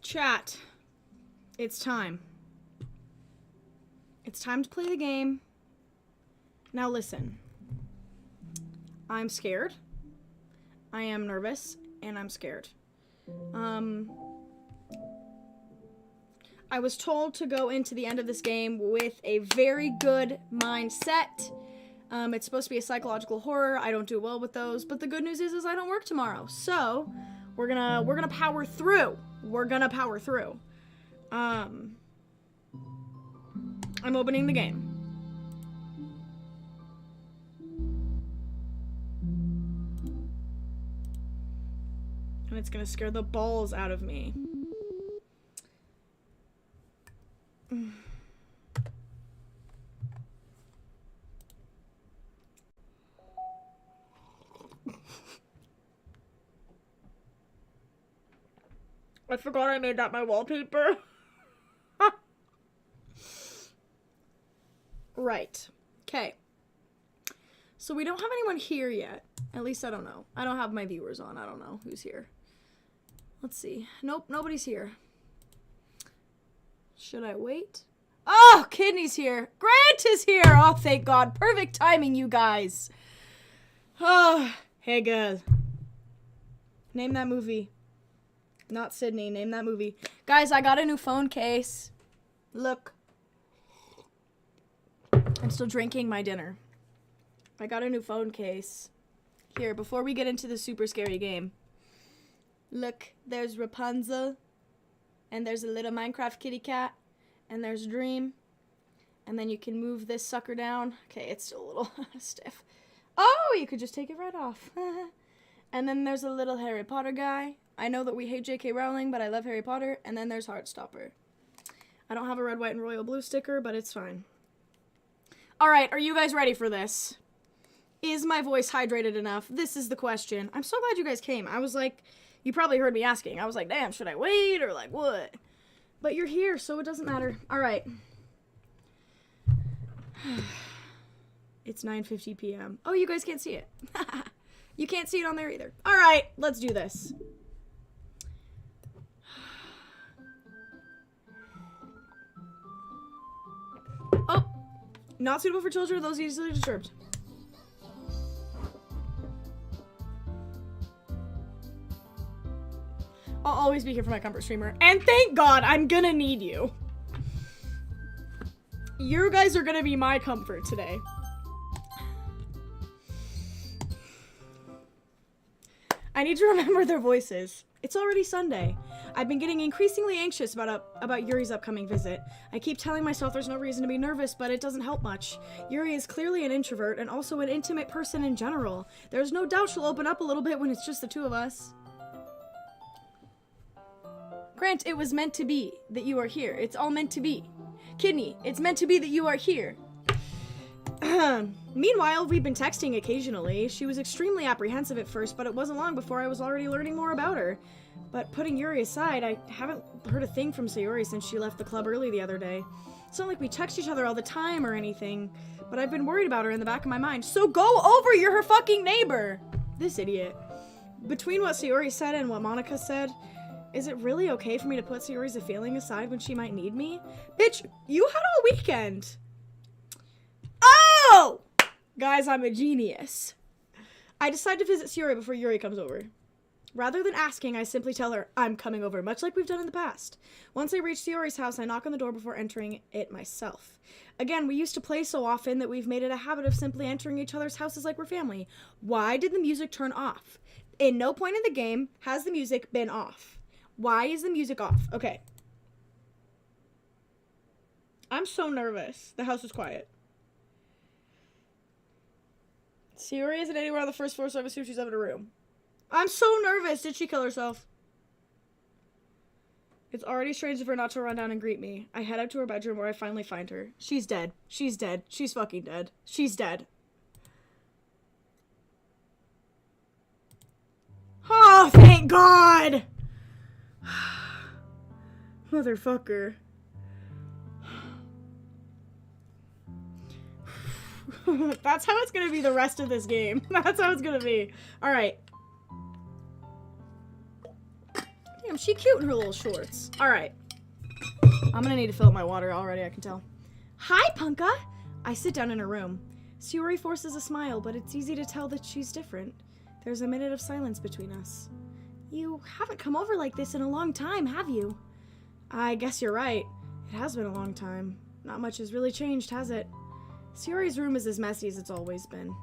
Chat, it's time. It's time to play the game. Now listen. I'm scared. I am nervous, and I'm scared. I was told to go into the end of this game with a very good mindset. It's supposed to be a psychological horror. I don't do well with those, but the good news is I don't work tomorrow. So, we're gonna power through. We're gonna power through. I'm opening the game. And it's gonna scare the balls out of me. I forgot I made that my wallpaper. Right. Okay. So we don't have anyone here yet. At least I don't know. I don't have my viewers on. I don't know who's here. Let's see. Nope, nobody's here. Should I wait? Oh, Kidney's here. Grant is here. Oh, thank God. Perfect timing, you guys. Oh, hey, guys. Name that movie. Not Sydney. Name that movie. Guys, I got a new phone case. Look. I'm still drinking my dinner. I got a new phone case. Here, before we get into the super scary game. Look, there's Rapunzel. And there's a little Minecraft kitty cat. And there's Dream. And then you can move this sucker down. Okay, it's still a little stiff. Oh, you could just take it right off. And then there's a little Harry Potter guy. I know that we hate J.K. Rowling, but I love Harry Potter. And then there's Heartstopper. I don't have a red, white, and royal blue sticker, but it's fine. Alright, are you guys ready for this? Is my voice hydrated enough? This is the question. I'm so glad you guys came. I was like, you probably heard me asking. I was like, damn, should I wait or like what? But you're here, so it doesn't matter. Alright. It's 9:50 p.m. Oh, you guys can't see it. You can't see it on there either. Alright, let's do this. Oh, not suitable for children, those easily disturbed. I'll always be here for my comfort streamer. And thank God, I'm gonna need you. You guys are gonna be my comfort today. I need to remember their voices. It's already Sunday. I've been getting increasingly anxious about Yuri's upcoming visit. I keep telling myself there's no reason to be nervous, but it doesn't help much. Yuri is clearly an introvert and also an intimate person in general. There's no doubt she'll open up a little bit when it's just the two of us. Grant, it was meant to be that you are here. It's all meant to be. Kidney, it's meant to be that you are here. Meanwhile, we've been texting occasionally. She was extremely apprehensive at first, but it wasn't long before I was already learning more about her. But putting Yuri aside, I haven't heard a thing from Sayori since she left the club early the other day. It's not like we text each other all the time or anything, but I've been worried about her in the back of my mind. So go over, you're her fucking neighbor! This idiot. Between what Sayori said and what Monica said, is it really okay for me to put Sayori's feeling aside when she might need me? Bitch, you had all weekend. Oh! Guys, I'm a genius. I decide to visit Sayori before Yuri comes over. Rather than asking, I simply tell her, I'm coming over, much like we've done in the past. Once I reach Sayori's house, I knock on the door before entering it myself. Again, we used to play so often that we've made it a habit of simply entering each other's houses like we're family. Why did the music turn off? In no point in the game has the music been off. Why is the music off? Okay. I'm so nervous. The house is quiet. Sayori isn't anywhere on the first floor, so I assume she's up in a room. I'm so nervous. Did she kill herself? It's already strange of her not to run down and greet me. I head up to her bedroom where I finally find her. She's dead. She's dead. She's fucking dead. She's dead. Oh, thank God! Motherfucker. That's how it's gonna be the rest of this game. That's how it's gonna be. Alright. Damn, she cute in her little shorts. Alright. I'm gonna need to fill up my water already, I can tell. Hi, Punka! I sit down in her room. Sayori forces a smile, but it's easy to tell that she's different. There's a minute of silence between us. You haven't come over like this in a long time, have you? I guess you're right. It has been a long time. Not much has really changed, has it? Sayori's room is as messy as it's always been.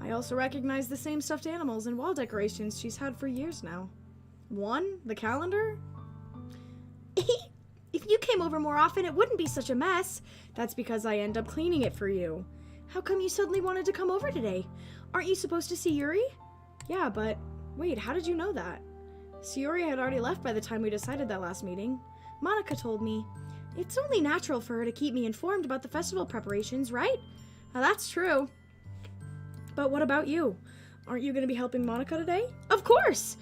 I also recognize the same stuffed animals and wall decorations she's had for years now. One? The calendar? If you came over more often, it wouldn't be such a mess. That's because I end up cleaning it for you. How come you suddenly wanted to come over today? Aren't you supposed to see Yuri? Yeah, but wait, how did you know that? Sayori had already left by the time we decided that last meeting. Monica told me. It's only natural for her to keep me informed about the festival preparations, right? Now that's true. But what about you? Aren't you going to be helping Monica today? Of course!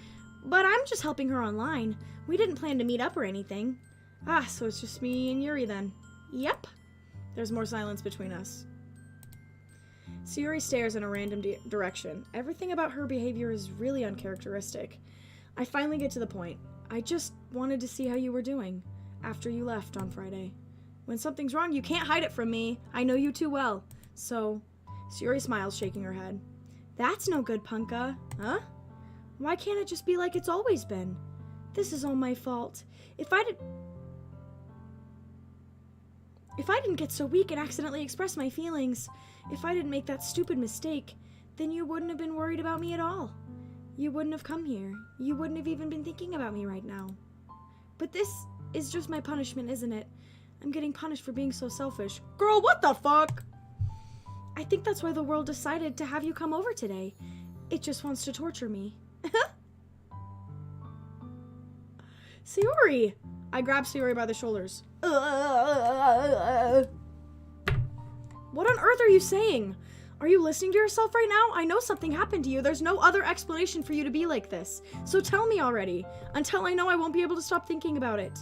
But I'm just helping her online. We didn't plan to meet up or anything. Ah, so it's just me and Yuri then. Yep. There's more silence between us. Sayori stares in a random direction. Everything about her behavior is really uncharacteristic. I finally get to the point. I just wanted to see how you were doing after you left on Friday. When something's wrong, you can't hide it from me. I know you too well. So, Sayori smiles, shaking her head. That's no good, Punka. Huh? Why can't it just be like it's always been? This is all my fault. If I didn't get so weak and accidentally express my feelings, if I didn't make that stupid mistake, then you wouldn't have been worried about me at all. You wouldn't have come here. You wouldn't have even been thinking about me right now. But this is just my punishment, isn't it? I'm getting punished for being so selfish. Girl, what the fuck? I think that's why the world decided to have you come over today. It just wants to torture me. Sayori! I grab Sayori by the shoulders. What on earth are you saying? Are you listening to yourself right now? I know something happened to you. There's no other explanation for you to be like this. So tell me already. Until I know, I won't be able to stop thinking about it.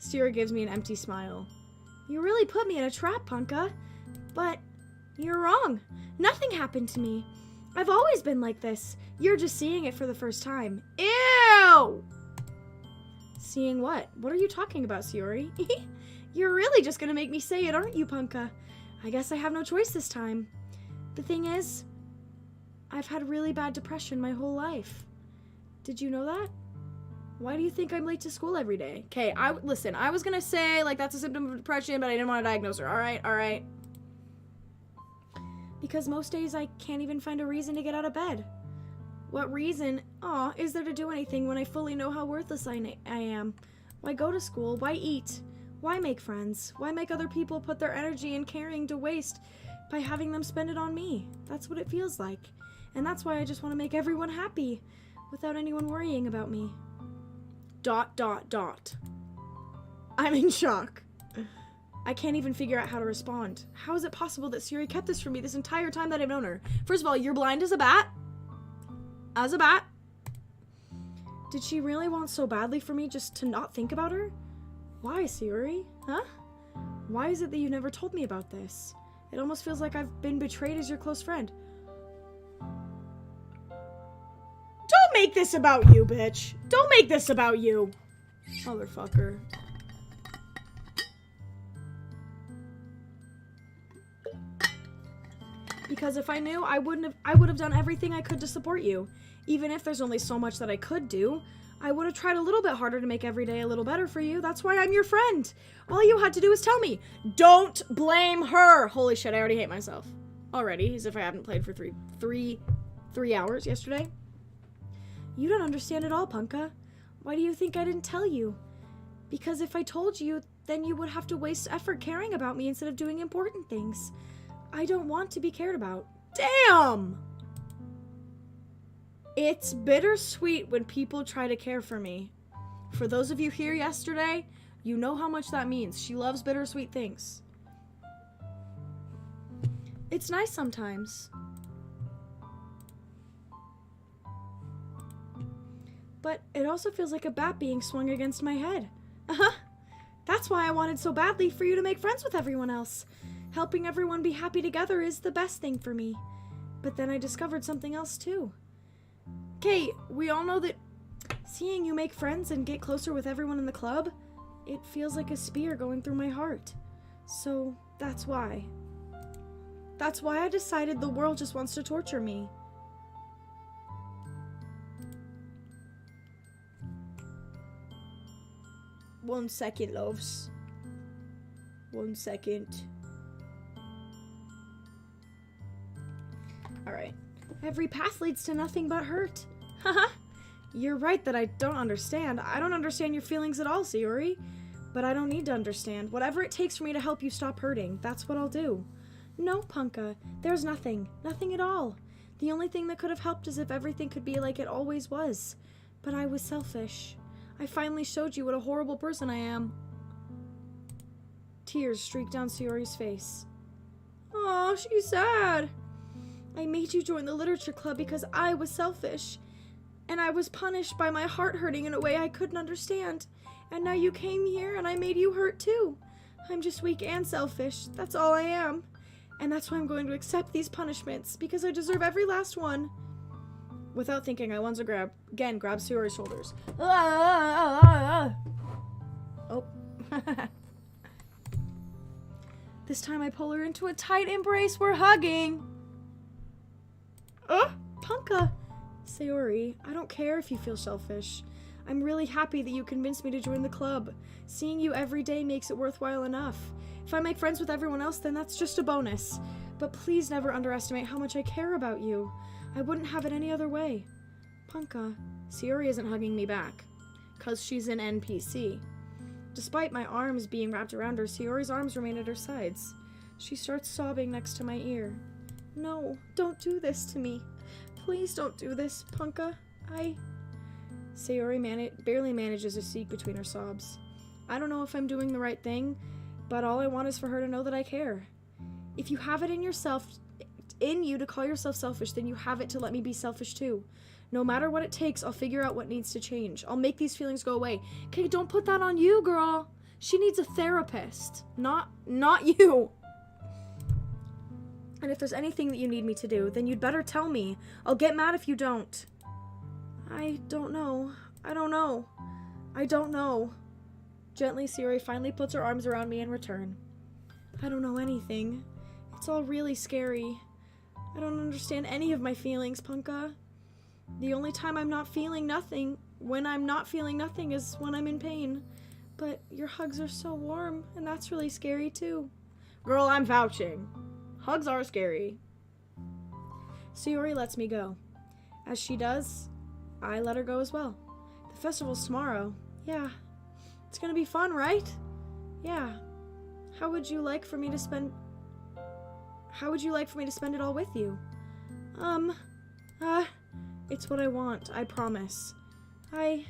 Sayori gives me an empty smile. You really put me in a trap, Punka. But you're wrong. Nothing happened to me. I've always been like this. You're just seeing it for the first time. Ew! Seeing what? What are you talking about, Sayori? You're really just gonna make me say it, aren't you, Punka? I guess I have no choice this time. The thing is, I've had really bad depression my whole life. Did you know that? Why do you think I'm late to school every day? Okay, listen, I was gonna say, like, that's a symptom of depression, but I didn't want to diagnose her. Alright. Because most days I can't even find a reason to get out of bed. What reason, is there to do anything when I fully know how worthless I am? Why go to school? Why eat? Why make friends? Why make other people put their energy and caring to waste by having them spend it on me? That's what it feels like. And that's why I just want to make everyone happy without anyone worrying about me. ... I'm in shock. I can't even figure out how to respond. How is it possible that Sayori kept this from me this entire time that I've known her? First of all, you're blind as a bat. As a bat. Did she really want so badly for me just to not think about her? Why, Sayori? Huh? Why is it that you never told me about this? It almost feels like I've been betrayed as your close friend. Don't make this about you, bitch. Don't make this about you. Motherfucker. Because if I knew, I would have done everything I could to support you. Even if there's only so much that I could do, I would have tried a little bit harder to make every day a little better for you. That's why I'm your friend. All you had to do was tell me. Don't blame her. Holy shit, I already hate myself. Already, as if I haven't played for three hours yesterday. You don't understand at all, Punka. Why do you think I didn't tell you? Because if I told you, then you would have to waste effort caring about me instead of doing important things. I don't want to be cared about. Damn! It's bittersweet when people try to care for me. For those of you here yesterday, you know how much that means. She loves bittersweet things. It's nice sometimes. But it also feels like a bat being swung against my head. That's why I wanted so badly for you to make friends with everyone else. Helping everyone be happy together is the best thing for me. But then I discovered something else too. Okay, we all know that seeing you make friends and get closer with everyone in the club, it feels like a spear going through my heart. So that's why. That's why I decided the world just wants to torture me. One second, loves. 1 second. Alright. Every path leads to nothing but hurt. Haha. You're right that I don't understand. I don't understand your feelings at all, Sayori. But I don't need to understand. Whatever it takes for me to help you stop hurting, that's what I'll do. No, Punka. There's nothing. Nothing at all. The only thing that could have helped is if everything could be like it always was. But I was selfish. I finally showed you what a horrible person I am. Tears streaked down Sayori's face. Oh, she's sad. I made you join the literature club because I was selfish. And I was punished by my heart hurting in a way I couldn't understand. And now you came here and I made you hurt too. I'm just weak and selfish. That's all I am. And that's why I'm going to accept these punishments, because I deserve every last one. Without thinking, I once again grabbed Sayori's shoulders. Oh. This time I pull her into a tight embrace. We're hugging. Punka. Sayori, I don't care if you feel selfish. I'm really happy that you convinced me to join the club. Seeing you every day makes it worthwhile enough. If I make friends with everyone else, then that's just a bonus. But please never underestimate how much I care about you. I wouldn't have it any other way. Punka. Sayori isn't hugging me back, 'cause she's an NPC. Despite my arms being wrapped around her, Sayori's arms remain at her sides. She starts sobbing next to my ear. No, don't do this to me. Please don't do this, Punka. Sayori barely manages to speak between her sobs. I don't know if I'm doing the right thing, but all I want is for her to know that I care. If you have it in you to call yourself selfish, then you have it to let me be selfish too. No matter what it takes, I'll figure out what needs to change. I'll make these feelings go away. Okay, don't put that on you, girl. She needs a therapist, not you. And if there's anything that you need me to do, then you'd better tell me. I'll get mad if you don't. I don't know. Gently, Sayori finally puts her arms around me in return. I don't know anything. It's all really scary. I don't understand any of my feelings, Punka. The only time when I'm not feeling nothing is when I'm in pain. But your hugs are so warm, and that's really scary too. Girl, I'm vouching. Hugs are scary. Sayori lets me go. As she does, I let her go as well. The festival's tomorrow. Yeah. It's gonna be fun, right? Yeah. How would you like for me to spend it all with you? It's what I want, I promise. I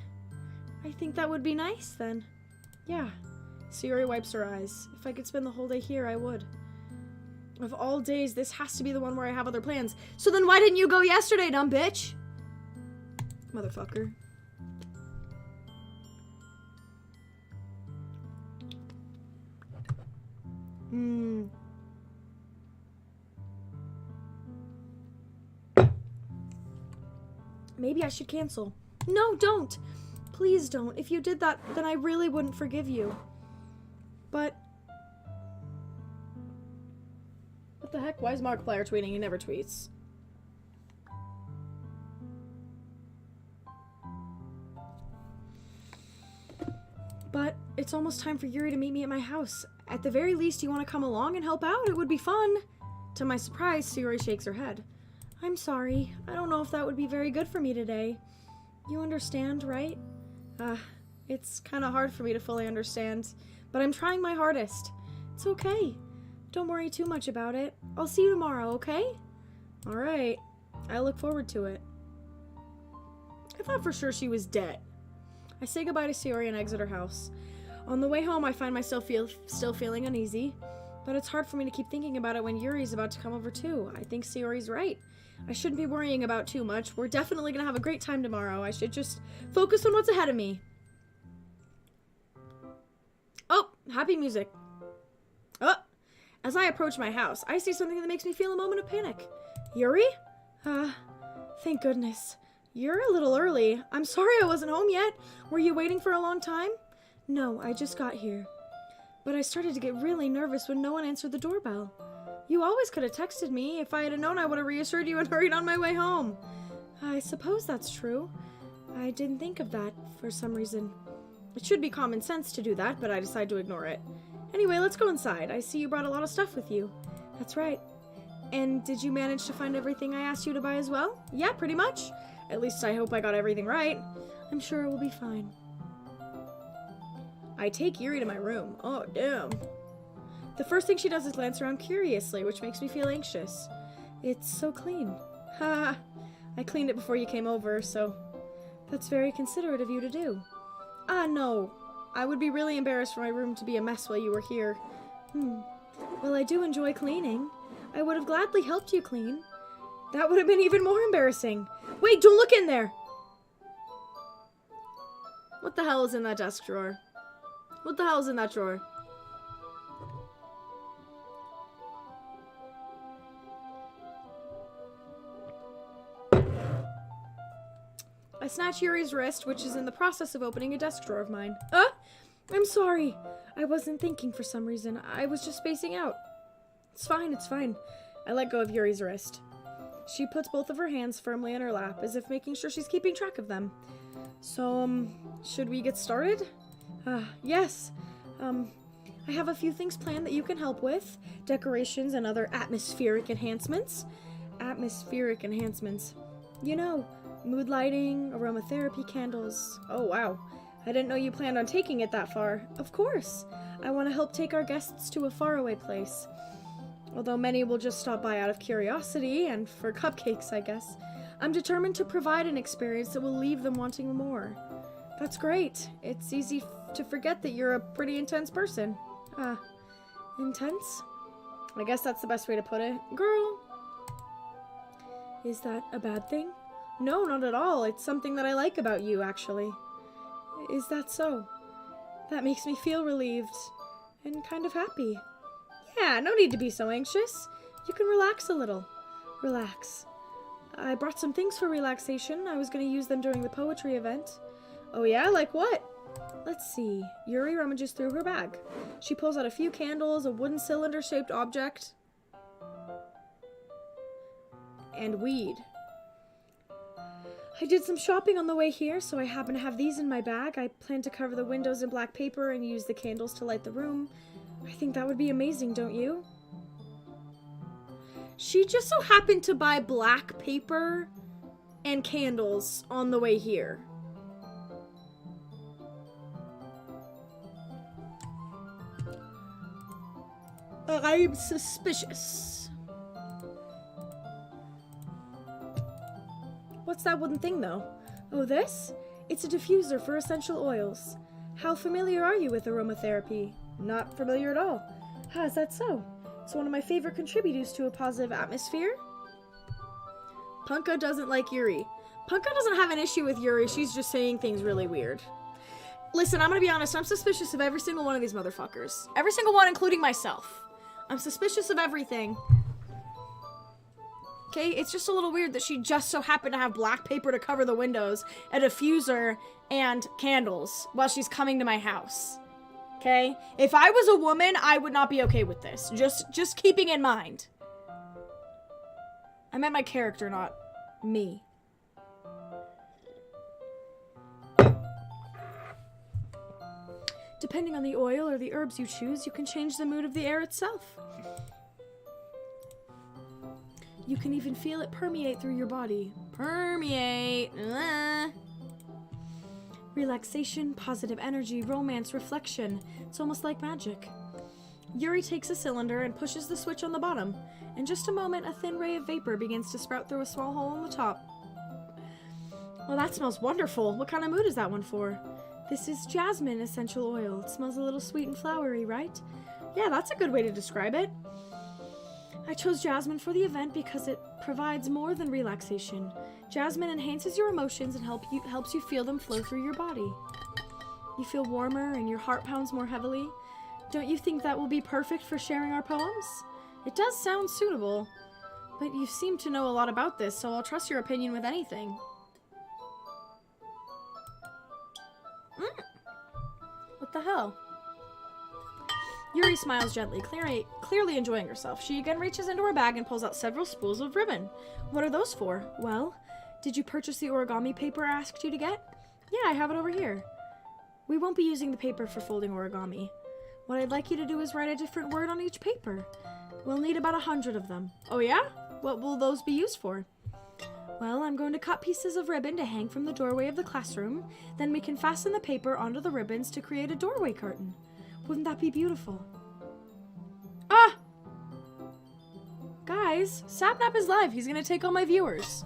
think that would be nice, then. Yeah. Sayori wipes her eyes. If I could spend the whole day here, I would. Of all days, this has to be the one where I have other plans. So then why didn't you go yesterday, dumb bitch? Motherfucker. Maybe I should cancel. No, don't! Please don't. If you did that, then I really wouldn't forgive you. But... what the heck? Why is Markiplier tweeting? He never tweets. But it's almost time for Yuri to meet me at my house. At the very least, you want to come along and help out? It would be fun. To my surprise, Sayori shakes her head. I'm sorry. I don't know if that would be very good for me today. You understand, right? It's kind of hard for me to fully understand, but I'm trying my hardest. It's okay. Don't worry too much about it. I'll see you tomorrow, okay? Alright. I look forward to it. I thought for sure she was dead. I say goodbye to Sayori and exit her house. On the way home, I find myself still feeling uneasy, but it's hard for me to keep thinking about it when Yuri's about to come over too. I think Sayori's right. I shouldn't be worrying about too much. We're definitely gonna have a great time tomorrow. I should just focus on what's ahead of me. Oh, happy music. Oh, as I approach my house, I see something that makes me feel a moment of panic. Yuri? Thank goodness. You're a little early. I'm sorry I wasn't home yet. Were you waiting for a long time? No, I just got here. But I started to get really nervous when no one answered the doorbell. You always could have texted me. If I had known, I would have reassured you and hurried on my way home. I suppose that's true. I didn't think of that for some reason. It should be common sense to do that, but I decided to ignore it. Anyway, let's go inside. I see you brought a lot of stuff with you. That's right. And did you manage to find everything I asked you to buy as well? Yeah, pretty much. At least I hope I got everything right. I'm sure it will be fine. I take Yuri to my room. Oh, damn. The first thing she does is glance around curiously, which makes me feel anxious. It's so clean. Ha! I cleaned it before you came over, so that's very considerate of you to do. No. I would be really embarrassed for my room to be a mess while you were here. Well, I do enjoy cleaning. I would have gladly helped you clean. That would have been even more embarrassing. Wait, don't look in there! What the hell is in that desk drawer? What the hell is in that drawer? I snatch Yuri's wrist, which is in the process of opening a desk drawer of mine. I'm sorry. I wasn't thinking for some reason. I was just spacing out. It's fine, it's fine. I let go of Yuri's wrist. She puts both of her hands firmly in her lap, as if making sure she's keeping track of them. So, should we get started? Yes. I have a few things planned that you can help with. Decorations and other atmospheric enhancements. Atmospheric enhancements. You know, mood lighting, aromatherapy candles. Oh, wow. I didn't know you planned on taking it that far. Of course. I want to help take our guests to a faraway place. Although many will just stop by out of curiosity and for cupcakes, I guess. I'm determined to provide an experience that will leave them wanting more. That's great. It's easy to forget that you're a pretty intense person. Intense? I guess that's the best way to put it. Girl. Is that a bad thing? No, not at all. It's something that I like about you, actually. Is that so? That makes me feel relieved and kind of happy. Yeah, no need to be so anxious. You can relax a little. Relax. I brought some things for relaxation. I was going to use them during the poetry event. Oh yeah? Like what? Let's see. Yuri rummages through her bag. She pulls out a few candles, a wooden cylinder-shaped object, and weed. I did some shopping on the way here, so I happen to have these in my bag. I plan to cover the windows in black paper and use the candles to light the room. I think that would be amazing, don't you? She just so happened to buy black paper and candles on the way here. I'm suspicious. What's that wooden thing, though? Oh, this? It's a diffuser for essential oils. How familiar are you with aromatherapy? Not familiar at all. How is that so? It's one of my favorite contributors to a positive atmosphere. Punka doesn't like Yuri. Punka doesn't have an issue with Yuri. She's just saying things really weird. Listen, I'm gonna be honest. I'm suspicious of every single one of these motherfuckers. Every single one, including myself. I'm suspicious of everything. Okay, it's just a little weird that she just so happened to have black paper to cover the windows, a diffuser, and candles while she's coming to my house. Okay? If I was a woman, I would not be okay with this. Just keeping in mind. I meant my character, not me. Depending on the oil or the herbs you choose, you can change the mood of the air itself. You can even feel it permeate through your body. Permeate. Relaxation, positive energy, romance, reflection. It's almost like magic. Yuri takes a cylinder and pushes the switch on the bottom. In just a moment, a thin ray of vapor begins to sprout through a small hole on the top. Well, that smells wonderful. What kind of mood is that one for? This is jasmine essential oil. It smells a little sweet and flowery, right? Yeah, that's a good way to describe it. I chose jasmine for the event because it provides more than relaxation. Jasmine enhances your emotions and helps you feel them flow through your body. You feel warmer and your heart pounds more heavily. Don't you think that will be perfect for sharing our poems? It does sound suitable, but you seem to know a lot about this, so I'll trust your opinion with anything. What the hell? Yuri smiles gently, clearly enjoying herself. She again reaches into her bag and pulls out several spools of ribbon. What are those for? Well, did you purchase the origami paper I asked you to get? Yeah, I have it over here. We won't be using the paper for folding origami. What I'd like you to do is write a different word on each paper. We'll need about 100 of them. Oh yeah? What will those be used for? Well, I'm going to cut pieces of ribbon to hang from the doorway of the classroom. Then we can fasten the paper onto the ribbons to create a doorway curtain. Wouldn't that be beautiful? Ah! Guys, Sapnap is live. He's gonna take all my viewers.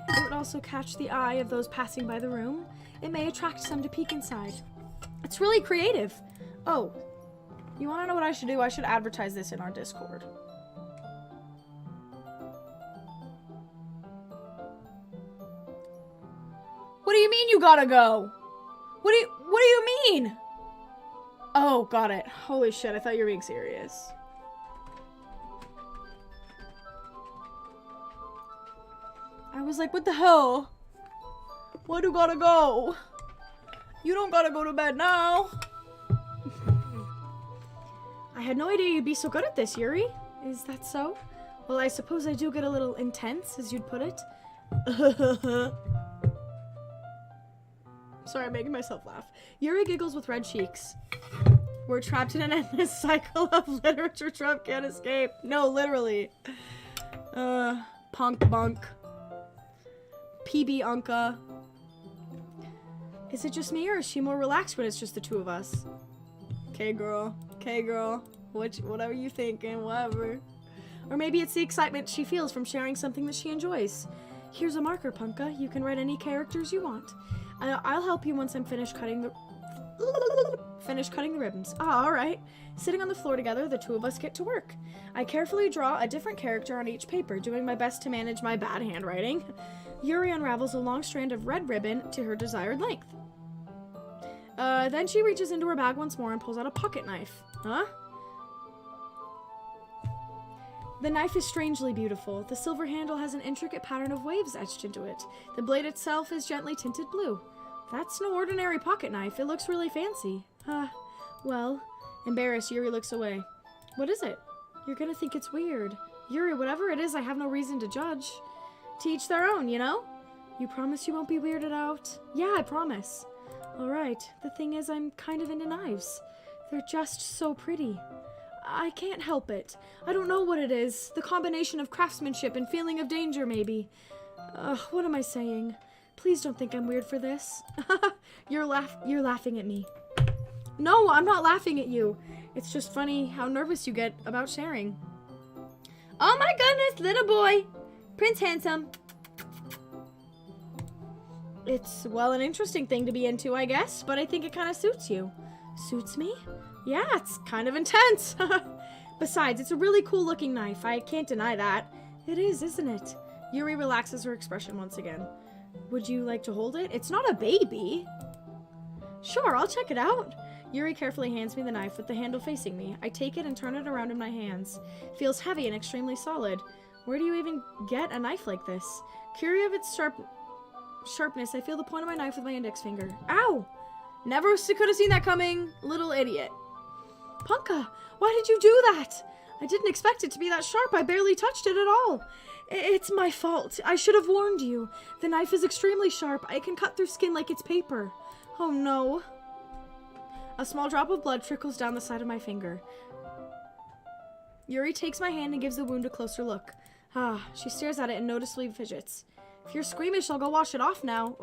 It would also catch the eye of those passing by the room. It may attract some to peek inside. It's really creative. Oh, you wanna know what I should do? I should advertise this in our Discord. What do you mean you gotta go? What do you mean? Oh, got it. Holy shit, I thought you were being serious. I was like, what the hell? Why do you gotta go? You don't gotta go to bed now. I had no idea you'd be so good at this, Yuri. Is that so? Well, I suppose I do get a little intense, as you'd put it. Sorry, I'm making myself laugh. Yuri giggles with red cheeks. We're trapped in an endless cycle of literature Trump can't escape. No, literally. Punk bunk. PB Unca. Is it just me, or is she more relaxed when it's just the two of us? Okay, girl. Okay, girl. Whatever you thinking, whatever. Or maybe it's the excitement she feels from sharing something that she enjoys. Here's a marker, Punka. You can write any characters you want. I'll help you once I'm finished cutting the ribbons. Ah, alright. Sitting on the floor together, the two of us get to work. I carefully draw a different character on each paper, doing my best to manage my bad handwriting. Yuri unravels a long strand of red ribbon to her desired length. Then she reaches into her bag once more and pulls out a pocket knife. Huh? The knife is strangely beautiful. The silver handle has an intricate pattern of waves etched into it. The blade itself is gently tinted blue. That's no ordinary pocket knife. It looks really fancy. Well, embarrassed, Yuri looks away. What is it? You're gonna think it's weird. Yuri, whatever it is, I have no reason to judge. To each their own, you know? You promise you won't be weirded out? Yeah, I promise. Alright, the thing is, I'm kind of into knives. They're just so pretty. I can't help it. I don't know what it is. The combination of craftsmanship and feeling of danger, maybe. What am I saying? Please don't think I'm weird for this. You're laughing at me. No, I'm not laughing at you. It's just funny how nervous you get about sharing. Oh my goodness, little boy. Prince Handsome. It's, well, an interesting thing to be into, I guess, but I think it kind of suits you. Suits me? Yeah, it's kind of intense. Besides, it's a really cool looking knife. I can't deny that. It is, isn't it? Yuri relaxes her expression once again. Would you like to hold it? It's not a baby. Sure, I'll check it out. Yuri carefully hands me the knife with the handle facing me. I take it and turn it around in my hands. It feels heavy and extremely solid. Where do you even get a knife like this? Curious of its sharpness, I feel the point of my knife with my index finger. Ow! Never could have seen that coming, little idiot. Punka, why did you do that? I didn't expect it to be that sharp. I barely touched it at all. It's my fault. I should have warned you. The knife is extremely sharp. I can cut through skin like it's paper. Oh no. A small drop of blood trickles down the side of my finger. Yuri takes my hand and gives the wound a closer look. She stares at it and noticeably fidgets. If you're squeamish, I'll go wash it off now.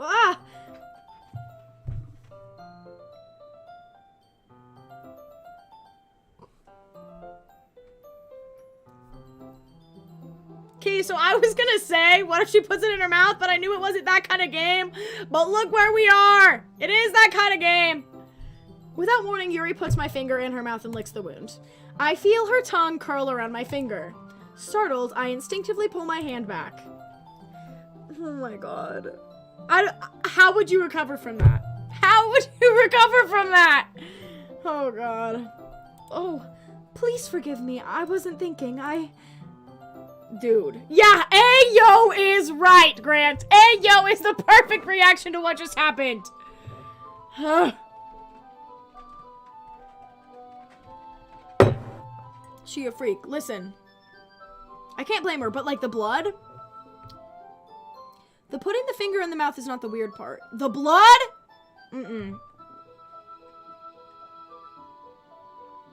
Okay, so I was gonna say, what if she puts it in her mouth, but I knew it wasn't that kind of game. But look where we are. It is that kind of game. Without warning, Yuri puts my finger in her mouth and licks the wound. I feel her tongue curl around my finger. Startled, I instinctively pull my hand back. Oh my god. How would you recover from that? How would you recover from that? Oh god. Oh, please forgive me. I wasn't thinking. Dude. Yeah, Ayo is right, Grant. Ayo is the perfect reaction to what just happened. She a freak. Listen. I can't blame her, but like the blood? The putting the finger in the mouth is not the weird part. The blood? Mm-mm.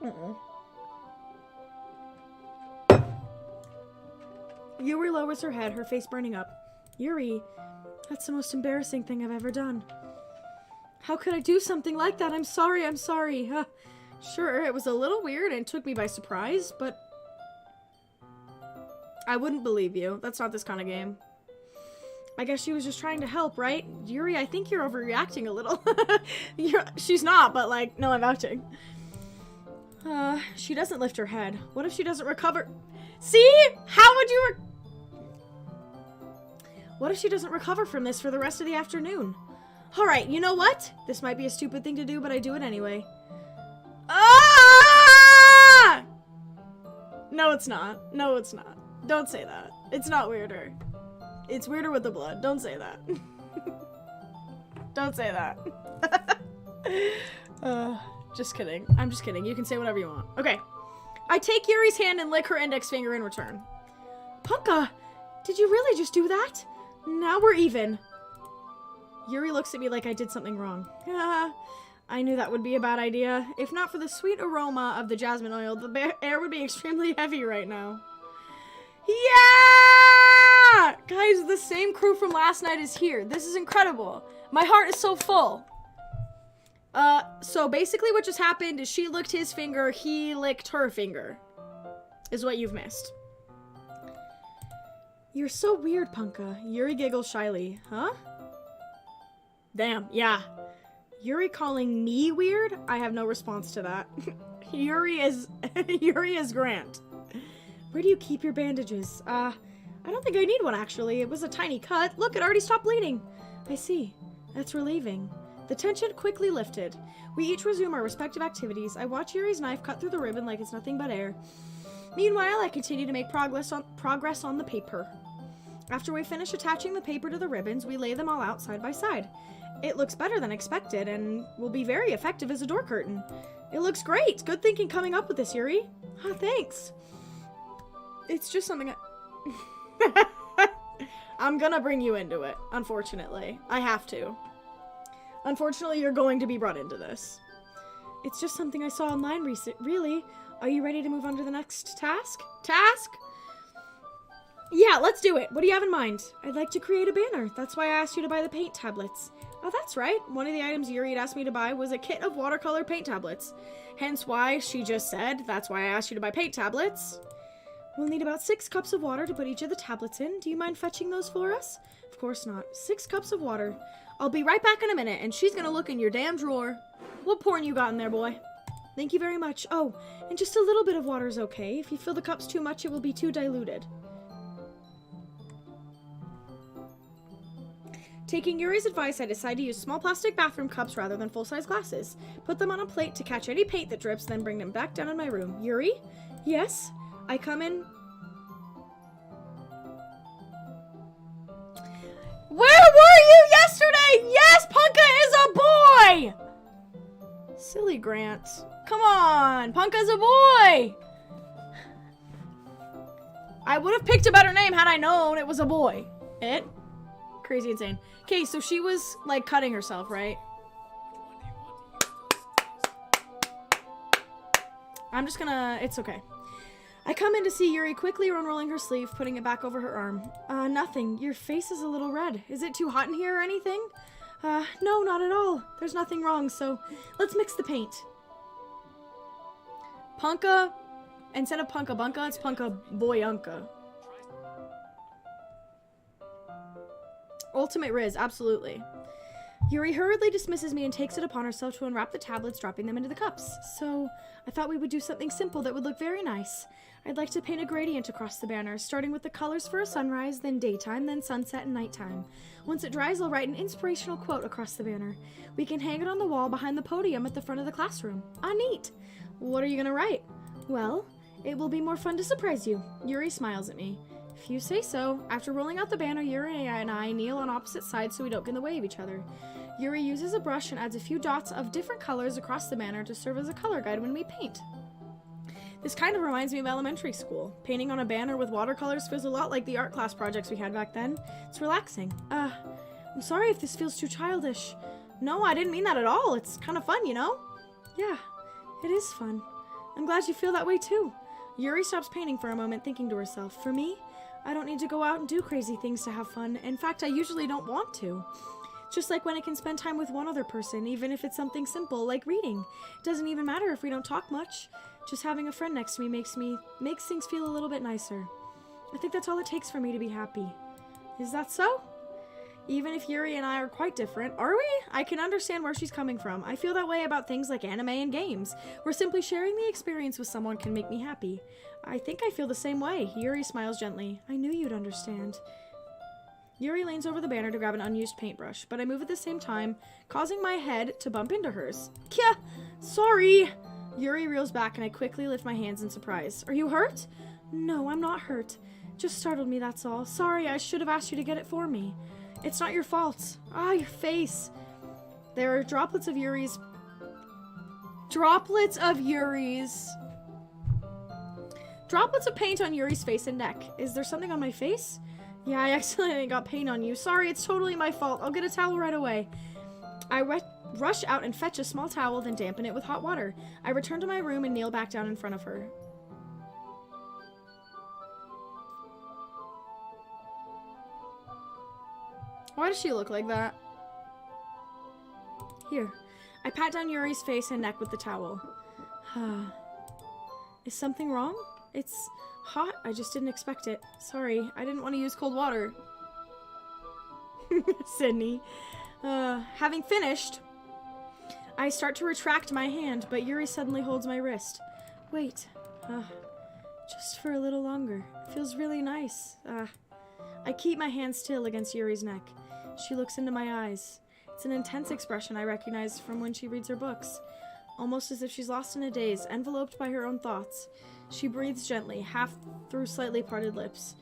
Mm-mm. Yuri lowers her head, her face burning up. Yuri, that's the most embarrassing thing I've ever done. How could I do something like that? I'm sorry, I'm sorry. Sure, it was a little weird and took me by surprise, but I wouldn't believe you. That's not this kind of game. I guess she was just trying to help, right? Yuri, I think you're overreacting a little. She's not, but like, no, I'm vouching. She doesn't lift her head. What if she doesn't recover? See? How would you What if she doesn't recover from this for the rest of the afternoon? Alright, you know what? This might be a stupid thing to do, but I do it anyway. Ah! No, it's not. No, it's not. Don't say that. It's not weirder. It's weirder with the blood. Don't say that. Don't say that. Just kidding. I'm just kidding. You can say whatever you want. Okay. I take Yuri's hand and lick her index finger in return. Punka, did you really just do that? Now we're even. Yuri looks at me like I did something wrong. I knew that would be a bad idea. If not for the sweet aroma of the jasmine oil, the air would be extremely heavy right now. Yeah! Guys, the same crew from last night is here. This is incredible. My heart is so full. So basically what just happened is she licked his finger, he licked her finger. Is what you've missed. You're so weird, Punka. Yuri giggles shyly. Huh? Damn, yeah. Yuri calling me weird? I have no response to that. Yuri is Grant. Where do you keep your bandages? I don't think I need one, actually. It was a tiny cut. Look, it already stopped bleeding. I see. That's relieving. The tension quickly lifted. We each resume our respective activities. I watch Yuri's knife cut through the ribbon like it's nothing but air. Meanwhile, I continue to make progress on the paper. After we finish attaching the paper to the ribbons, we lay them all out side by side. It looks better than expected and will be very effective as a door curtain. It looks great. Good thinking coming up with this, Yuri. Oh, thanks. It's just something I'm gonna bring you into it, unfortunately. I have to. Unfortunately, you're going to be brought into this. It's just something I saw online really. Are you ready to move on to the next task? Yeah, let's do it. What do you have in mind? I'd like to create a banner. That's why I asked you to buy the paint tablets. Oh, that's right. One of the items Yuri had asked me to buy was a kit of watercolor paint tablets. Hence why she just said, that's why I asked you to buy paint tablets. We'll need about 6 cups of water to put each of the tablets in. Do you mind fetching those for us? Of course not. 6 cups of water. I'll be right back in a minute, and she's gonna look in your damn drawer. What porn you got in there, boy? Thank you very much. Oh, and just a little bit of water is okay. If you fill the cups too much, it will be too diluted. Taking Yuri's advice, I decided to use small plastic bathroom cups rather than full-size glasses. Put them on a plate to catch any paint that drips, then bring them back down in my room. Yuri? Yes? I come in... Where were you yesterday? Yes, Punka is a boy! Silly Grant. Come on, Punka's a boy! I would have picked a better name had I known it was a boy. Crazy insane. Okay, so she was, like, cutting herself, right? I'm just gonna... It's okay. I come in to see Yuri quickly unrolling her sleeve, putting it back over her arm. Nothing. Your face is a little red. Is it too hot in here or anything? No, not at all. There's nothing wrong, so let's mix the paint. Punka, instead of Punka Bunka, it's Punka Boyunka. Ultimate Riz, absolutely. Yuri hurriedly dismisses me and takes it upon herself to unwrap the tablets, dropping them into the cups. So, I thought we would do something simple that would look very nice. I'd like to paint a gradient across the banner, starting with the colors for a sunrise, then daytime, then sunset and nighttime. Once it dries, I'll write an inspirational quote across the banner. We can hang it on the wall behind the podium at the front of the classroom. Ah, neat! What are you gonna write? Well, it will be more fun to surprise you. Yuri smiles at me. If you say so. After rolling out the banner, Yuri and I kneel on opposite sides so we don't get in the way of each other. Yuri uses a brush and adds a few dots of different colors across the banner to serve as a color guide when we paint. This kind of reminds me of elementary school. Painting on a banner with watercolors feels a lot like the art class projects we had back then. It's relaxing. I'm sorry if this feels too childish. No, I didn't mean that at all. It's kind of fun, you know? Yeah, it is fun. I'm glad you feel that way too. Yuri stops painting for a moment, thinking to herself, for me, I don't need to go out and do crazy things to have fun. In fact, I usually don't want to. Just like when I can spend time with one other person, even if it's something simple, like reading. It doesn't even matter if we don't talk much. Just having a friend next to me makes things feel a little bit nicer. I think that's all it takes for me to be happy. Is that so? Even if Yuri and I are quite different, are we? I can understand where she's coming from. I feel that way about things like anime and games, where simply sharing the experience with someone can make me happy. I think I feel the same way. Yuri smiles gently. I knew you'd understand. Yuri leans over the banner to grab an unused paintbrush, but I move at the same time, causing my head to bump into hers. Kya! Sorry! Yuri reels back and I quickly lift my hands in surprise. Are you hurt? No, I'm not hurt. Just startled me, that's all. Sorry, I should have asked you to get it for me. It's not your fault. Ah, your face. There are droplets of Yuri's droplets of paint on Yuri's face and neck. Is there something on my face? Yeah, I accidentally got paint on you. Sorry, it's totally my fault. I'll get a towel right away. I rush out and fetch a small towel, then dampen it with hot water. I return to my room and kneel back down in front of her. Why does she look like that? Here. I pat down Yuri's face and neck with the towel. Is something wrong? It's hot. I just didn't expect it. Sorry. I didn't want to use cold water. Sydney. Having finished, I start to retract my hand, but Yuri suddenly holds my wrist. Wait. Just for a little longer. Feels really nice. I keep my hand still against Yuri's neck. She looks into my eyes. It's an intense expression I recognize from when she reads her books. Almost as if she's lost in a daze, enveloped by her own thoughts. She breathes gently, half through slightly parted lips.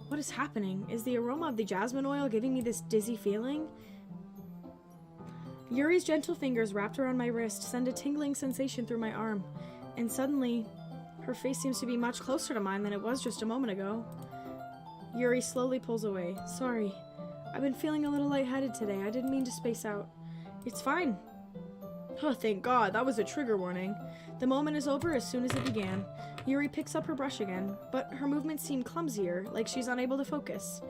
What is happening? Is the aroma of the jasmine oil giving me this dizzy feeling? Yuri's gentle fingers wrapped around my wrist send a tingling sensation through my arm. And suddenly, her face seems to be much closer to mine than it was just a moment ago. Yuri slowly pulls away. Sorry. I've been feeling a little lightheaded today. I didn't mean to space out. It's fine. Oh, thank God. That was a trigger warning. The moment is over as soon as it began. Yuri picks up her brush again, but her movements seem clumsier, like she's unable to focus.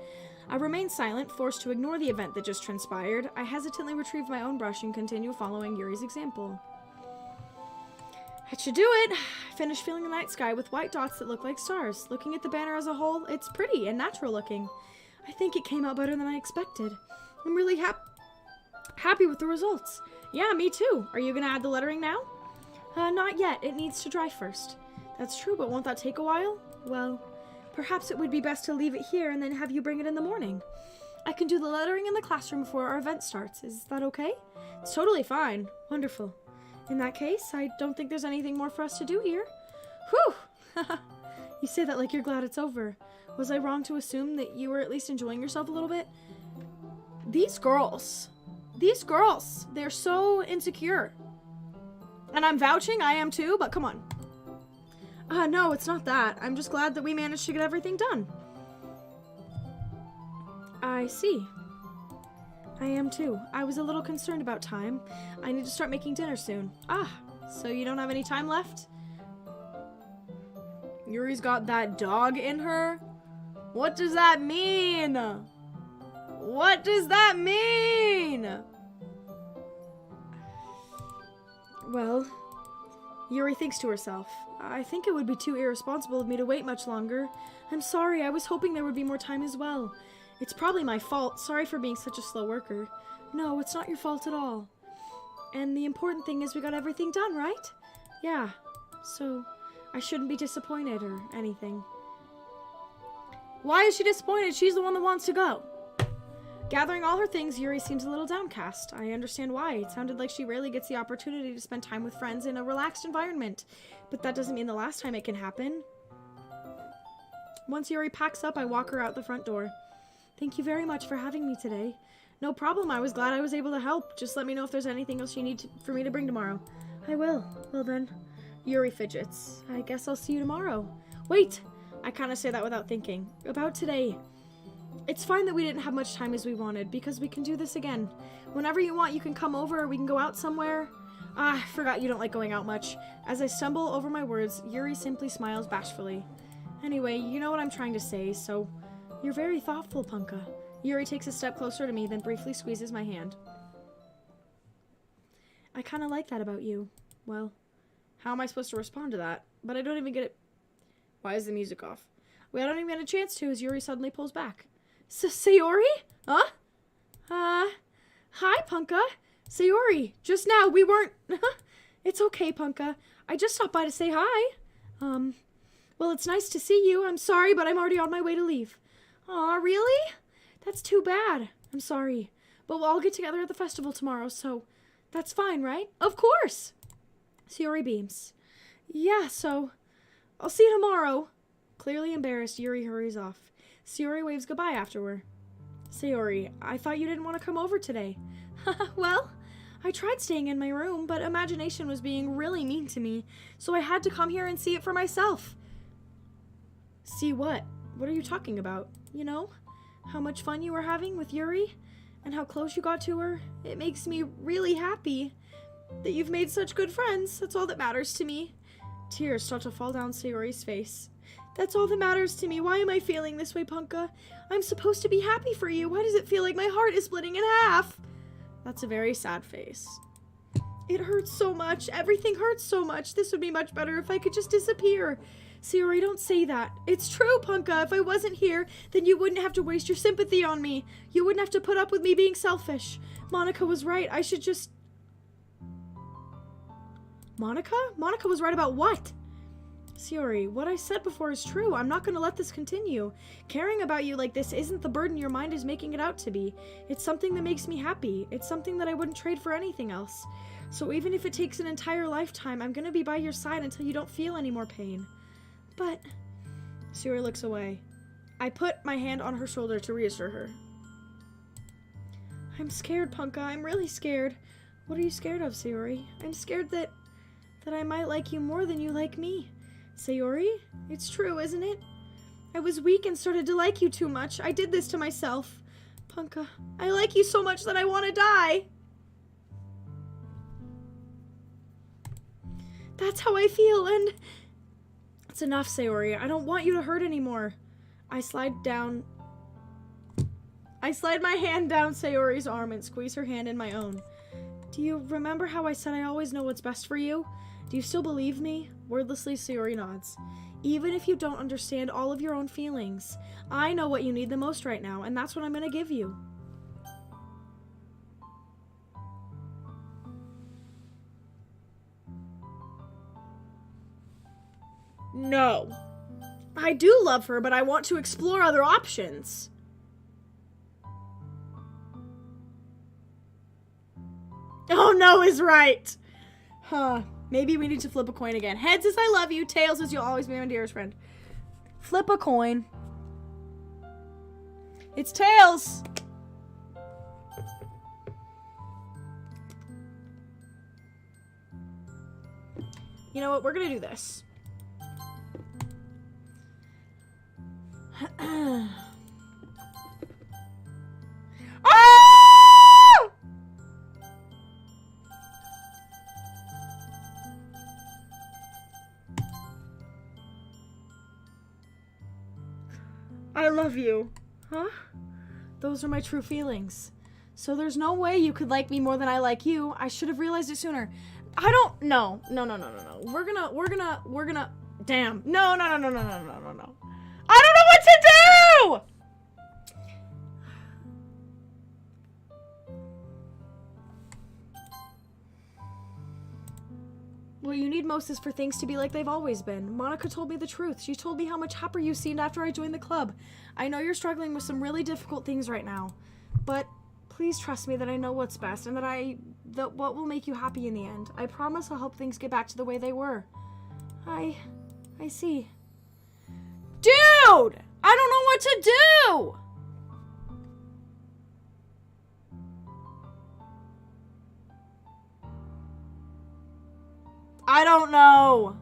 I remain silent, forced to ignore the event that just transpired. I hesitantly retrieve my own brush and continue following Yuri's example. That should do it. I finish filling the night sky with white dots that look like stars. Looking at the banner as a whole, it's pretty and natural looking. I think it came out better than I expected. I'm really happy with the results. Yeah, me too. Are you gonna add the lettering now? Not yet. It needs to dry first. That's true, but won't that take a while? Well, perhaps it would be best to leave it here and then have you bring it in the morning. I can do the lettering in the classroom before our event starts. Is that okay? It's totally fine. Wonderful. In that case, I don't think there's anything more for us to do here. Whew! You say that like you're glad it's over. Was I wrong to assume that you were at least enjoying yourself a little bit? These girls, they're so insecure. And I'm vouching, I am too, but come on. No, it's not that. I'm just glad that we managed to get everything done. I see. I am too. I was a little concerned about time. I need to start making dinner soon. Ah, so you don't have any time left? Yuri's got that dog in her? What does that mean? What does that mean? Well, Yuri thinks to herself, I think it would be too irresponsible of me to wait much longer. I'm sorry, I was hoping there would be more time as well. It's probably my fault. Sorry for being such a slow worker. No, it's not your fault at all. And the important thing is we got everything done, right? Yeah, so I shouldn't be disappointed or anything. Why is she disappointed? She's the one that wants to go. Gathering all her things, Yuri seems a little downcast. I understand why. It sounded like she rarely gets the opportunity to spend time with friends in a relaxed environment. But that doesn't mean the last time it can happen. Once Yuri packs up, I walk her out the front door. Thank you very much for having me today. No problem. I was glad I was able to help. Just let me know if there's anything else you need for me to bring tomorrow. I will. Well then. Yuri fidgets. I guess I'll see you tomorrow. Wait! I kind of say that without thinking. About today. It's fine that we didn't have much time as we wanted, because we can do this again. Whenever you want, you can come over, or we can go out somewhere. Ah, I forgot you don't like going out much. As I stumble over my words, Yuri simply smiles bashfully. Anyway, you know what I'm trying to say, so... You're very thoughtful, Punka. Yuri takes a step closer to me, then briefly squeezes my hand. I kind of like that about you. Well, how am I supposed to respond to that? But I don't even get it. Why is the music off? Wait, I don't even get a chance to as Yuri suddenly pulls back. Sayori? Huh? Hi, Punka. Sayori, just now we weren't... It's okay, Punka. I just stopped by to say hi. Well, it's nice to see you. I'm sorry, but I'm already on my way to leave. Aw, really? That's too bad. I'm sorry. But we'll all get together at the festival tomorrow, so that's fine, right? Of course! Sayori beams. Yeah, so I'll see you tomorrow. Clearly embarrassed, Yuri hurries off. Sayori waves goodbye after her. Sayori, I thought you didn't want to come over today. Well, I tried staying in my room, but imagination was being really mean to me, so I had to come here and see it for myself. See what? What are you talking about? You know, how much fun you were having with Yuri, and how close you got to her. It makes me really happy that you've made such good friends. That's all that matters to me. Tears start to fall down Sayori's face. That's all that matters to me. Why am I feeling this way, Punka? I'm supposed to be happy for you. Why does it feel like my heart is splitting in half? That's a very sad face. It hurts so much. Everything hurts so much. This would be much better if I could just disappear. Sayori, don't say that. It's true, Punka. If I wasn't here, then you wouldn't have to waste your sympathy on me. You wouldn't have to put up with me being selfish. Monica was right. I should just... Monica? Monica was right about what? Sayori, what I said before is true. I'm not going to let this continue. Caring about you like this isn't the burden your mind is making it out to be. It's something that makes me happy. It's something that I wouldn't trade for anything else. So even if it takes an entire lifetime, I'm going to be by your side until you don't feel any more pain. But... Sayori looks away. I put my hand on her shoulder to reassure her. I'm scared, Punka. I'm really scared. What are you scared of, Sayori? I'm scared that I might like you more than you like me. Sayori, it's true, isn't it? I was weak and started to like you too much. I did this to myself. Punka, I like you so much that I want to die. That's how I feel, and... It's enough, Sayori. I don't want you to hurt anymore. I slide my hand down Sayori's arm and squeeze her hand in my own. Do you remember how I said I always know what's best for you? Do you still believe me? Wordlessly, Sayori nods. Even if you don't understand all of your own feelings, I know what you need the most right now, and that's what I'm gonna give you. No. I do love her, but I want to explore other options. Oh no is right. Huh. Maybe we need to flip a coin again. Heads is I love you. Tails is you'll always be my dearest friend. Flip a coin. It's tails. You know what? We're gonna do this. Ah! I love you. Huh? Those are my true feelings. So there's no way you could like me more than I like you. I should have realized it sooner. I don't... No. No. We're gonna... Damn. No. I don't know what to do! What you need most is for things to be like they've always been. Monica told me the truth. She told me how much happier you seemed after I joined the club. I know you're struggling with some really difficult things right now, but please trust me that I know what's best and that what will make you happy in the end. I promise I'll help things get back to the way they were. I see. Dude! I don't know what to do! I don't know.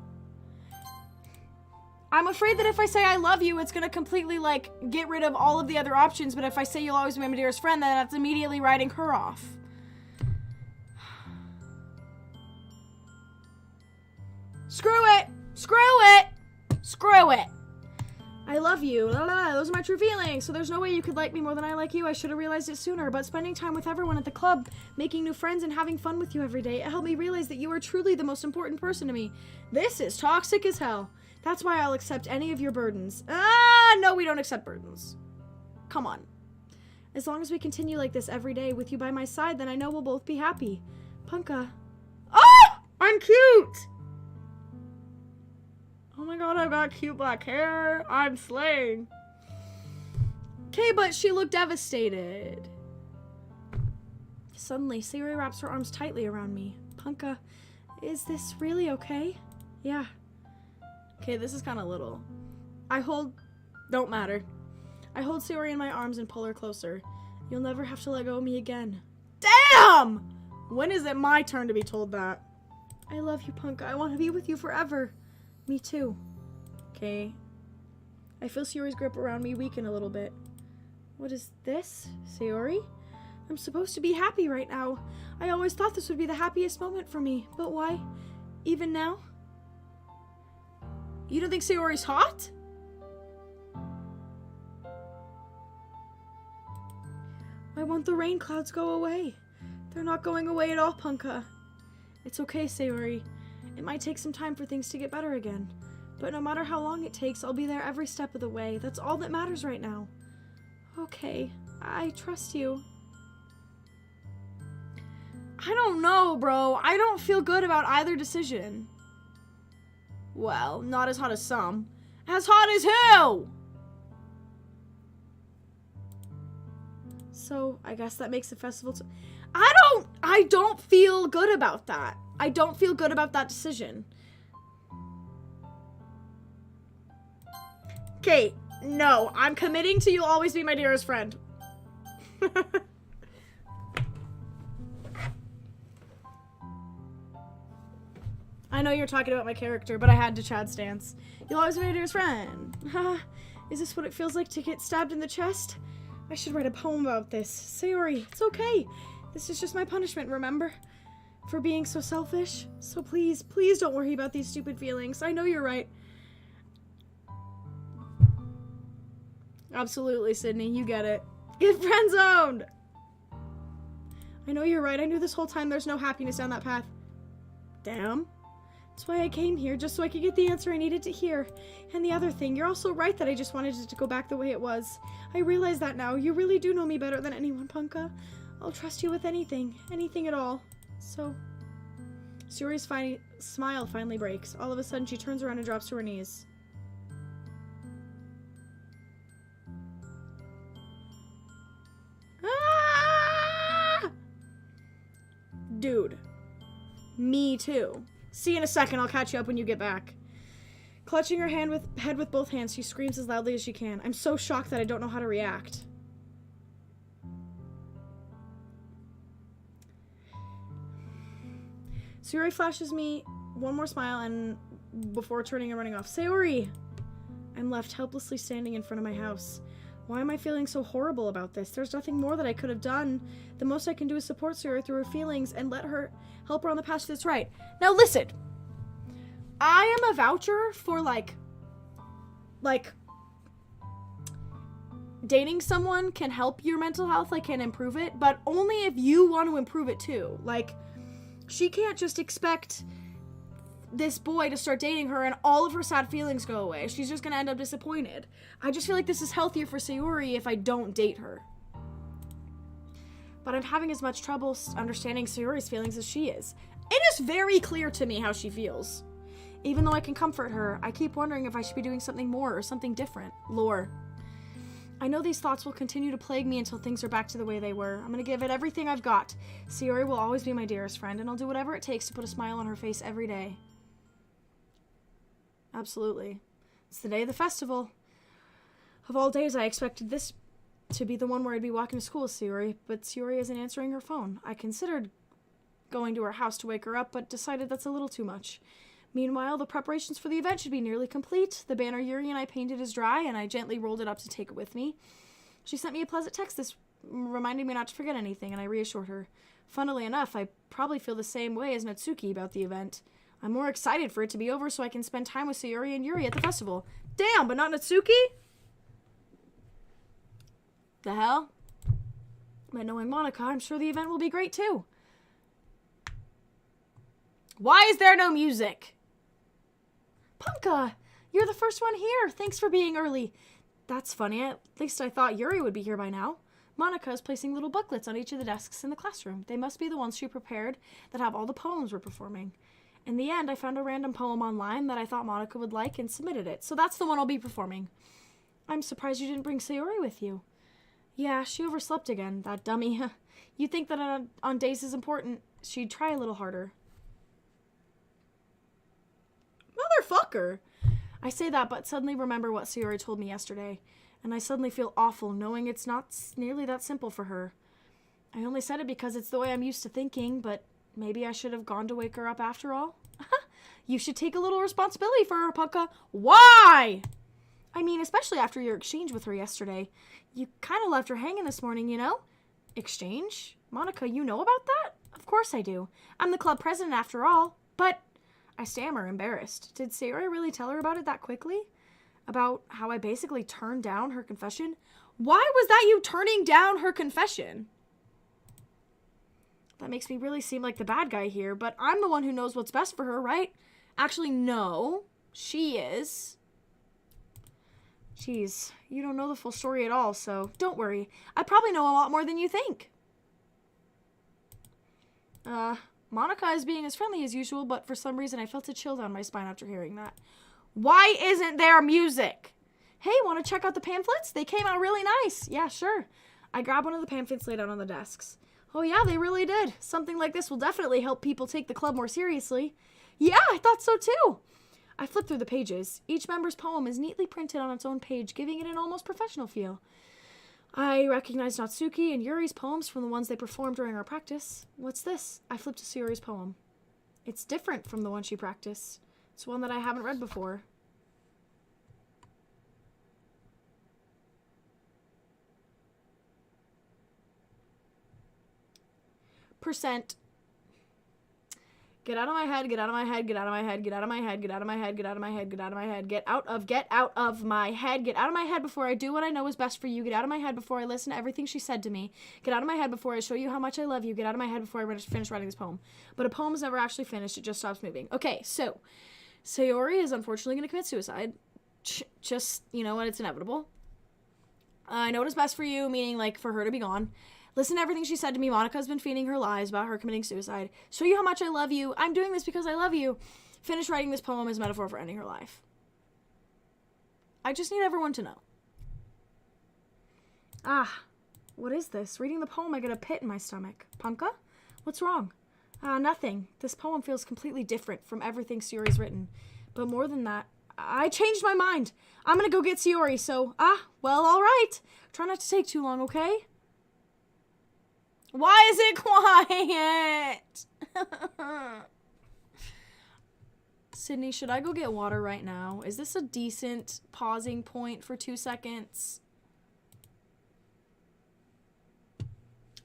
I'm afraid that if I say I love you, it's gonna completely, like, get rid of all of the other options, but if I say you'll always be my dearest friend, then that's immediately writing her off. Screw it! Screw it! I love you. La, la, la. Those are my true feelings. So there's no way you could like me more than I like you. I should have realized it sooner. But spending time with everyone at the club, making new friends, and having fun with you every day, it helped me realize that you are truly the most important person to me. This is toxic as hell. That's why I'll accept any of your burdens. No, we don't accept burdens. Come on. As long as we continue like this every day with you by my side, then I know we'll both be happy. Punka. Oh! I'm cute! Oh my god, I've got cute black hair. I'm slaying. Okay, but she looked devastated. Suddenly, Sayori wraps her arms tightly around me. Punka, is this really okay? Yeah. Okay, this is kind of little. Don't matter. I hold Sayori in my arms and pull her closer. You'll never have to let go of me again. Damn! When is it my turn to be told that? I love you, Punka. I want to be with you forever. Me too. Okay. I feel Sayori's grip around me weaken a little bit. What is this, Sayori? I'm supposed to be happy right now. I always thought this would be the happiest moment for me, but why? Even now? You don't think Sayori's hot? Why won't the rain clouds go away? They're not going away at all, Punka. It's okay, Sayori. It might take some time for things to get better again. But no matter how long it takes, I'll be there every step of the way. That's all that matters right now. Okay, I trust you. I don't know, bro. I don't feel good about either decision. Well, not as hot as some. As hot as who? So, I guess that makes the festival I don't feel good about that. I don't feel good about that decision. Okay, no. I'm committing to you'll always be my dearest friend. I know you're talking about my character, but I had to Chad stance. You'll always be my dearest friend. Is this what it feels like to get stabbed in the chest? I should write a poem about this. Sayori, it's okay. This is just my punishment, remember? for being so selfish. So please, please don't worry about these stupid feelings. I know you're right. Absolutely, Sydney. You get it. Get friend-zoned! I know you're right. I knew this whole time there's no happiness down that path. Damn. That's why I came here, just so I could get the answer I needed to hear. And the other thing, you're also right that I just wanted it to go back the way it was. I realize that now. You really do know me better than anyone, Punka. I'll trust you with anything. Anything at all. So... Sayori's smile finally breaks. All of a sudden, she turns around and drops to her knees. Ah! Dude. Me too. See you in a second. I'll catch you up when you get back. Clutching her head with both hands, she screams as loudly as she can. I'm so shocked that I don't know how to react. Sayori flashes me one more smile and before turning and running off. Sayori! I'm left helplessly standing in front of my house. Why am I feeling so horrible about this? There's nothing more that I could have done. The most I can do is support Sayori through her feelings and help her on the path that's right. Now listen. I am a voucher for like dating someone can help your mental health, like can improve it, but only if you want to improve it too. Like, she can't just expect this boy to start dating her and all of her sad feelings go away. She's just gonna end up disappointed. I just feel like this is healthier for Sayori if I don't date her. But I'm having as much trouble understanding Sayori's feelings as she is. It is very clear to me how she feels. Even though I can comfort her, I keep wondering if I should be doing something more or something different. Lore. I know these thoughts will continue to plague me until things are back to the way they were. I'm gonna give it everything I've got. Sayori will always be my dearest friend, and I'll do whatever it takes to put a smile on her face every day. Absolutely. It's the day of the festival. Of all days, I expected this to be the one where I'd be walking to school with Sayori, but Sayori isn't answering her phone. I considered going to her house to wake her up, but decided that's a little too much. Meanwhile, the preparations for the event should be nearly complete. The banner Yuri and I painted is dry, and I gently rolled it up to take it with me. She sent me a pleasant text reminding me not to forget anything, and I reassured her. Funnily enough, I probably feel the same way as Natsuki about the event. I'm more excited for it to be over so I can spend time with Sayori and Yuri at the festival. Damn, but not Natsuki? The hell? But knowing Monika, I'm sure the event will be great too. Why is there no music? Punka, you're the first one here. Thanks for being early. That's funny. At least I thought Yuri would be here by now. Monika is placing little booklets on each of the desks in the classroom. They must be the ones she prepared that have all the poems we're performing. In the end, I found a random poem online that I thought Monika would like and submitted it. So that's the one I'll be performing. I'm surprised you didn't bring Sayori with you. Yeah, she overslept again, that dummy. You'd think that on days is important, she'd try a little harder. Motherfucker! I say that, but suddenly remember what Sayori told me yesterday, and I suddenly feel awful knowing it's not nearly that simple for her. I only said it because it's the way I'm used to thinking, but maybe I should have gone to wake her up after all. You should take a little responsibility for her, Punka. Why? I mean, especially after your exchange with her yesterday. You kind of left her hanging this morning, you know? Exchange? Monika, you know about that? Of course I do. I'm the club president after all. But, I stammer, embarrassed. Did Sayori really tell her about it that quickly? About how I basically turned down her confession? Why was that you turning down her confession? That makes me really seem like the bad guy here, but I'm the one who knows what's best for her, right? Actually, no. She is. Jeez, you don't know the full story at all, so don't worry. I probably know a lot more than you think. Monika is being as friendly as usual, but for some reason I felt a chill down my spine after hearing that. Why isn't there music? Hey, want to check out the pamphlets? They came out really nice. Yeah, sure. I grabbed one of the pamphlets laid out on the desks. Oh yeah, they really did. Something like this will definitely help people take the club more seriously. Yeah, I thought so too. I flipped through the pages. Each member's poem is neatly printed on its own page, giving it an almost professional feel. I recognized Natsuki and Yuri's poems from the ones they performed during our practice. What's this? I flipped to Sayori's poem. It's different from the one she practiced. It's one that I haven't read before. Percent. Get out of my head, get out of my head, get out of my head, get out of my head, get out of my head, get out of my head, get out of my head, get out of my head, get out of my head before I do what I know is best for you, get out of my head before I listen to everything she said to me, get out of my head before I show you how much I love you, get out of my head before I finish writing this poem. But a poem is never actually finished, it just stops moving. Okay, so, Sayori is unfortunately going to commit suicide. Just, you know what, it's inevitable. I know what is best for you, meaning, like, for her to be gone. Listen to everything she said to me. Monica's been feeding her lies about her committing suicide. Show you how much I love you. I'm doing this because I love you. Finish writing this poem as a metaphor for ending her life. I just need everyone to know. Ah, what is this? Reading the poem, I get a pit in my stomach. Punka? What's wrong? Nothing. This poem feels completely different from everything Sayori's written. But more than that, I changed my mind. I'm gonna go get Sayori, so, well, alright. Try not to take too long, okay? Why is it quiet? Sydney, should I go get water right now? Is this a decent pausing point for 2 seconds?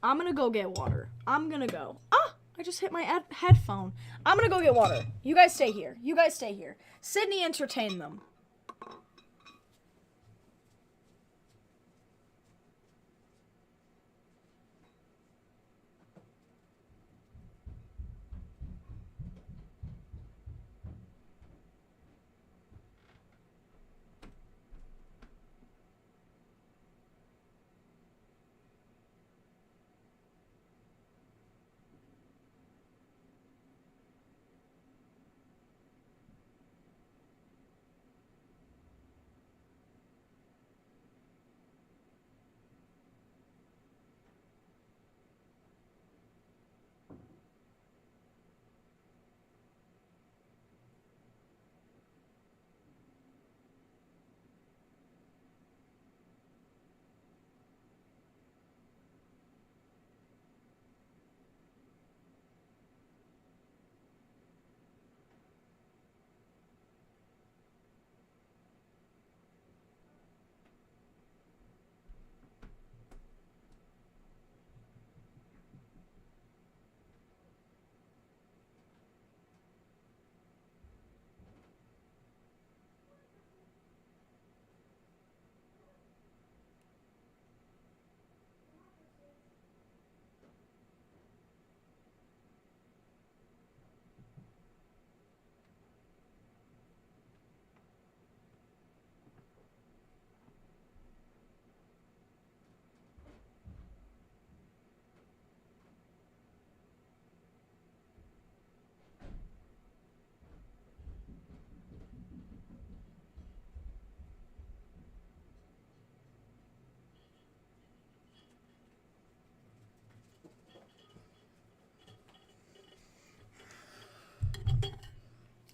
I'm gonna go get water. I'm gonna go. I just hit my headphone. I'm gonna go get water. You guys stay here. You guys stay here. Sydney, entertain them.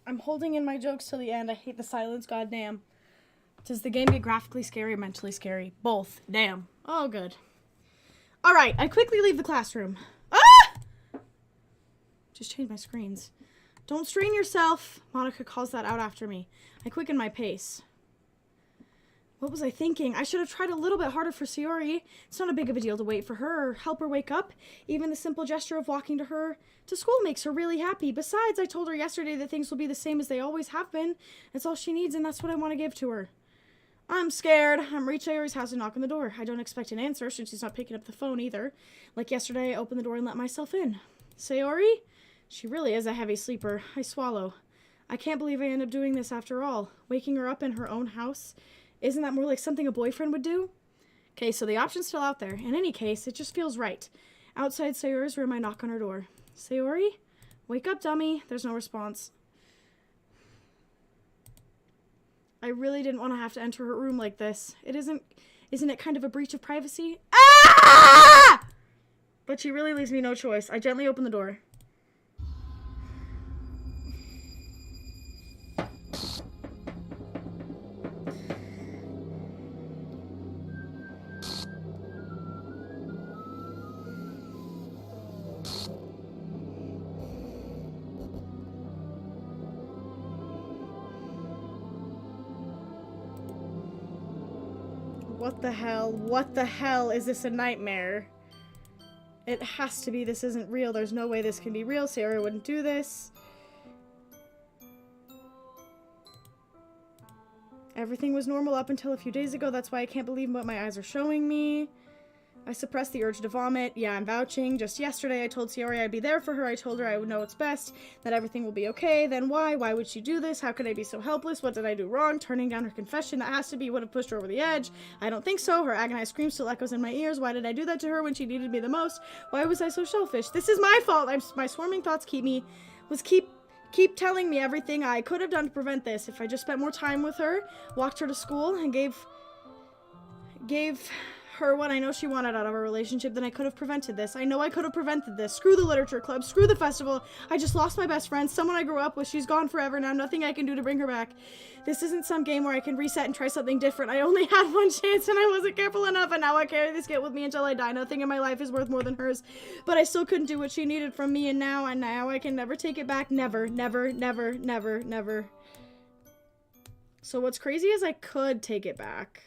I'm holding in my jokes till the end. I hate the silence, goddamn. Does the game get graphically scary or mentally scary? Both. Damn. Oh, good. Alright, I quickly leave the classroom. Just change my screens. Don't strain yourself. Monica calls that out after me. I quicken my pace. What was I thinking? I should have tried a little bit harder for Sayori. It's not a big of a deal to wait for her or help her wake up. Even the simple gesture of walking to her to school makes her really happy. Besides, I told her yesterday that things will be the same as they always have been. That's all she needs, and that's what I want to give to her. I'm scared. I'm reach Sayori's house and knock on the door. I don't expect an answer since she's not picking up the phone either. Like yesterday, I opened the door and let myself in. Sayori? She really is a heavy sleeper. I swallow. I can't believe I end up doing this after all. Waking her up in her own house. Isn't that more like something a boyfriend would do? Okay, so the option's still out there. In any case, it just feels right. Outside Sayori's room, I knock on her door. Sayori? Wake up, dummy. There's no response. I really didn't want to have to enter her room like this. Isn't it kind of a breach of privacy? Ah! But she really leaves me no choice. I gently open the door. What the hell? What the hell? Is this a nightmare? It has to be. This isn't real. There's no way this can be real. Sayori wouldn't do this. Everything was normal up until a few days ago. That's why I can't believe what my eyes are showing me. I suppressed the urge to vomit. Yeah, I'm vouching. Just yesterday, I told Sayori I'd be there for her. I told her I would know what's best, that everything will be okay. Then why? Why would she do this? How could I be so helpless? What did I do wrong? Turning down her confession. That has to be what have pushed her over the edge. I don't think so. Her agonized scream still echoes in my ears. Why did I do that to her when she needed me the most? Why was I so selfish? This is my fault. My swarming thoughts keep telling me everything I could have done to prevent this. If I just spent more time with her, walked her to school, and gave her what I know she wanted out of our relationship, then I could have prevented this. I know I could have prevented this. Screw the literature club. Screw the festival. I just lost my best friend, someone I grew up with. She's gone forever now. Nothing I can do to bring her back. This isn't some game where I can reset and try something different. I only had one chance and I wasn't careful enough, and now I carry this guilt with me until I die. Nothing in my life is worth more than hers. But I still couldn't do what she needed from me, and now I can never take it back. Never, never, never, never, never. So what's crazy is I could take it back.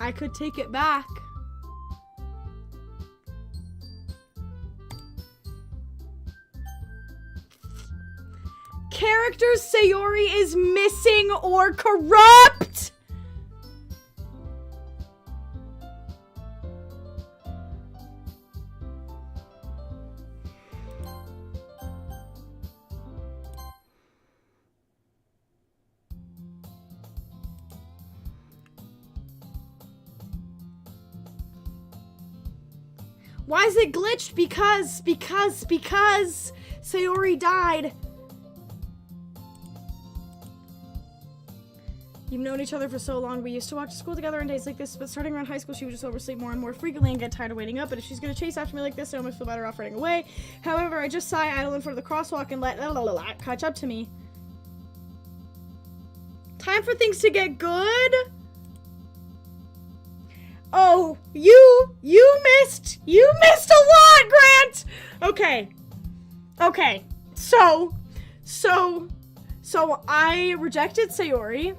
I could take it back. Characters Sayori is missing or corrupt! Why is it glitched? Because Sayori died. You've known each other for so long. We used to walk to school together on days like this, but starting around high school, she would just oversleep more and more frequently and get tired of waiting up. But if she's gonna chase after me like this, I almost feel better off running away. However, I just sigh idle in front of the crosswalk and let catch up to me. Time for things to get good. Oh, you missed a lot, Grant! Okay. So I rejected Sayori.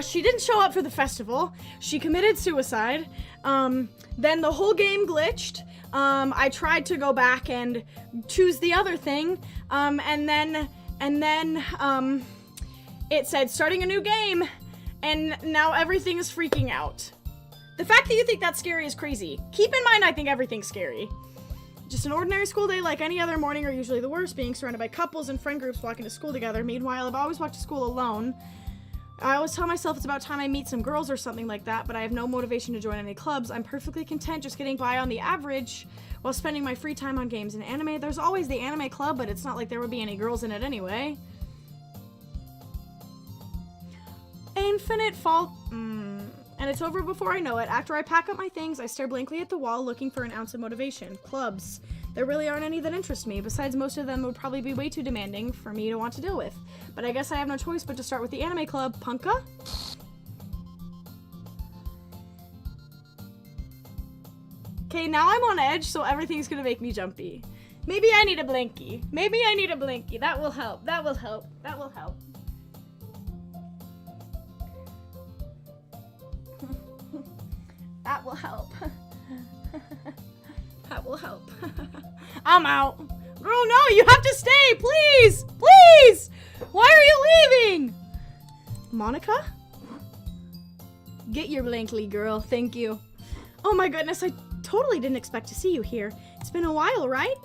She didn't show up for the festival. She committed suicide. Then the whole game glitched. I tried to go back and choose the other thing. And then it said starting a new game. And now everything is freaking out. The fact that you think that's scary is crazy. Keep in mind, I think everything's scary. Just an ordinary school day like any other morning are usually the worst, being surrounded by couples and friend groups walking to school together. Meanwhile, I've always walked to school alone. I always tell myself it's about time I meet some girls or something like that, but I have no motivation to join any clubs. I'm perfectly content just getting by on the average while spending my free time on games and anime. There's always the anime club, but it's not like there would be any girls in it anyway. Infinite fault. And it's over before I know it. After I pack up my things, I stare blankly at the wall looking for an ounce of motivation. Clubs. There really aren't any that interest me. Besides, most of them would probably be way too demanding for me to want to deal with. But I guess I have no choice but to start with the anime club. Punka? Okay, now I'm on edge, so everything's gonna make me jumpy. Maybe I need a blankie. That will help. That will help. I'm out. Girl, no, you have to stay, please! Why are you leaving? Monica? Get your blankly, girl. Thank you. Oh my goodness, I totally didn't expect to see you here. It's been a while, right?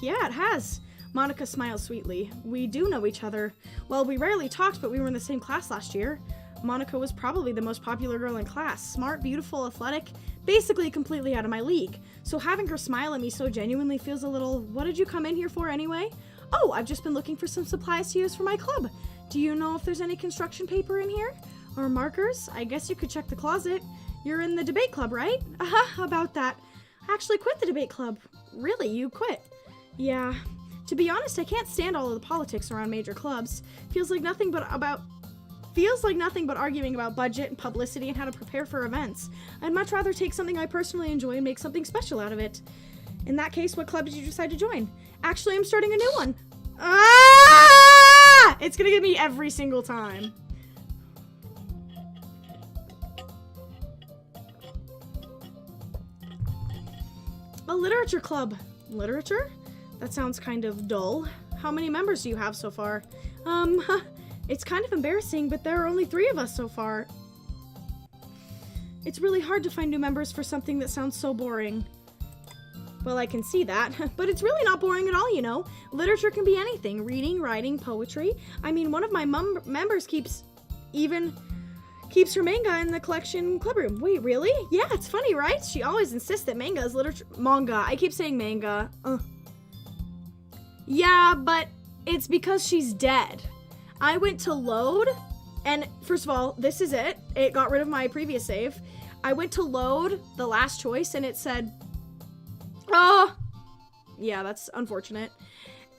Yeah, it has. Monica smiles sweetly. We do know each other. Well, we rarely talked, but we were in the same class last year. Monica was probably the most popular girl in class. Smart, beautiful, athletic, basically completely out of my league. So having her smile at me so genuinely feels a little, what did you come in here for anyway? Oh, I've just been looking for some supplies to use for my club. Do you know if there's any construction paper in here? Or markers? I guess you could check the closet. You're in the debate club, right? About that. I actually quit the debate club. Really? You quit? Yeah. To be honest, I can't stand all of the politics around major clubs. Feels like nothing but arguing about budget and publicity and how to prepare for events. I'd much rather take something I personally enjoy and make something special out of it. In that case, what club did you decide to join? Actually, I'm starting a new one. Ah! It's gonna get me every single time. A literature club. Literature? That sounds kind of dull. How many members do you have so far? It's kind of embarrassing, but there are only 3 of us so far. It's really hard to find new members for something that sounds so boring. Well, I can see that, but it's really not boring at all, you know. Literature can be anything. Reading, writing, poetry. I mean, one of my members keeps her manga in the collection clubroom. Wait, really? Yeah, it's funny, right? She always insists that manga is literature. Manga. I keep saying manga. Yeah, but it's because she's dead. I went to load, and first of all, this is it. It got rid of my previous save. I went to load the last choice, and it said, yeah, that's unfortunate.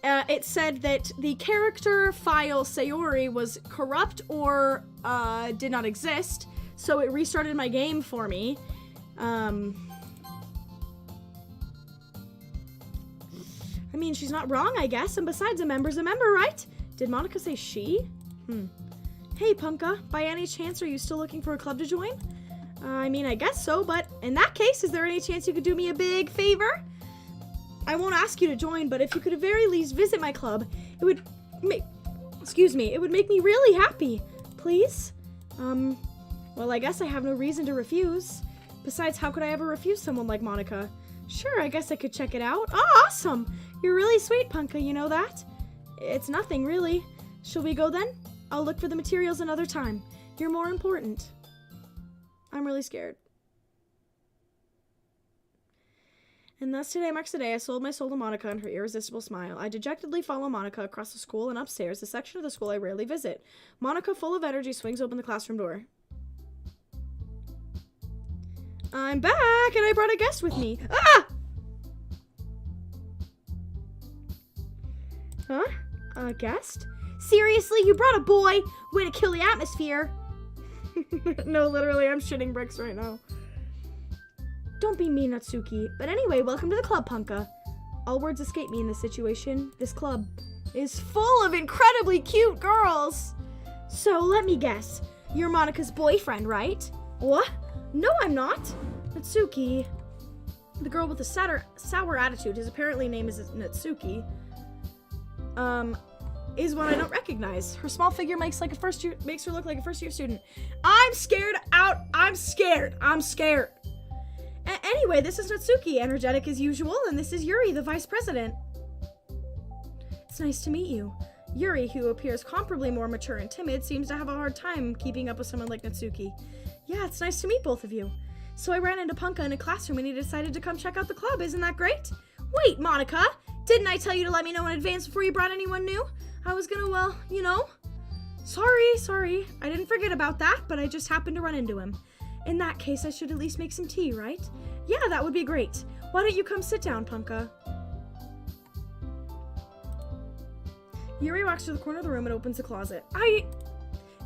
It said that the character file Sayori was corrupt or did not exist, so it restarted my game for me. I mean, she's not wrong, I guess, and besides, a member's a member, right? Did Monica say she? Hey, Punka, by any chance, are you still looking for a club to join? I mean, I guess so, but in that case, is there any chance you could do me a big favor? I won't ask you to join, but if you could at very least visit my club, it would make me really happy. Please? Well, I guess I have no reason to refuse. Besides, how could I ever refuse someone like Monica? Sure, I guess I could check it out. Oh, awesome! You're really sweet, Punka, you know that? It's nothing, really. Shall we go then? I'll look for the materials another time. You're more important. I'm really scared. And thus today marks the day I sold my soul to Monica and her irresistible smile. I dejectedly follow Monica across the school and upstairs, the section of the school I rarely visit. Monica, full of energy, swings open the classroom door. I'm back, and I brought a guest with me. Ah! Huh? A guest? Seriously, you brought a boy? Way to kill the atmosphere. No, literally, I'm shitting bricks right now. Don't be mean, Natsuki. But anyway, welcome to the club, Punka. All words escape me in this situation. This club is full of incredibly cute girls. So, let me guess. You're Monica's boyfriend, right? What? No, I'm not. Natsuki. The girl with the sour attitude, his apparently name is Natsuki, is one I don't recognize. Her small figure makes her look like a first-year student. I'm scared. Anyway, this is Natsuki, energetic as usual, and this is Yuri, the vice president. It's nice to meet you. Yuri, who appears comparably more mature and timid, seems to have a hard time keeping up with someone like Natsuki. Yeah, it's nice to meet both of you. So I ran into Punka in a classroom and he decided to come check out the club. Isn't that great? Wait, Monica, didn't I tell you to let me know in advance before you brought anyone new? I was gonna, well, you know. Sorry. I didn't forget about that, but I just happened to run into him. In that case, I should at least make some tea, right? Yeah, that would be great. Why don't you come sit down, Punka? Yuri walks to the corner of the room and opens the closet.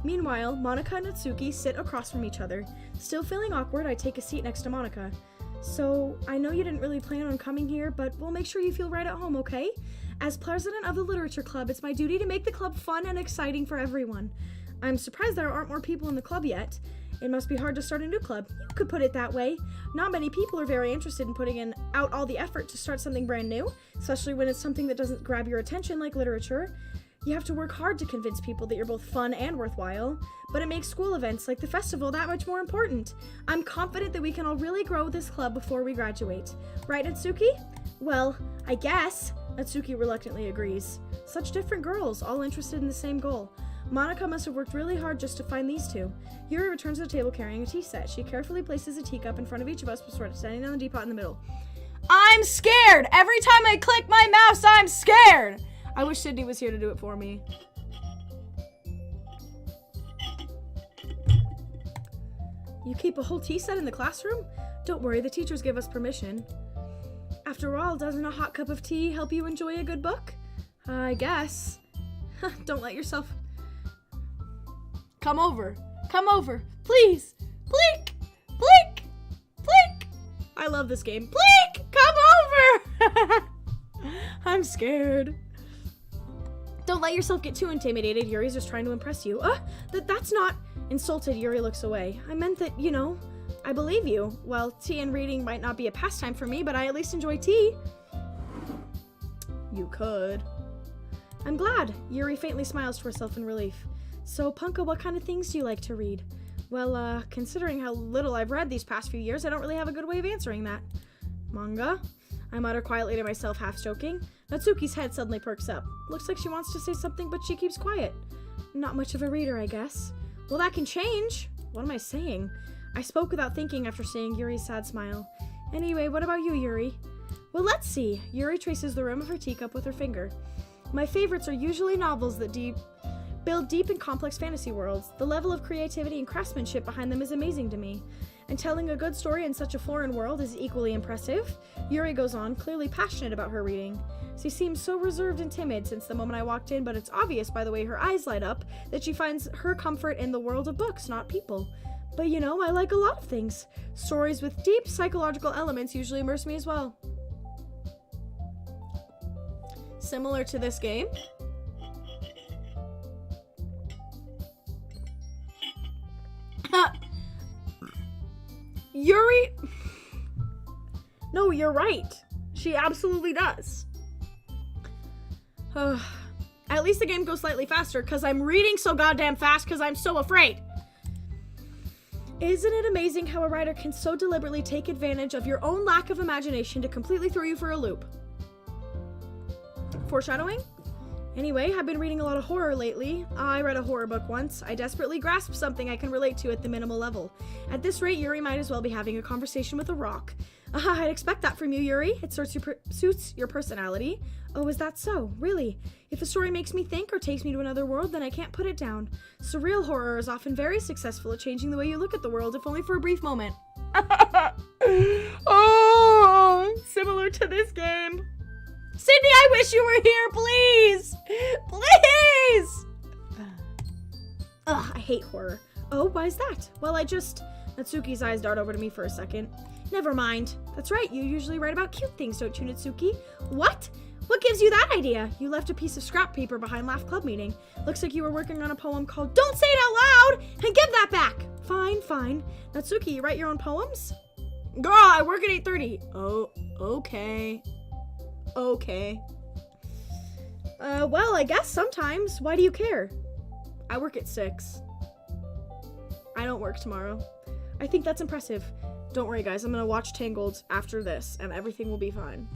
Meanwhile, Monica and Natsuki sit across from each other. Still feeling awkward, I take a seat next to Monica. So, I know you didn't really plan on coming here, but we'll make sure you feel right at home, okay? As president of the Literature Club, it's my duty to make the club fun and exciting for everyone. I'm surprised there aren't more people in the club yet. It must be hard to start a new club. You could put it that way. Not many people are very interested in putting out all the effort to start something brand new, especially when it's something that doesn't grab your attention like literature. You have to work hard to convince people that you're both fun and worthwhile, but it makes school events like the festival that much more important. I'm confident that we can all really grow this club before we graduate. Right, Natsuki? Well, I guess. Natsuki reluctantly agrees. Such different girls, all interested in the same goal. Monica must have worked really hard just to find these two. Yuri returns to the table carrying a tea set. She carefully places a teacup in front of each of us before standing on the teapot in the middle. I'm scared! Every time I click my mouse, I'm scared! I wish Sydney was here to do it for me. You keep a whole tea set in the classroom? Don't worry, the teachers give us permission. After all, doesn't a hot cup of tea help you enjoy a good book? I guess. Don't let yourself... Come over. Come over. Please. Blink. Blink. Blink. I love this game. Blink. Come over. I'm scared. Don't let yourself get too intimidated. Yuri's just trying to impress you. That's not... Insulted, Yuri looks away. I meant that, you know, I believe you. Well, tea and reading might not be a pastime for me, but I at least enjoy tea. You could. I'm glad. Yuri faintly smiles to herself in relief. So, Punka, what kind of things do you like to read? Well, considering how little I've read these past few years, I don't really have a good way of answering that. Manga? I mutter quietly to myself, half joking. Natsuki's head suddenly perks up. Looks like she wants to say something, but she keeps quiet. Not much of a reader, I guess. Well, that can change. What am I saying? I spoke without thinking after seeing Yuri's sad smile. Anyway, what about you, Yuri? Well, let's see. Yuri traces the rim of her teacup with her finger. My favorites are usually novels that build deep and complex fantasy worlds. The level of creativity and craftsmanship behind them is amazing to me. And telling a good story in such a foreign world is equally impressive. Yuri goes on, clearly passionate about her reading. She seems so reserved and timid since the moment I walked in, but it's obvious by the way her eyes light up that she finds her comfort in the world of books, not people. But you know, I like a lot of things. Stories with deep psychological elements usually immerse me as well. Similar to this game. Yuri... No, you're right. She absolutely does. At least the game goes slightly faster because I'm reading so goddamn fast because I'm so afraid. Isn't it amazing how a writer can so deliberately take advantage of your own lack of imagination to completely throw you for a loop? Foreshadowing? Anyway, I've been reading a lot of horror lately. I read a horror book once. I desperately grasped something I can relate to at the minimal level. At this rate, Yuri might as well be having a conversation with a rock. I'd expect that from you, Yuri. It suits your personality. Oh, is that so? Really? If a story makes me think or takes me to another world, then I can't put it down. Surreal horror is often very successful at changing the way you look at the world, if only for a brief moment. Oh, similar to this game. Sydney, I wish you were here, please! Please! Ugh, I hate horror. Oh, why is that? Well, Natsuki's eyes dart over to me for a second. Never mind. That's right, you usually write about cute things, don't you, Natsuki? What? What gives you that idea? You left a piece of scrap paper behind Laugh Club meeting. Looks like you were working on a poem called Don't Say It Out Loud and Give That Back! Fine. Natsuki, you write your own poems? Girl, I work at 8:30. Oh, okay. Well, I guess sometimes. Why do you care? I work at 6. I don't work tomorrow. I think that's impressive. Don't worry, guys. I'm gonna watch Tangled after this, and everything will be fine.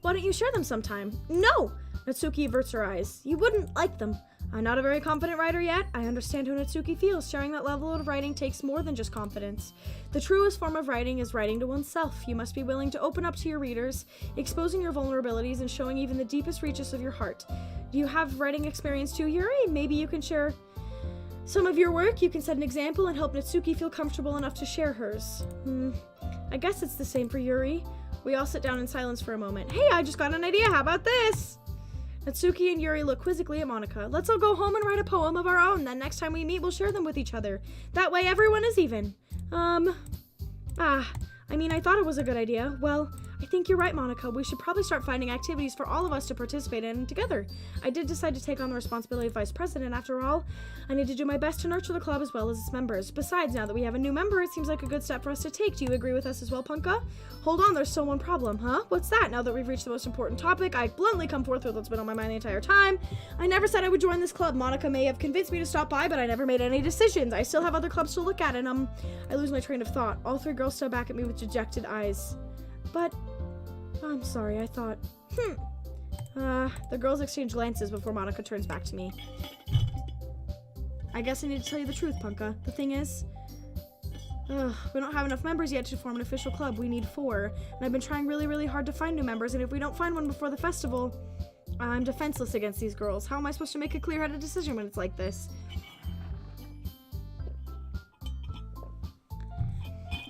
Why don't you share them sometime? No! Natsuki averts her eyes. You wouldn't like them. I'm not a very confident writer yet. I understand how Natsuki feels. Sharing that level of writing takes more than just confidence. The truest form of writing is writing to oneself. You must be willing to open up to your readers, exposing your vulnerabilities and showing even the deepest reaches of your heart. Do you have writing experience too, Yuri? Maybe you can share some of your work. You can set an example and help Natsuki feel comfortable enough to share hers. I guess it's the same for Yuri. We all sit down in silence for a moment. Hey, I just got an idea. How about this? Natsuki and Yuri look quizzically at Monika. Let's all go home and write a poem of our own. Then next time we meet, we'll share them with each other. That way everyone is even. I thought it was a good idea. Well, I think you're right, Monika. We should probably start finding activities for all of us to participate in together. I did decide to take on the responsibility of vice president. After all, I need to do my best to nurture the club as well as its members. Besides, now that we have a new member, it seems like a good step for us to take. Do you agree with us as well, Punka? Hold on, there's still one problem, huh? What's that? Now that we've reached the most important topic, I bluntly come forth with what's been on my mind the entire time. I never said I would join this club. Monika may have convinced me to stop by, but I never made any decisions. I still have other clubs to look at, and I lose my train of thought. All 3 girls stare back at me with dejected eyes. But I'm sorry, I thought... The girls exchange glances before Monika turns back to me. I guess I need to tell you the truth, Punka. The thing is... we don't have enough members yet to form an official club. We need 4. And I've been trying really, really hard to find new members, and if we don't find one before the festival, I'm defenseless against these girls. How am I supposed to make a clear-headed decision when it's like this?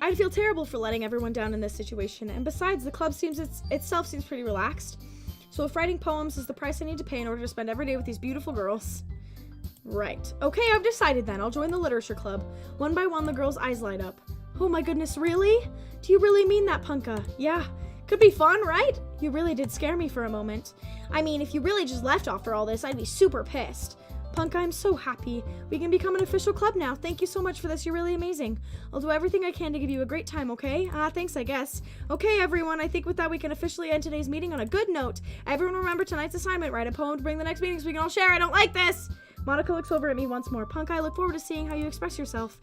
I'd feel terrible for letting everyone down in this situation, and besides, the club itself seems pretty relaxed. So if writing poems is the price I need to pay in order to spend every day with these beautiful girls. Right. Okay, I've decided then. I'll join the literature club. One by one, the girls' eyes light up. Oh my goodness, really? Do you really mean that, Punka? Yeah. Could be fun, right? You really did scare me for a moment. I mean, if you really just left after all this, I'd be super pissed. Punka, I'm so happy. We can become an official club now. Thank you so much for this. You're really amazing. I'll do everything I can to give you a great time, okay? Thanks, I guess. Okay, everyone, I think with that we can officially end today's meeting on a good note. Everyone remember tonight's assignment. Write a poem to bring the next meeting so we can all share. I don't like this. Monica looks over at me once more. Punka, I look forward to seeing how you express yourself.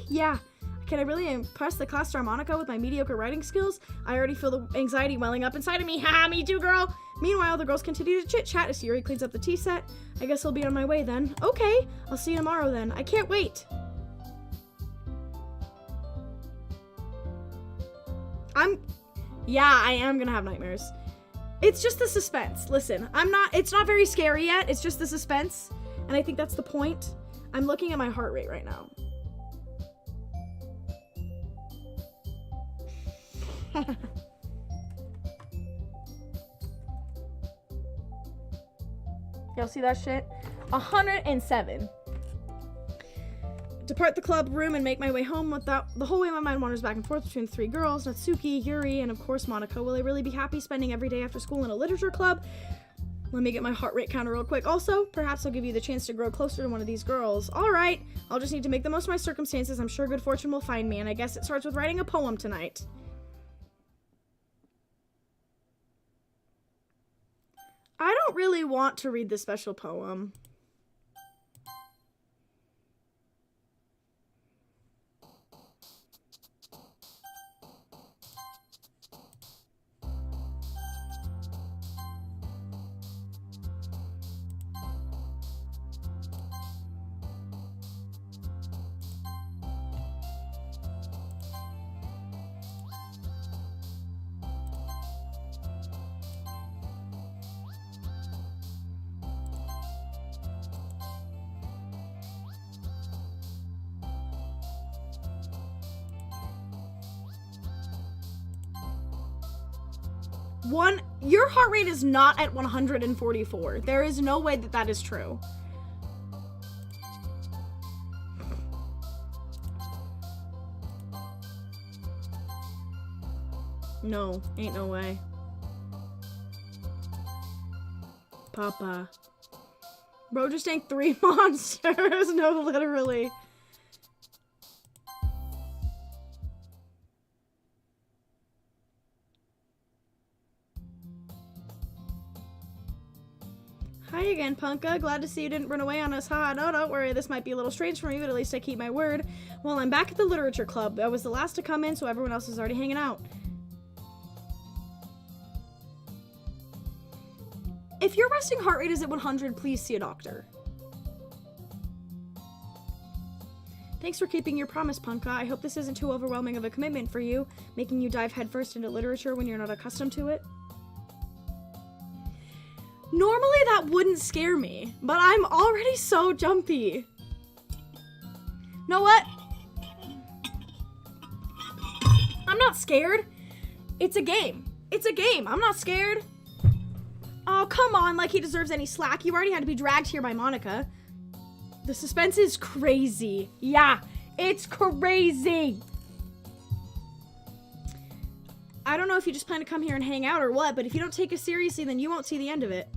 Yeah. Can I really impress the class star Monica with my mediocre writing skills? I already feel the anxiety welling up inside of me. Haha, me too, girl. Meanwhile, the girls continue to chit-chat as Yuri cleans up the tea set. I guess I'll be on my way then. Okay, I'll see you tomorrow then. I can't wait. Yeah, I am gonna have nightmares. It's just the suspense. Listen, it's not very scary yet. It's just the suspense. And I think that's the point. I'm looking at my heart rate right now. Y'all see that shit? 107. Depart the club room and make my way home. The whole way my mind wanders back and forth between the three girls, Natsuki, Yuri, and of course Monica. Will I really be happy spending every day after school in a literature club? Let me get my heart rate counter real quick. Also, perhaps I'll give you the chance to grow closer to one of these girls. Alright, I'll just need to make the most of my circumstances. I'm sure good fortune will find me, and I guess it starts with writing a poem tonight. I don't really want to read the special poem. Your heart rate is not at 144. There is no way that that is true. No, ain't no way. Papa. Bro just tanked 3 monsters. No, literally. Hi again, Punka. Glad to see you didn't run away on us. Ha, no, don't worry. This might be a little strange for me, but at least I keep my word. Well, I'm back at the literature club. I was the last to come in, so everyone else is already hanging out. If your resting heart rate is at 100, please see a doctor. Thanks for keeping your promise, Punka. I hope this isn't too overwhelming of a commitment for you, making you dive headfirst into literature when you're not accustomed to it. Normally that wouldn't scare me, but I'm already so jumpy. Know what? I'm not scared. It's a game. It's a game. I'm not scared. Oh, come on, like he deserves any slack. You already had to be dragged here by Monica. The suspense is crazy. Yeah, it's crazy. I don't know if you just plan to come here and hang out or what, but if you don't take us seriously, then you won't see the end of it.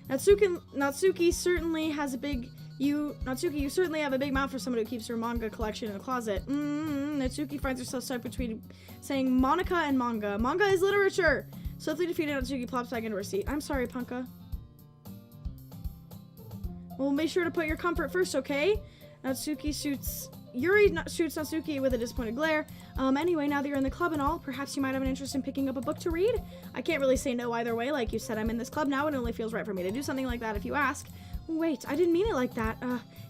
Natsuki certainly has a big... Natsuki, you certainly have a big mouth for someone who keeps her manga collection in a closet. Natsuki finds herself stuck between saying Monica and manga. Manga is literature! Swiftly defeated, Natsuki plops back into her seat. I'm sorry, Punka. Well, make sure to put your comfort first, okay? Yuri shoots Natsuki with a disappointed glare. Anyway, now that you're in the club and all, perhaps you might have an interest in picking up a book to read? I can't really say no either way. Like you said, I'm in this club now, and it only feels right for me to do something like that if you ask. Wait, I didn't mean it like that.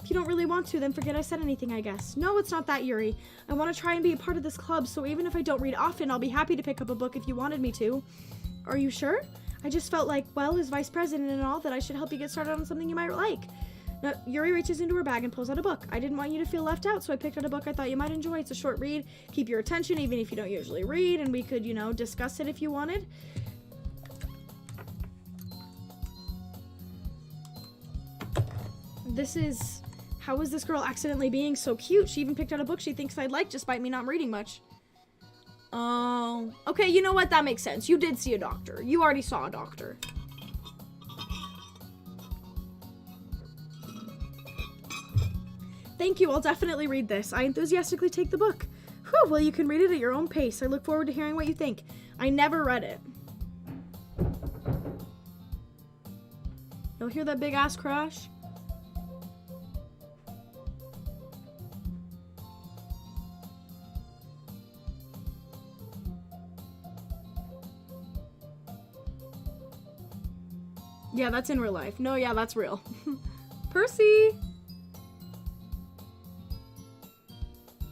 If you don't really want to, then forget I said anything, I guess. No, it's not that, Yuri. I want to try and be a part of this club, so even if I don't read often, I'll be happy to pick up a book if you wanted me to. Are you sure? I just felt like, well, as vice president and all, that I should help you get started on something you might like. Now, Yuri reaches into her bag and pulls out a book. I didn't want you to feel left out, so I picked out a book I thought you might enjoy. It's a short read. Keep your attention, even if you don't usually read, and we could, you know, discuss it if you wanted. This is... How is this girl accidentally being so cute? She even picked out a book she thinks I'd like, despite me not reading much. Oh. Okay, you know what? That makes sense. You did see a doctor. You already saw a doctor. Thank you. I'll definitely read this. I enthusiastically take the book. Whew, well, you can read it at your own pace. I look forward to hearing what you think. I never read it. You'll hear that big ass crash? Yeah, that's in real life. No, yeah, that's real. Percy!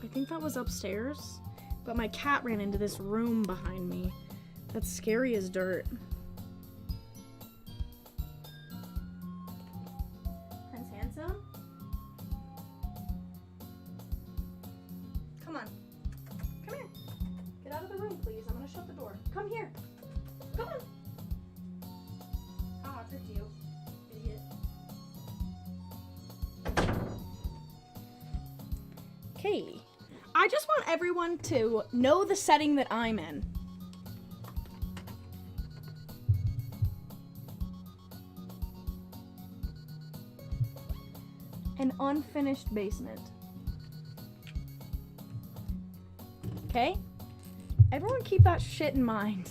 I think that was upstairs, but my cat ran into this room behind me. That's scary as dirt. Prince Handsome? Come on. Come here. Get out of the room, please. I'm gonna shut the door. Come here. Come on. Haha, tricked you, idiot. Okay. I just want everyone to know the setting that I'm in. An unfinished basement. Okay? Everyone keep that shit in mind.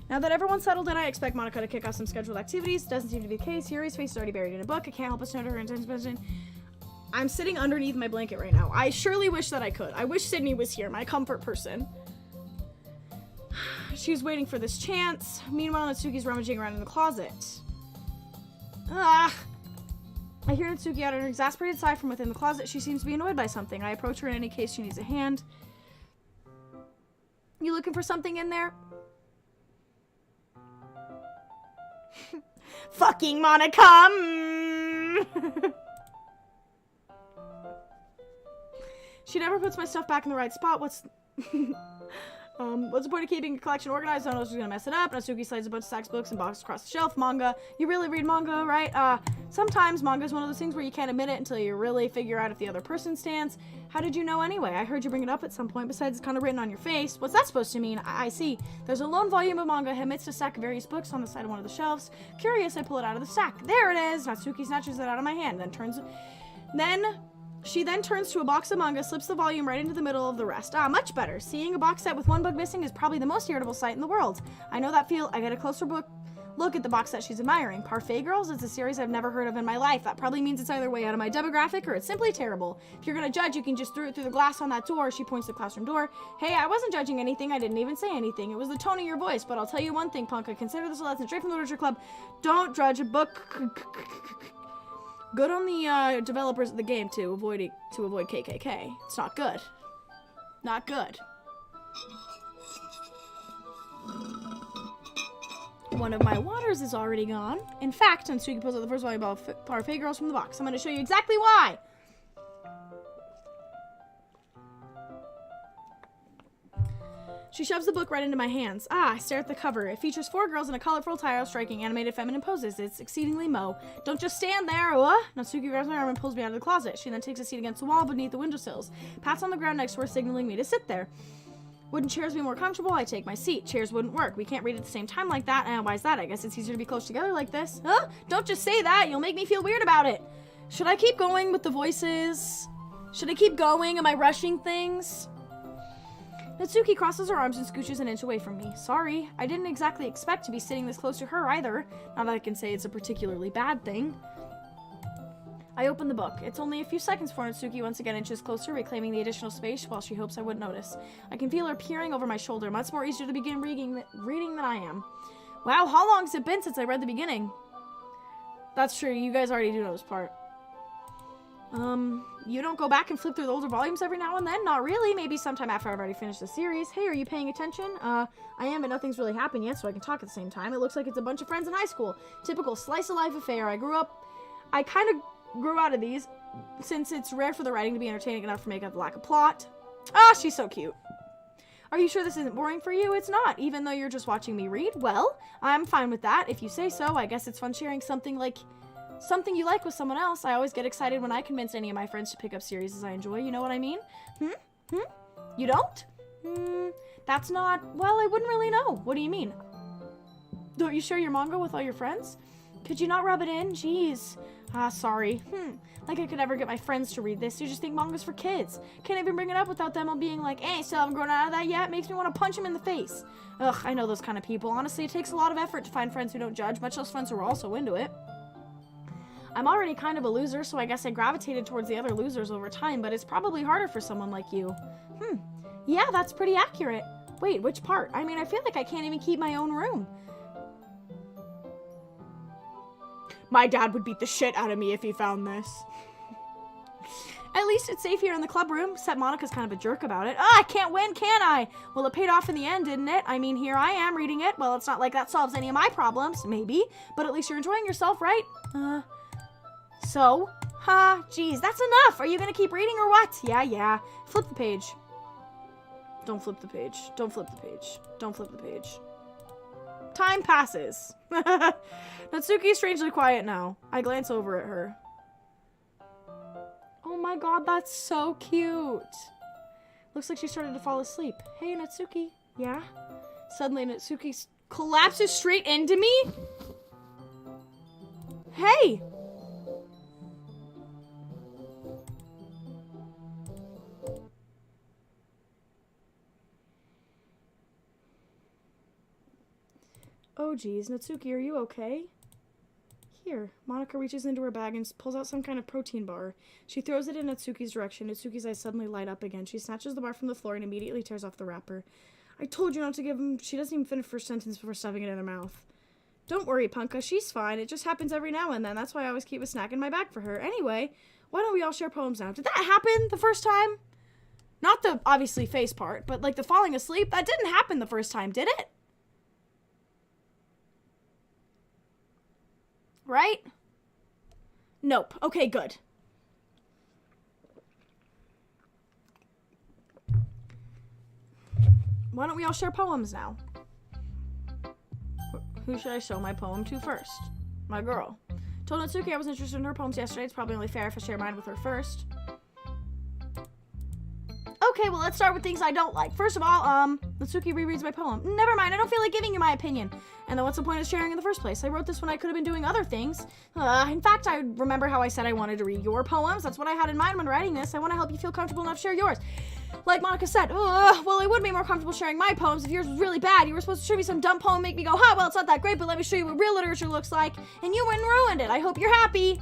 Now that everyone's settled in, I expect Monica to kick off some scheduled activities. Doesn't seem to be the case. Yuri's face is already buried in a book. I can't help but note her intention. I'm sitting underneath my blanket right now. I surely wish that I could. I wish Sydney was here, my comfort person. She was waiting for this chance. Meanwhile, Natsuki's rummaging around in the closet. I hear Natsuki out an exasperated sigh from within the closet. She seems to be annoyed by something. I approach her in any case she needs a hand. You looking for something in there? Fucking Monica! She never puts my stuff back in the right spot. What's the point of keeping a collection organized? I don't know if she's gonna mess it up. Natsuki slides a bunch of stacks of books and boxes across the shelf. Manga. You really read manga, right? Sometimes manga is one of those things where you can't admit it until you really figure out if the other person stands. How did you know anyway? I heard you bring it up at some point. Besides, it's kind of written on your face. What's that supposed to mean? I see. There's a lone volume of manga amidst a stack of various books on the side of one of the shelves. Curious, I pull it out of the stack. There it is. Natsuki snatches it out of my hand, She then turns to a box of manga, slips the volume right into the middle of the rest. Much better. Seeing a box set with one book missing is probably the most irritable sight in the world. I know that feel. I get a closer look at the box set she's admiring. Parfait Girls is a series I've never heard of in my life. That probably means it's either way out of my demographic or it's simply terrible. If you're gonna judge, you can just throw it through the glass on that door. She points to the classroom door. Hey, I wasn't judging anything. I didn't even say anything. It was the tone of your voice. But I'll tell you one thing, Punka. Consider this a lesson straight from the Literature Club. Don't judge a book. Good on the developers of the game to avoid KKK. It's not good. Not good. One of my waters is already gone. In fact, Natsuki pulls out the first volume of Parfait Girls from the box. I'm going to show you exactly why. She shoves the book right into my hands. I stare at the cover. It features 4 girls in a colorful attire striking animated feminine poses. It's exceedingly mo. Don't just stand there. What? Natsuki grabs my arm and pulls me out of the closet. She then takes a seat against the wall beneath the windowsills. Pats on the ground next to her, signaling me to sit there. Wouldn't chairs be more comfortable? I take my seat. Chairs wouldn't work. We can't read at the same time like that. Why is that? I guess it's easier to be close together like this. Huh? Don't just say that. You'll make me feel weird about it. Should I keep going with the voices? Should I keep going? Am I rushing things? Natsuki crosses her arms and scooches an inch away from me. Sorry, I didn't exactly expect to be sitting this close to her either. Not that I can say it's a particularly bad thing. I open the book. It's only a few seconds before Natsuki once again inches closer, reclaiming the additional space while she hopes I wouldn't notice. I can feel her peering over my shoulder, much more easier to begin reading than I am. Wow, how long has it been since I read the beginning? That's true, you guys already do know this part. You don't go back and flip through the older volumes every now and then? Not really. Maybe sometime after I've already finished the series. Hey, are you paying attention? I am, but nothing's really happened yet, so I can talk at the same time. It looks like it's a bunch of friends in high school. Typical slice-of-life affair. I kind of grew out of these, since it's rare for the writing to be entertaining enough to make up the lack of plot. Ah, she's so cute. Are you sure this isn't boring for you? It's not, even though you're just watching me read. Well, I'm fine with that. If you say so, I guess it's fun sharing something you like with someone else. I always get excited when I convince any of my friends to pick up series I enjoy. You know what I mean? You don't? That's not... Well, I wouldn't really know. What do you mean? Don't you share your manga with all your friends? Could you not rub it in? Jeez. Sorry. Like I could ever get my friends to read this. You just think manga's for kids. Can't even bring it up without them all being like, hey, still haven't grown out of that yet. Makes me want to punch them in the face. Ugh, I know those kind of people. Honestly, it takes a lot of effort to find friends who don't judge, much less friends who are also into it. I'm already kind of a loser, so I guess I gravitated towards the other losers over time, but it's probably harder for someone like you. Yeah, that's pretty accurate. Wait, which part? I mean, I feel like I can't even keep my own room. My dad would beat the shit out of me if he found this. At least it's safe here in the club room, except Monica's kind of a jerk about it. I can't win, can I? Well, it paid off in the end, didn't it? I mean, here I am reading it. Well, it's not like that solves any of my problems, maybe, but at least you're enjoying yourself, right? So? Geez, that's enough. Are you gonna keep reading or what? Yeah. Flip the page. Don't flip the page. Don't flip the page. Don't flip the page. Time passes. Natsuki's strangely quiet now. I glance over at her. Oh my god, that's so cute. Looks like she started to fall asleep. Hey, Natsuki. Yeah? Suddenly, Natsuki collapses straight into me? Hey! Oh geez, Natsuki, are you okay? Here, Monica reaches into her bag and pulls out some kind of protein bar. She throws it in Natsuki's direction. Natsuki's eyes suddenly light up again. She snatches the bar from the floor and immediately tears off the wrapper. I told you not to give him... She doesn't even finish her sentence before stuffing it in her mouth. Don't worry, Punka, she's fine. It just happens every now and then. That's why I always keep a snack in my bag for her. Anyway, why don't we all share poems now? Did that happen the first time? Not the, obviously, face part, but like the falling asleep. That didn't happen the first time, did it? Right? Nope. Okay, good. Why don't we all share poems now? Who should I show my poem to first? My girl. Told Natsuki I was interested in her poems yesterday. It's probably only fair if I share mine with her first. Okay, well, let's start with things I don't like. First of all, Natsuki rereads my poem. Never mind, I don't feel like giving you my opinion. And then what's the point of sharing in the first place? I wrote this when I could have been doing other things. In fact, I remember how I said I wanted to read your poems. That's what I had in mind when writing this. I want to help you feel comfortable enough to share yours. Like Monica said, well, I would be more comfortable sharing my poems if yours was really bad. You were supposed to show me some dumb poem, make me go, well, it's not that great, but let me show you what real literature looks like. And you went and ruined it. I hope you're happy.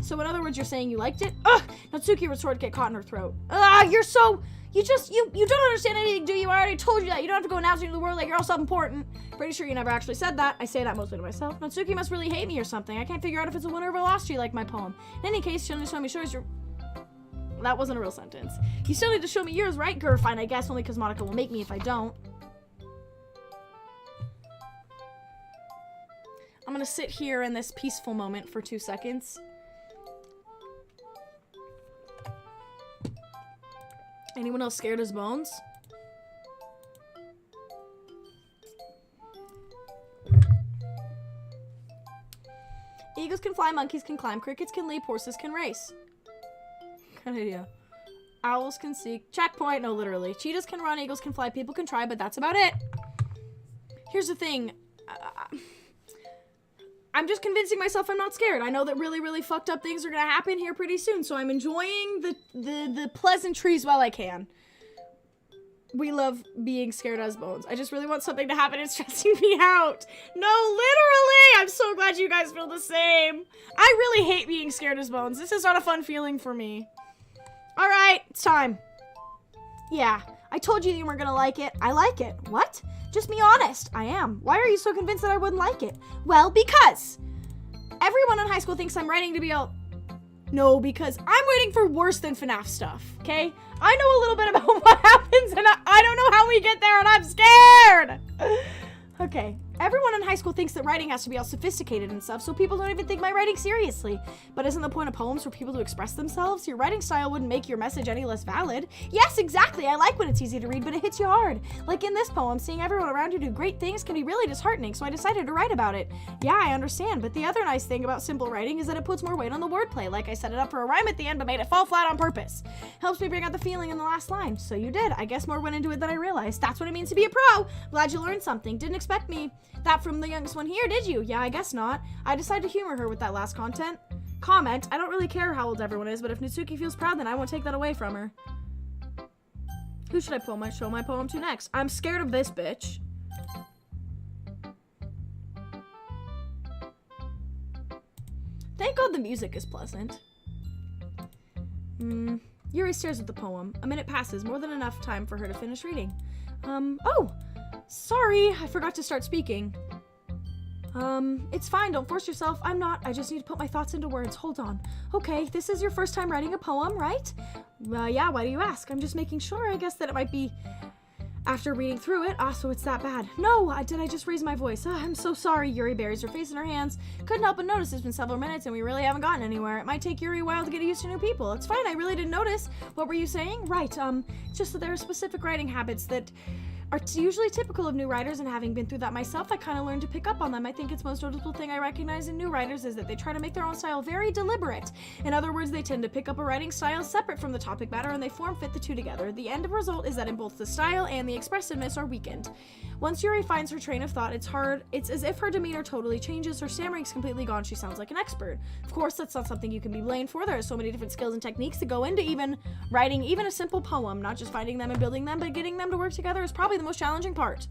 So in other words, you're saying you liked it? Natsuki retorted, get caught in her throat. You're so... You don't understand anything, do you? I already told you that. You don't have to go announcing to the world like you're all self-important. Pretty sure you never actually said that. I say that mostly to myself. Natsuki must really hate me or something. I can't figure out if it's a winner or a loss to you like my poem. In any case, she'll only show me yours. That wasn't a real sentence. You still need to show me yours, right? Grr, fine, I guess, only because Monica will make me if I don't. I'm gonna sit here in this peaceful moment for 2 seconds. Anyone else scared as bones? Eagles can fly, monkeys can climb, crickets can leap, horses can race. Good idea. Owls can seek. Checkpoint. No, literally. Cheetahs can run, eagles can fly, people can try, but that's about it. Here's the thing. I'm just convincing myself I'm not scared. I know that really, really fucked up things are gonna happen here pretty soon, so I'm enjoying the pleasantries while I can. We love being scared as bones. I just really want something to happen. It's stressing me out. No, literally! I'm so glad you guys feel the same. I really hate being scared as bones. This is not a fun feeling for me. Alright, it's time. Yeah, I told you you weren't gonna like it. I like it. What? Just be honest. I am. Why are you so convinced that I wouldn't like it? Well, because everyone in high school thinks I'm writing to be a... No, because I'm waiting for worse than FNAF stuff, okay? I know a little bit about what happens, and I don't know how we get there, and I'm scared! Okay, everyone in high school thinks that writing has to be all sophisticated and stuff, so people don't even think my writing seriously. But isn't the point of poems for people to express themselves? Your writing style wouldn't make your message any less valid. Yes, exactly, I like when it's easy to read, but it hits you hard. Like in this poem, seeing everyone around you do great things can be really disheartening, so I decided to write about it. Yeah, I understand, but the other nice thing about simple writing is that it puts more weight on the wordplay, like I set it up for a rhyme at the end, but made it fall flat on purpose. Helps me bring out the feeling in the last line. So you did. I guess more went into it than I realized. That's what it means to be a pro. Glad you learned something. Didn't expect me that from the youngest one here, did you? Yeah, I guess not. I decided to humor her with that last comment. I don't really care how old everyone is, but if Natsuki feels proud, then I won't take that away from her. Who should I show my poem to next? I'm scared of this bitch. Thank God the music is pleasant. Yuri stares at the poem. A minute passes, more than enough time for her to finish reading. Oh! Sorry, I forgot to start speaking. It's fine, don't force yourself. I'm not, I just need to put my thoughts into words. Hold on. Okay, this is your first time writing a poem, right? Yeah, why do you ask? I'm just making sure, I guess, that it might be after reading through it. So it's that bad. No, did I just raise my voice? I'm so sorry. Yuri buries her face in her hands. Couldn't help but notice it's been several minutes and we really haven't gotten anywhere. It might take Yuri a while to get used to new people. It's fine, I really didn't notice. What were you saying? Right, just that there are specific writing habits that are usually typical of new writers, and having been through that myself, I kind of learned to pick up on them. I think it's most noticeable thing I recognize in new writers is that they try to make their own style very deliberate. In other words, they tend to pick up a writing style separate from the topic matter, and they form fit the two together. The end result is that in both the style and the expressiveness are weakened. Once Yuri finds her train of thought, it's as if her demeanor totally changes, her stammering's completely gone, she sounds like an expert. Of course, that's not something you can be blamed for. There are so many different skills and techniques that go into even writing even a simple poem. Not just finding them and building them, but getting them to work together is probably the most challenging part.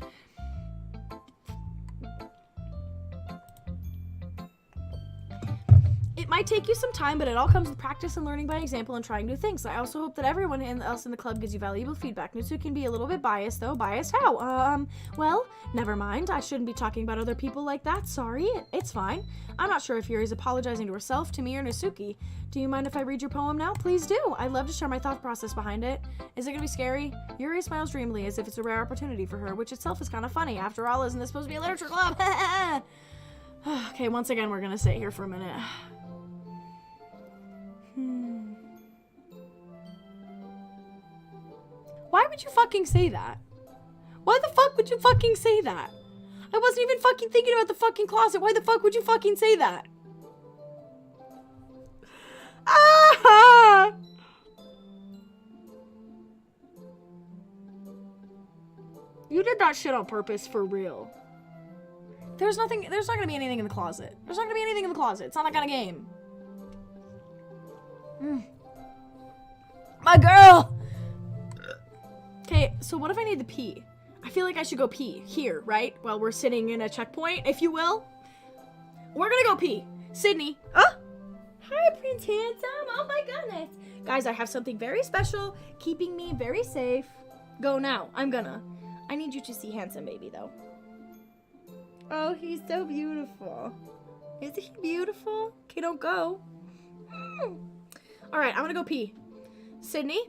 It might take you some time, but it all comes with practice and learning by example and trying new things. I also hope that everyone else in the club gives you valuable feedback. Natsuki can be a little bit biased, though. Biased how? Well, never mind. I shouldn't be talking about other people like that. Sorry. It's fine. I'm not sure if Yuri's apologizing to herself, to me, or Natsuki. Do you mind if I read your poem now? Please do. I'd love to share my thought process behind it. Is it gonna be scary? Yuri smiles dreamily as if it's a rare opportunity for her, which itself is kind of funny. After all, isn't this supposed to be a literature club? Okay, once again, we're gonna sit here for a minute. Why would you fucking say that? Why the fuck would you fucking say that? I wasn't even fucking thinking about the fucking closet. Why the fuck would you fucking say that? Ah! You did that shit on purpose, for real. There's not gonna be anything in the closet. There's not gonna be anything in the closet. It's not that kind of game. My girl! Okay, so what if I need to pee? I feel like I should go pee here, right? While we're sitting in a checkpoint, if you will. We're gonna go pee. Sydney. Hi, Prince Handsome. Oh my goodness. Guys, I have something very special, keeping me very safe. Go now. I need you to see Handsome Baby, though. Oh, he's so beautiful. Isn't he beautiful? Okay, don't go. All right, I'm gonna go pee. Sydney?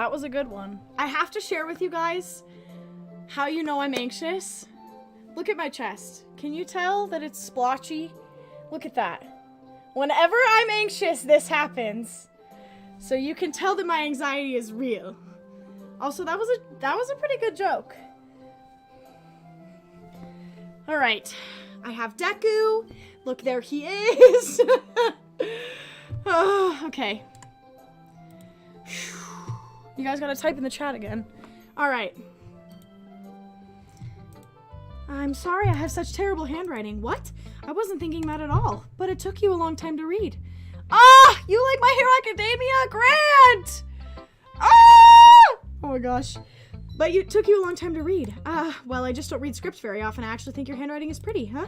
That was a good one. I have to share with you guys how you know I'm anxious. Look at my chest. Can you tell that it's splotchy? Look at that. Whenever I'm anxious, this happens. So you can tell that my anxiety is real. Also, that was a pretty good joke. All right. I have Deku. Look, there he is. Oh, okay. You guys gotta type in the chat again. All right. I'm sorry I have such terrible handwriting. What? I wasn't thinking that at all, but it took you a long time to read. Ah! You like My Hero Academia? Grant! Ah! Oh my gosh. But it took you a long time to read. Well, I just don't read scripts very often. I actually think your handwriting is pretty, huh?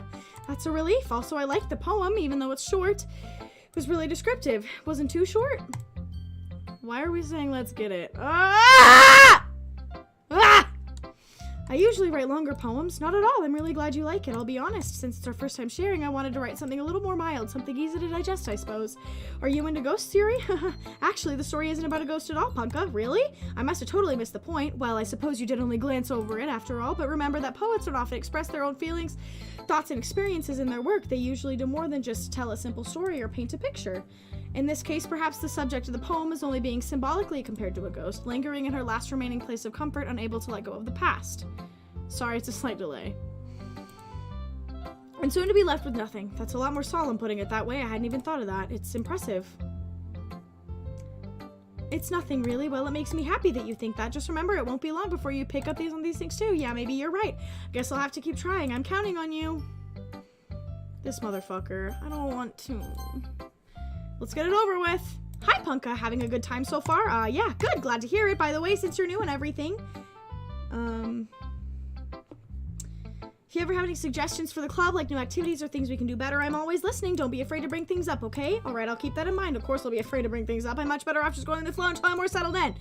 That's a relief. Also, I like the poem, even though it's short. It was really descriptive. Wasn't too short. Why are we saying let's get it? Ah! Ah! I usually write longer poems. Not at all. I'm really glad you like it. I'll be honest. Since it's our first time sharing, I wanted to write something a little more mild. Something easy to digest, I suppose. Are you into ghosts, Yuri? Actually, the story isn't about a ghost at all, Punka. Really? I must have totally missed the point. Well, I suppose you did only glance over it after all, but remember that poets don't often express their own feelings, thoughts, and experiences in their work. They usually do more than just tell a simple story or paint a picture. In this case, perhaps the subject of the poem is only being symbolically compared to a ghost, lingering in her last remaining place of comfort, unable to let go of the past. Sorry, it's a slight delay. And soon to be left with nothing. That's a lot more solemn putting it that way. I hadn't even thought of that. It's impressive. It's nothing, really. Well, it makes me happy that you think that. Just remember, it won't be long before you pick up on these things, too. Yeah, maybe you're right. Guess I'll have to keep trying. I'm counting on you. This motherfucker. I don't want to... Let's get it over with. Hi, Punka. Having a good time so far? Yeah, good. Glad to hear it. By the way, since you're new and everything. If you ever have any suggestions for the club, like new activities or things we can do better, I'm always listening. Don't be afraid to bring things up, okay? Alright, I'll keep that in mind. Of course I'll be afraid to bring things up. I'm much better off just going with the flow until I'm more settled in.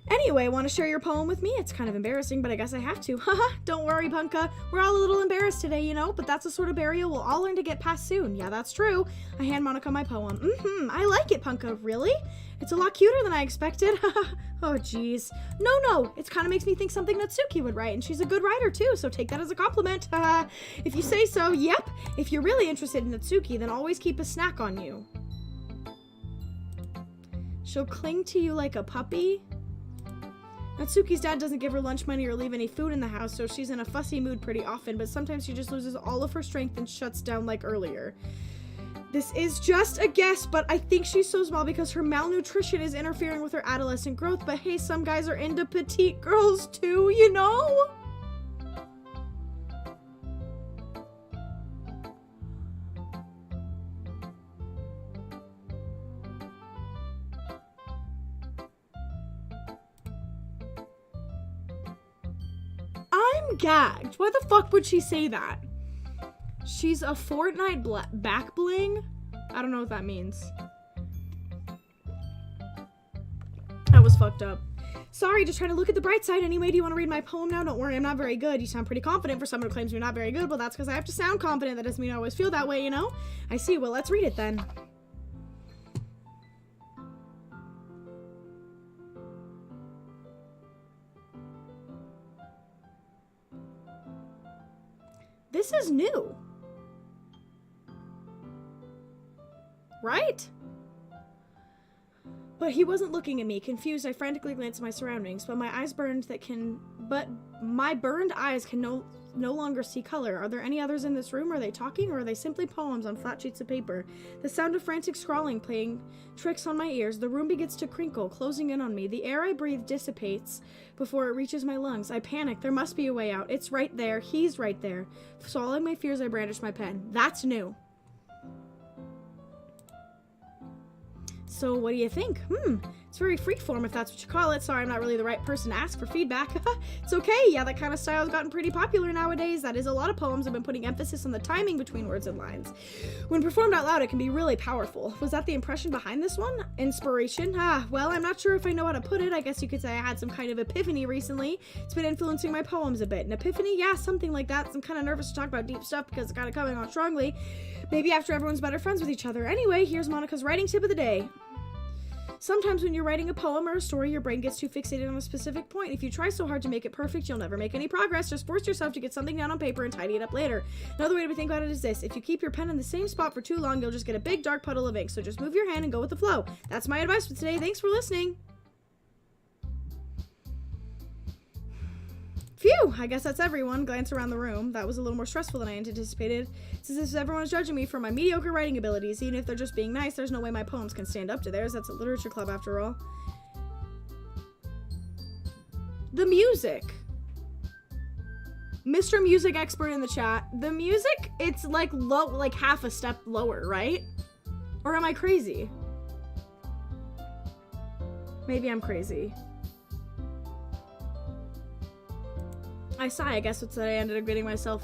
Anyway, want to share your poem with me? It's kind of embarrassing, but I guess I have to. Haha, don't worry, Punka. We're all a little embarrassed today, you know, but that's the sort of barrier we'll all learn to get past soon. Yeah, that's true. I hand Monica my poem. I like it, Punka. Really? It's a lot cuter than I expected. Oh, jeez. No, it kind of makes me think something Natsuki would write, and she's a good writer, too, so take that as a compliment. If you say so, yep. If you're really interested in Natsuki, then always keep a snack on you. She'll cling to you like a puppy. Natsuki's dad doesn't give her lunch money or leave any food in the house, so she's in a fussy mood pretty often, but sometimes she just loses all of her strength and shuts down like earlier. This is just a guess, but I think she's so small because her malnutrition is interfering with her adolescent growth, but hey, some guys are into petite girls too, you know? I'm gagged. Why the fuck would she say that? She's a Fortnite back bling? I don't know what that means. That was fucked up. Sorry, just trying to look at the bright side. Anyway, do you want to read my poem now? Don't worry, I'm not very good. You sound pretty confident for someone who claims you're not very good. Well, that's because I have to sound confident. That doesn't mean I always feel that way, you know? I see. Well, let's read it then. This is new. Right? But he wasn't looking at me. Confused, I frantically glanced at my surroundings, but my burned eyes can no longer see color. Are there any others in this room? Are they talking, or are they simply poems on flat sheets of paper? The sound of frantic scrawling playing tricks on my ears. The room begins to crinkle, closing in on me. The air I breathe dissipates before it reaches my lungs. I panic. There must be a way out. It's right there. He's right there. Swallowing my fears, I brandish my pen. That's new. So what do you think? It's very freeform if that's what you call it. Sorry, I'm not really the right person to ask for feedback. It's okay. Yeah, that kind of style has gotten pretty popular nowadays. That is, a lot of poems have been putting emphasis on the timing between words and lines. When performed out loud, it can be really powerful. Was that the impression behind this one? Inspiration? Well, I'm not sure if I know how to put it. I guess you could say I had some kind of epiphany recently. It's been influencing my poems a bit. An epiphany? Yeah, something like that. I'm kind of nervous to talk about deep stuff because it's kind of coming on strongly. Maybe after everyone's better friends with each other. Anyway, here's Monica's writing tip of the day. Sometimes when you're writing a poem or a story, your brain gets too fixated on a specific point. If you try so hard to make it perfect, you'll never make any progress. Just force yourself to get something down on paper and tidy it up later. Another way to think about it is this. If you keep your pen in the same spot for too long, you'll just get a big dark puddle of ink. So just move your hand and go with the flow. That's my advice for today. Thanks for listening. Phew, I guess that's everyone. Glance around the room. That was a little more stressful than I anticipated. Since everyone is judging me for my mediocre writing abilities, even if they're just being nice, there's no way my poems can stand up to theirs. That's a literature club after all. The music. Mr. Music Expert in the chat. The music, it's like low, like half a step lower, right? Or am I crazy? Maybe I'm crazy. I sigh, I guess what's that I ended up getting myself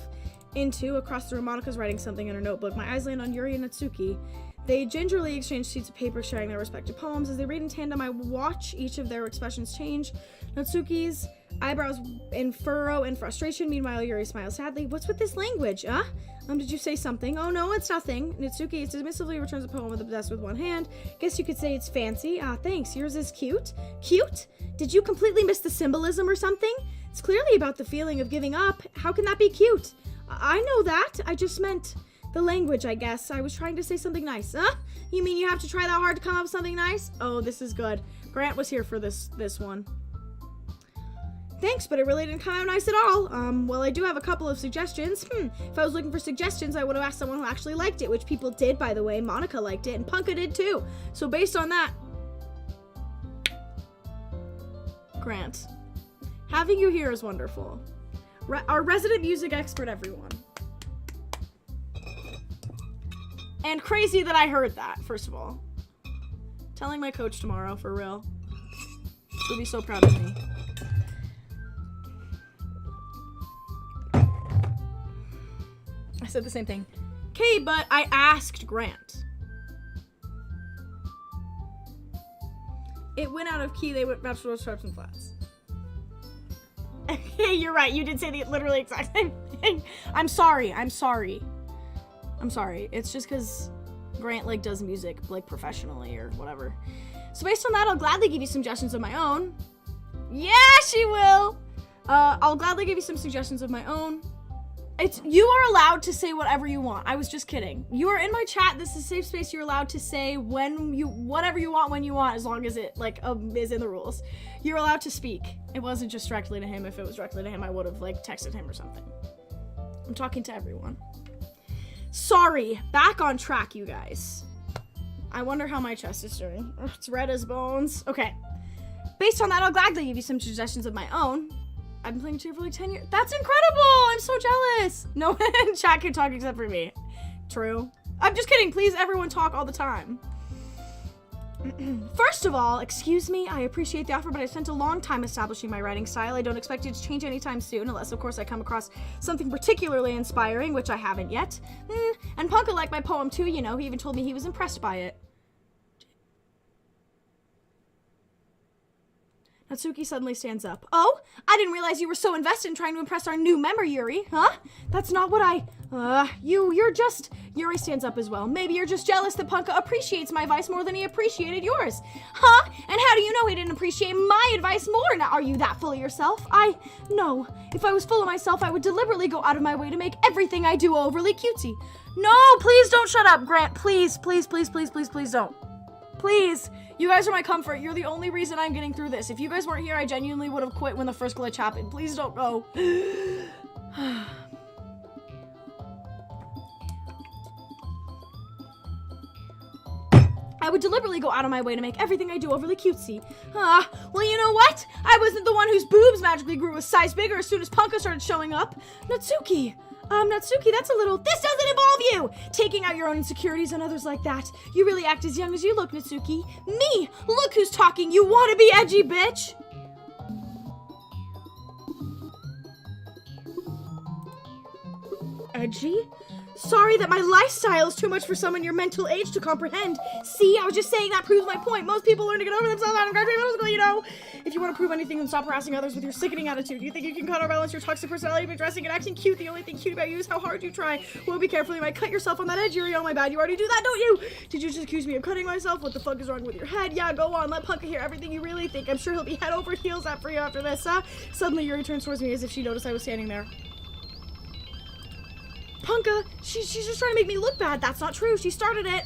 into. Across the room, Monika's writing something in her notebook. My eyes land on Yuri and Natsuki. They gingerly exchange sheets of paper, sharing their respective poems. As they read in tandem, I watch each of their expressions change. Natsuki's eyebrows in furrow and frustration. Meanwhile, Yuri smiles sadly. What's with this language, huh? Did you say something? Oh, no, it's nothing. Natsuki dismissively returns a poem with the desk with one hand. Guess you could say it's fancy. Ah, thanks. Yours is cute. Cute? Did you completely miss the symbolism or something? It's clearly about the feeling of giving up. How can that be cute? I know that. I just meant the language, I guess. I was trying to say something nice. Huh? You mean you have to try that hard to come up with something nice? Oh, this is good. Grant was here for this one. Thanks, but it really didn't come out nice at all. Well, I do have a couple of suggestions. If I was looking for suggestions, I would have asked someone who actually liked it, which people did, by the way. Monika liked it, and Punka did too. So based on that, Grant, having you here is wonderful. Our resident music expert, everyone. And crazy that I heard that, first of all. Telling my coach tomorrow, for real. She'll be so proud of me. I said the same thing. Okay, but I asked Grant. It went out of key. They went bachelor sharps and flats. Okay, you're right. You did say the literally exact same thing. I'm sorry. It's just because Grant, like, does music, like, professionally or whatever. So based on that, I'll gladly give you suggestions of my own. Yeah, she will. I'll gladly give you some suggestions of my own. You are allowed to say whatever you want. I was just kidding. You are in my chat. This is a safe space. You're allowed to say whatever you want when you want, as long as it is in the rules. You're allowed to speak. It wasn't just directly to him. If it was directly to him, I would have texted him or something. I'm talking to everyone. Sorry. Back on track, you guys. I wonder how my chest is doing. It's red as bones. Okay. Based on that, I'll gladly give you some suggestions of my own. I've been playing cheer for like 10 years. That's incredible! I'm so jealous! No one in chat can talk except for me. True. I'm just kidding. Please, everyone talk all the time. First of all, excuse me, I appreciate the offer, but I spent a long time establishing my writing style. I don't expect it to change anytime soon, unless, of course, I come across something particularly inspiring, which I haven't yet. And Punka liked my poem, too, you know. He even told me he was impressed by it. Natsuki suddenly stands up. Oh, I didn't realize you were so invested in trying to impress our new member, Yuri. Huh? That's not what Yuri stands up as well. Maybe you're just jealous that Punka appreciates my advice more than he appreciated yours. Huh? And how do you know he didn't appreciate my advice more? Now, are you that full of yourself? No. If I was full of myself, I would deliberately go out of my way to make everything I do overly cutesy. No, please don't shut up, Grant. Please, please, please, please, please, please don't. Please. You guys are my comfort. You're the only reason I'm getting through this. If you guys weren't here, I genuinely would have quit when the first glitch happened. Please don't go. I would deliberately go out of my way to make everything I do overly cutesy. Well, you know what? I wasn't the one whose boobs magically grew a size bigger as soon as Punka started showing up. Natsuki, that's a little... This doesn't involve you! Taking out your own insecurities on others like that. You really act as young as you look, Natsuki. Me! Look who's talking, you wanna be edgy, bitch! Edgy? Sorry that my lifestyle is too much for someone your mental age to comprehend. See, I was just saying that proves my point. Most people learn to get over themselves out of graduate middle school, you know. If you want to prove anything, then stop harassing others with your sickening attitude. You think you can counterbalance your toxic personality by dressing and acting cute? The only thing cute about you is how hard you try. Well, be careful, you might cut yourself on that edge, Yuri. Oh my bad, you already do that, don't you? Did you just accuse me of cutting myself? What the fuck is wrong with your head? Yeah, go on, let Punka hear everything you really think. I'm sure he'll be head over heels for you after this, huh? Suddenly, Yuri turns towards me as if she noticed I was standing there. Punka, she's just trying to make me look bad. That's not true. She started it.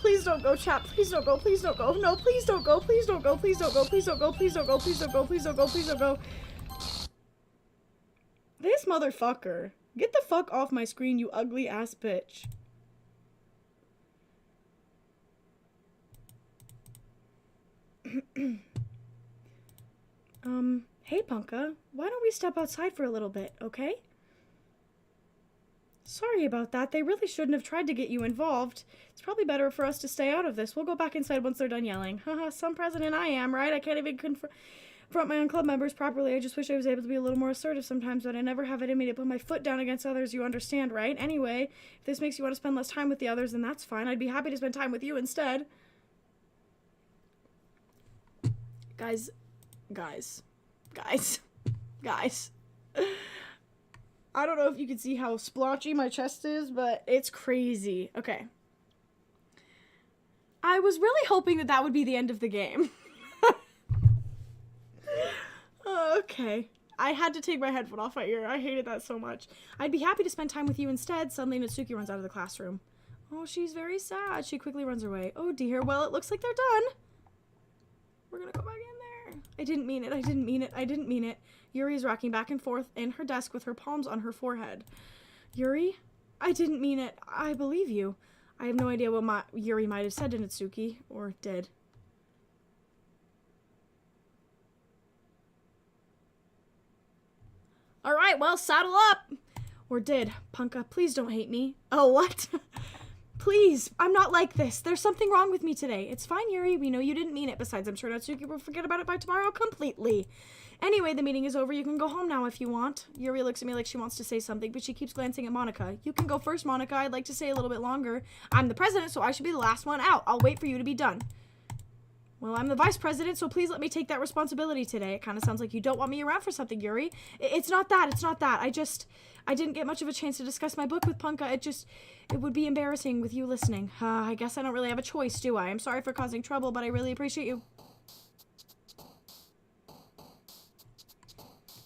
Please don't go, chap. Please don't go. Please don't go. No, please don't go. Please don't go. Please don't go. Please don't go. Please don't go. Please don't go. Please don't go. Please don't go. This motherfucker. Get the fuck off my screen, you ugly ass bitch. Hey Punka, why don't we step outside for a little bit, okay? Sorry about that. They really shouldn't have tried to get you involved. It's probably better for us to stay out of this. We'll go back inside once they're done yelling. Haha, some president I am, right? I can't even confront my own club members properly. I just wish I was able to be a little more assertive sometimes, but I never have it in me to put my foot down against others, you understand, right? Anyway, if this makes you want to spend less time with the others, then that's fine. I'd be happy to spend time with you instead. Guys. I don't know if you can see how splotchy my chest is, but it's crazy. Okay. I was really hoping that would be the end of the game. Okay. I had to take my headphone off my ear. I hated that so much. I'd be happy to spend time with you instead. Suddenly, Natsuki runs out of the classroom. Oh, she's very sad. She quickly runs away. Oh, dear. Well, it looks like they're done. We're gonna go back in there. I didn't mean it. I didn't mean it. I didn't mean it. Yuri is rocking back and forth in her desk with her palms on her forehead. Yuri? I didn't mean it. I believe you. I have no idea what Yuri might have said to Natsuki, or did. Alright, well, saddle up! Or did. Punka, please don't hate me. Oh, what? Please, I'm not like this. There's something wrong with me today. It's fine, Yuri. We know you didn't mean it. Besides, I'm sure Natsuki will forget about it by tomorrow completely. Anyway, the meeting is over. You can go home now if you want. Yuri looks at me like she wants to say something, but she keeps glancing at Monika. You can go first, Monika. I'd like to stay a little bit longer. I'm the president, so I should be the last one out. I'll wait for you to be done. Well, I'm the vice president, so please let me take that responsibility today. It kind of sounds like you don't want me around for something, Yuri. It's not that. It's not that. I didn't get much of a chance to discuss my book with Punka. It would be embarrassing with you listening. I guess I don't really have a choice, do I? I'm sorry for causing trouble, but I really appreciate you.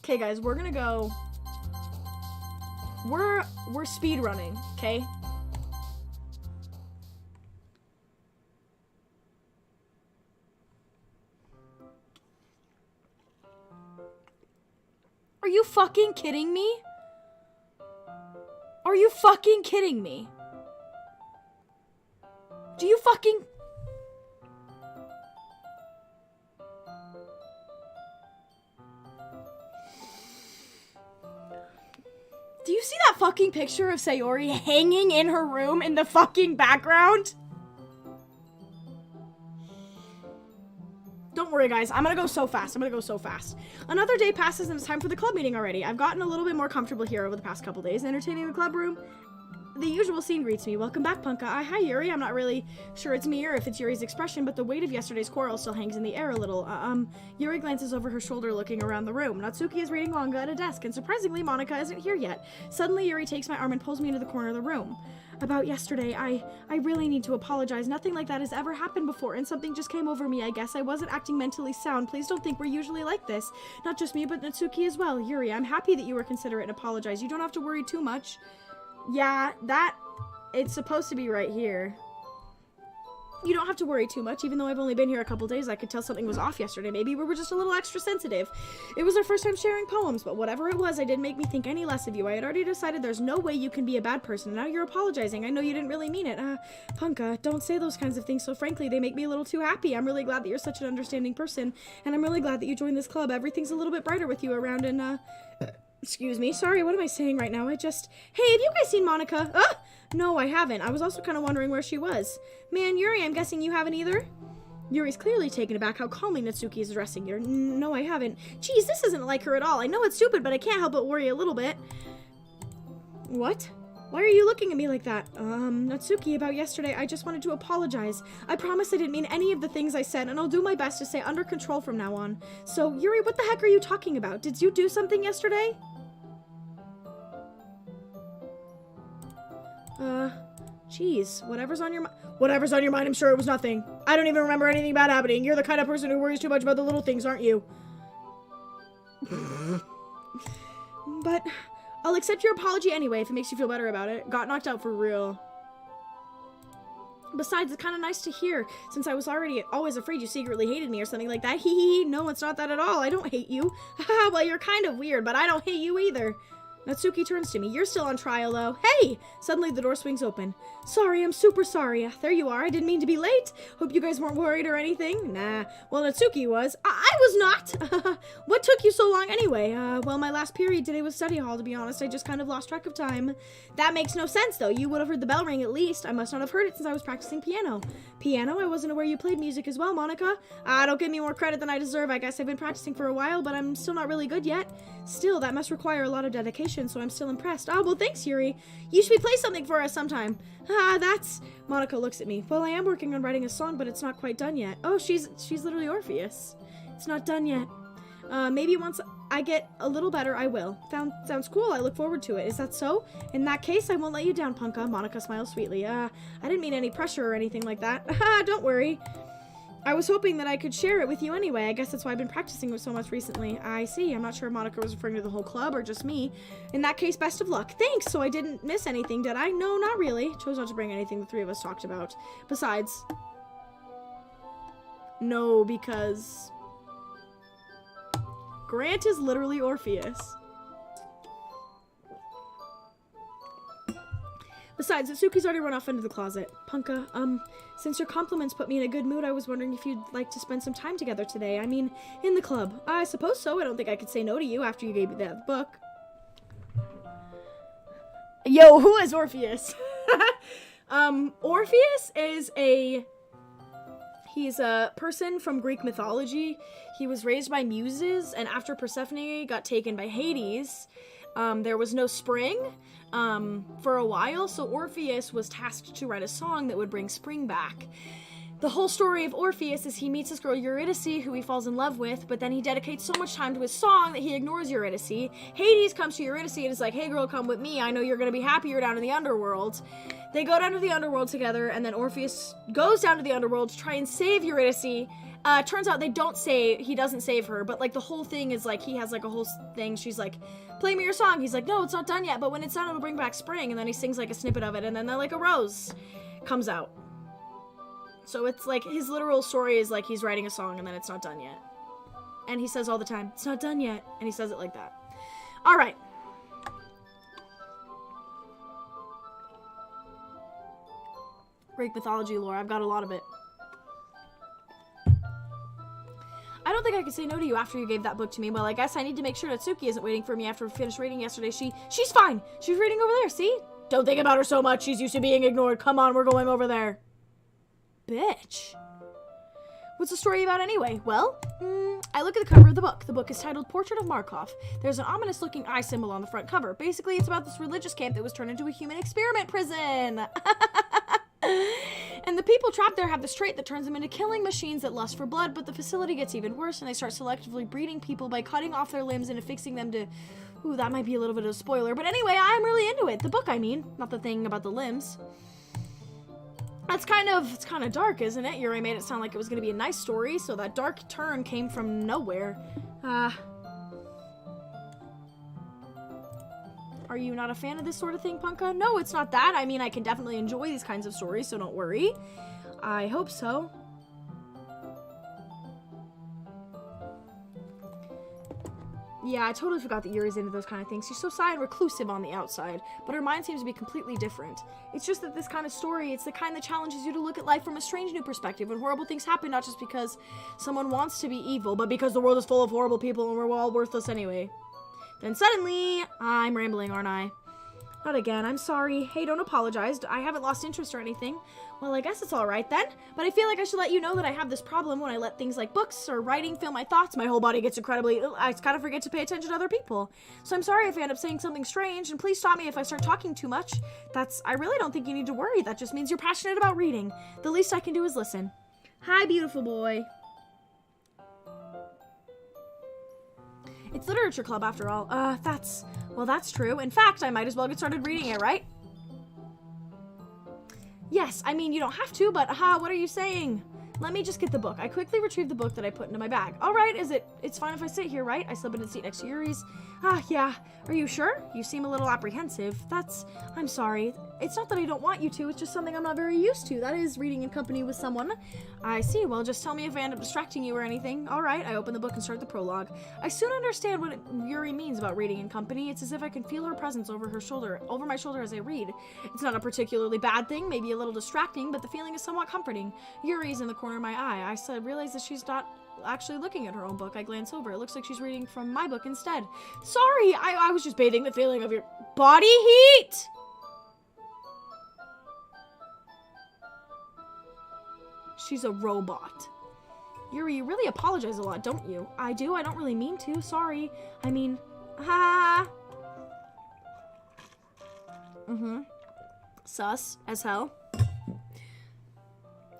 Okay, guys, we're gonna go. We're speed running, okay? Are you fucking kidding me? Are you fucking kidding me? Do you fucking... Do you see that fucking picture of Sayori hanging in her room in the fucking background? Don't worry, guys. I'm gonna go so fast. Another day passes and it's time for the club meeting already. I've gotten a little bit more comfortable here over the past couple days, entertaining the club room. The usual scene greets me. Welcome back, Punka. Hi, Yuri. I'm not really sure it's me or if it's Yuri's expression, but the weight of yesterday's quarrel still hangs in the air a little. Yuri glances over her shoulder looking around the room. Natsuki is reading manga at a desk, and surprisingly, Monika isn't here yet. Suddenly, Yuri takes my arm and pulls me into the corner of the room. About yesterday, I really need to apologize. Nothing like that has ever happened before, and something just came over me. I guess I wasn't acting mentally sound. Please don't think we're usually like this. Not just me, but Natsuki as well. Yuri, I'm happy that you were considerate and apologize. You don't have to worry too much. Yeah, it's supposed to be right here. You don't have to worry too much. Even though I've only been here a couple days, I could tell something was off yesterday. Maybe we were just a little extra sensitive. It was our first time sharing poems, but whatever it was, I didn't make me think any less of you. I had already decided there's no way you can be a bad person. Now you're apologizing. I know you didn't really mean it. Punka, don't say those kinds of things so frankly. They make me a little too happy. I'm really glad that you're such an understanding person, and I'm really glad that you joined this club. Everything's a little bit brighter with you around, and, Excuse me. Sorry, what am I saying right now? Hey, have you guys seen Monica? No, I haven't. I was also kind of wondering where she was. Man, Yuri, I'm guessing you haven't either? Yuri's clearly taken aback how calmly Natsuki is addressing her. No, I haven't. Geez, this isn't like her at all. I know it's stupid, but I can't help but worry a little bit. What? Why are you looking at me like that? Natsuki, about yesterday, I just wanted to apologize. I promise I didn't mean any of the things I said, and I'll do my best to stay under control from now on. So, Yuri, what the heck are you talking about? Did you do something yesterday? Geez, whatever's on your mind, I'm sure it was nothing. I don't even remember anything bad happening. You're the kind of person who worries too much about the little things, aren't you? But I'll accept your apology anyway if it makes you feel better about it. Got knocked out for real. Besides, it's kind of nice to hear, since I was always afraid you secretly hated me or something like that. Hee hee, no, it's not that at all. I don't hate you. Haha, well, you're kind of weird, but I don't hate you either. Natsuki turns to me. You're still on trial, though. Hey! Suddenly, the door swings open. Sorry, I'm super sorry. There you are. I didn't mean to be late. Hope you guys weren't worried or anything. Nah. Well, Natsuki was. I was not! What took you so long anyway? Well, my last period today was study hall, to be honest. I just kind of lost track of time. That makes no sense, though. You would have heard the bell ring at least. I must not have heard it since I was practicing piano. Piano? I wasn't aware you played music as well, Monica. Don't give me more credit than I deserve. I guess I've been practicing for a while, but I'm still not really good yet. Still, that must require a lot of dedication, so I'm still impressed. Oh, well, thanks, Yuri. You should play something for us sometime. That's... Monica looks at me. Well, I am working on writing a song, but it's not quite done yet. Oh, she's literally Orpheus. It's not done yet. Maybe once I get a little better, I will. Sounds cool. I look forward to it. Is that so? In that case, I won't let you down, Punka. Monica smiles sweetly. I didn't mean any pressure or anything like that. Don't worry. I was hoping that I could share it with you anyway. I guess that's why I've been practicing with so much recently. I see. I'm not sure if Monica was referring to the whole club or just me. In that case, best of luck. Thanks. So I didn't miss anything, did I? No, not really. Chose not to bring anything the three of us talked about. Besides... No, because... Grant is literally Orpheus. Besides, Natsuki's already run off into the closet. Punka, since your compliments put me in a good mood, I was wondering if you'd like to spend some time together today. I mean, in the club. I suppose so. I don't think I could say no to you after you gave me that book. Yo, who is Orpheus? Orpheus is he's a person from Greek mythology. He was raised by muses, and after Persephone got taken by Hades, there was no spring for a while, so Orpheus was tasked to write a song that would bring spring back. The whole story of Orpheus is he meets this girl Eurydice, who he falls in love with, but then he dedicates so much time to his song that he ignores Eurydice. Hades comes to Eurydice and is like, hey girl, come with me, I know you're gonna be happier down in the underworld. They go down to the underworld together, and then Orpheus goes down to the underworld to try and save Eurydice. Turns out he doesn't save her, but like the whole thing is like, he has like a whole thing, she's like, play me your song. He's like, no, it's not done yet, but when it's done, it'll bring back spring. And then he sings like a snippet of it, and then like a rose comes out. So it's like, his literal story is like, he's writing a song and then it's not done yet. And he says all the time, it's not done yet. And he says it like that. All right. Greek mythology lore. I've got a lot of it. I don't think I could say no to you after you gave that book to me. Well, I guess I need to make sure Natsuki isn't waiting for me after we finished reading yesterday. She's fine. She's reading over there, see? Don't think about her so much. She's used to being ignored. Come on, we're going over there. Bitch. What's the story about anyway? Well, I look at the cover of the book. The book is titled Portrait of Markov. There's an ominous-looking eye symbol on the front cover. Basically, it's about this religious camp that was turned into a human experiment prison. And the people trapped there have this trait that turns them into killing machines that lust for blood, but the facility gets even worse, and they start selectively breeding people by cutting off their limbs and affixing them to... Ooh, that might be a little bit of a spoiler, but anyway, I'm really into it. The book, I mean, not the thing about the limbs. It's kind of dark, isn't it? Yuri made it sound like it was going to be a nice story, so that dark turn came from nowhere. Are you not a fan of this sort of thing, Punka? No, it's not that. I mean, I can definitely enjoy these kinds of stories, so don't worry. I hope so. Yeah, I totally forgot that Yuri's into those kind of things. She's so shy and reclusive on the outside, but her mind seems to be completely different. It's just that this kind of story, it's the kind that challenges you to look at life from a strange new perspective, when horrible things happen not just because someone wants to be evil, but because the world is full of horrible people and we're all worthless anyway. Then suddenly, I'm rambling, aren't I? Not again, I'm sorry. Hey, don't apologize. I haven't lost interest or anything. Well, I guess it's alright then. But I feel like I should let you know that I have this problem when I let things like books or writing fill my thoughts. My whole body gets incredibly... I kind of forget to pay attention to other people. So I'm sorry if I end up saying something strange, and please stop me if I start talking too much. I really don't think you need to worry. That just means you're passionate about reading. The least I can do is listen. Hi, beautiful boy. It's literature club after all. Well, that's true. In fact, I might as well get started reading it, right? Yes, I mean, you don't have to, but what are you saying? Let me just get the book. I quickly retrieved the book that I put into my bag. All right, it's fine if I sit here, right? I slip into the seat next to Yuri's. Yeah. Are you sure? You seem a little apprehensive. I'm sorry. It's not that I don't want you to, it's just something I'm not very used to. That is reading in company with someone. I see. Well, just tell me if I end up distracting you or anything. All right, I open the book and start the prologue. I soon understand what Yuri means about reading in company. It's as if I can feel her presence over my shoulder as I read. It's not a particularly bad thing, maybe a little distracting, but the feeling is somewhat comforting. Yuri's in the corner of my eye. I realize that she's not actually looking at her own book. I glance over. It looks like she's reading from my book instead. Sorry, I was just bathing the feeling of your body heat! She's a robot. Yuri, you really apologize a lot, don't you? I do. I don't really mean to. Sorry. I mean, Sus as hell.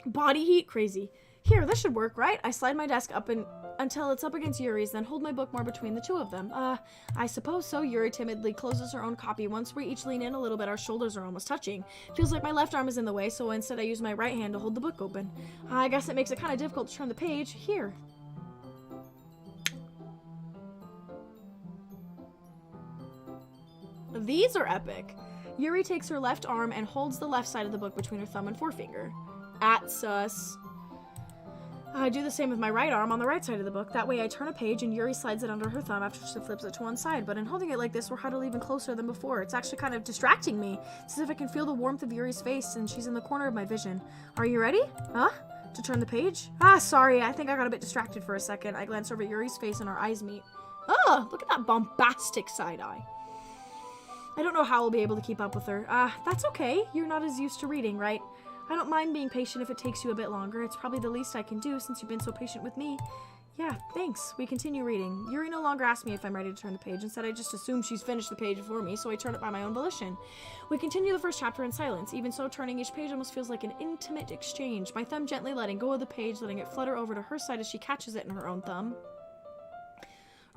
Body heat, crazy. Here, this should work, right? I slide my desk up until it's up against Yuri's, then hold my book more between the two of them. I suppose so. Yuri timidly closes her own copy. Once we each lean in a little bit, our shoulders are almost touching. Feels like my left arm is in the way, so instead I use my right hand to hold the book open. I guess it makes it kind of difficult to turn the page. Here. These are epic. Yuri takes her left arm and holds the left side of the book between her thumb and forefinger. Sus. I do the same with my right arm on the right side of the book. That way I turn a page and Yuri slides it under her thumb after she flips it to one side. But in holding it like this, we're huddled even closer than before. It's actually kind of distracting me. It's as if I can feel the warmth of Yuri's face and she's in the corner of my vision. Are you ready? To turn the page? Sorry. I think I got a bit distracted for a second. I glance over at Yuri's face and our eyes meet. Look at that bombastic side eye. I don't know how I'll be able to keep up with her. That's okay. You're not as used to reading, right? I don't mind being patient if it takes you a bit longer. It's probably the least I can do since you've been so patient with me. Yeah, thanks. We continue reading. Yuri no longer asks me if I'm ready to turn the page. Instead, I just assume she's finished the page before me, so I turn it by my own volition. We continue the first chapter in silence. Even so, turning each page almost feels like an intimate exchange. My thumb gently letting go of the page, letting it flutter over to her side as she catches it in her own thumb.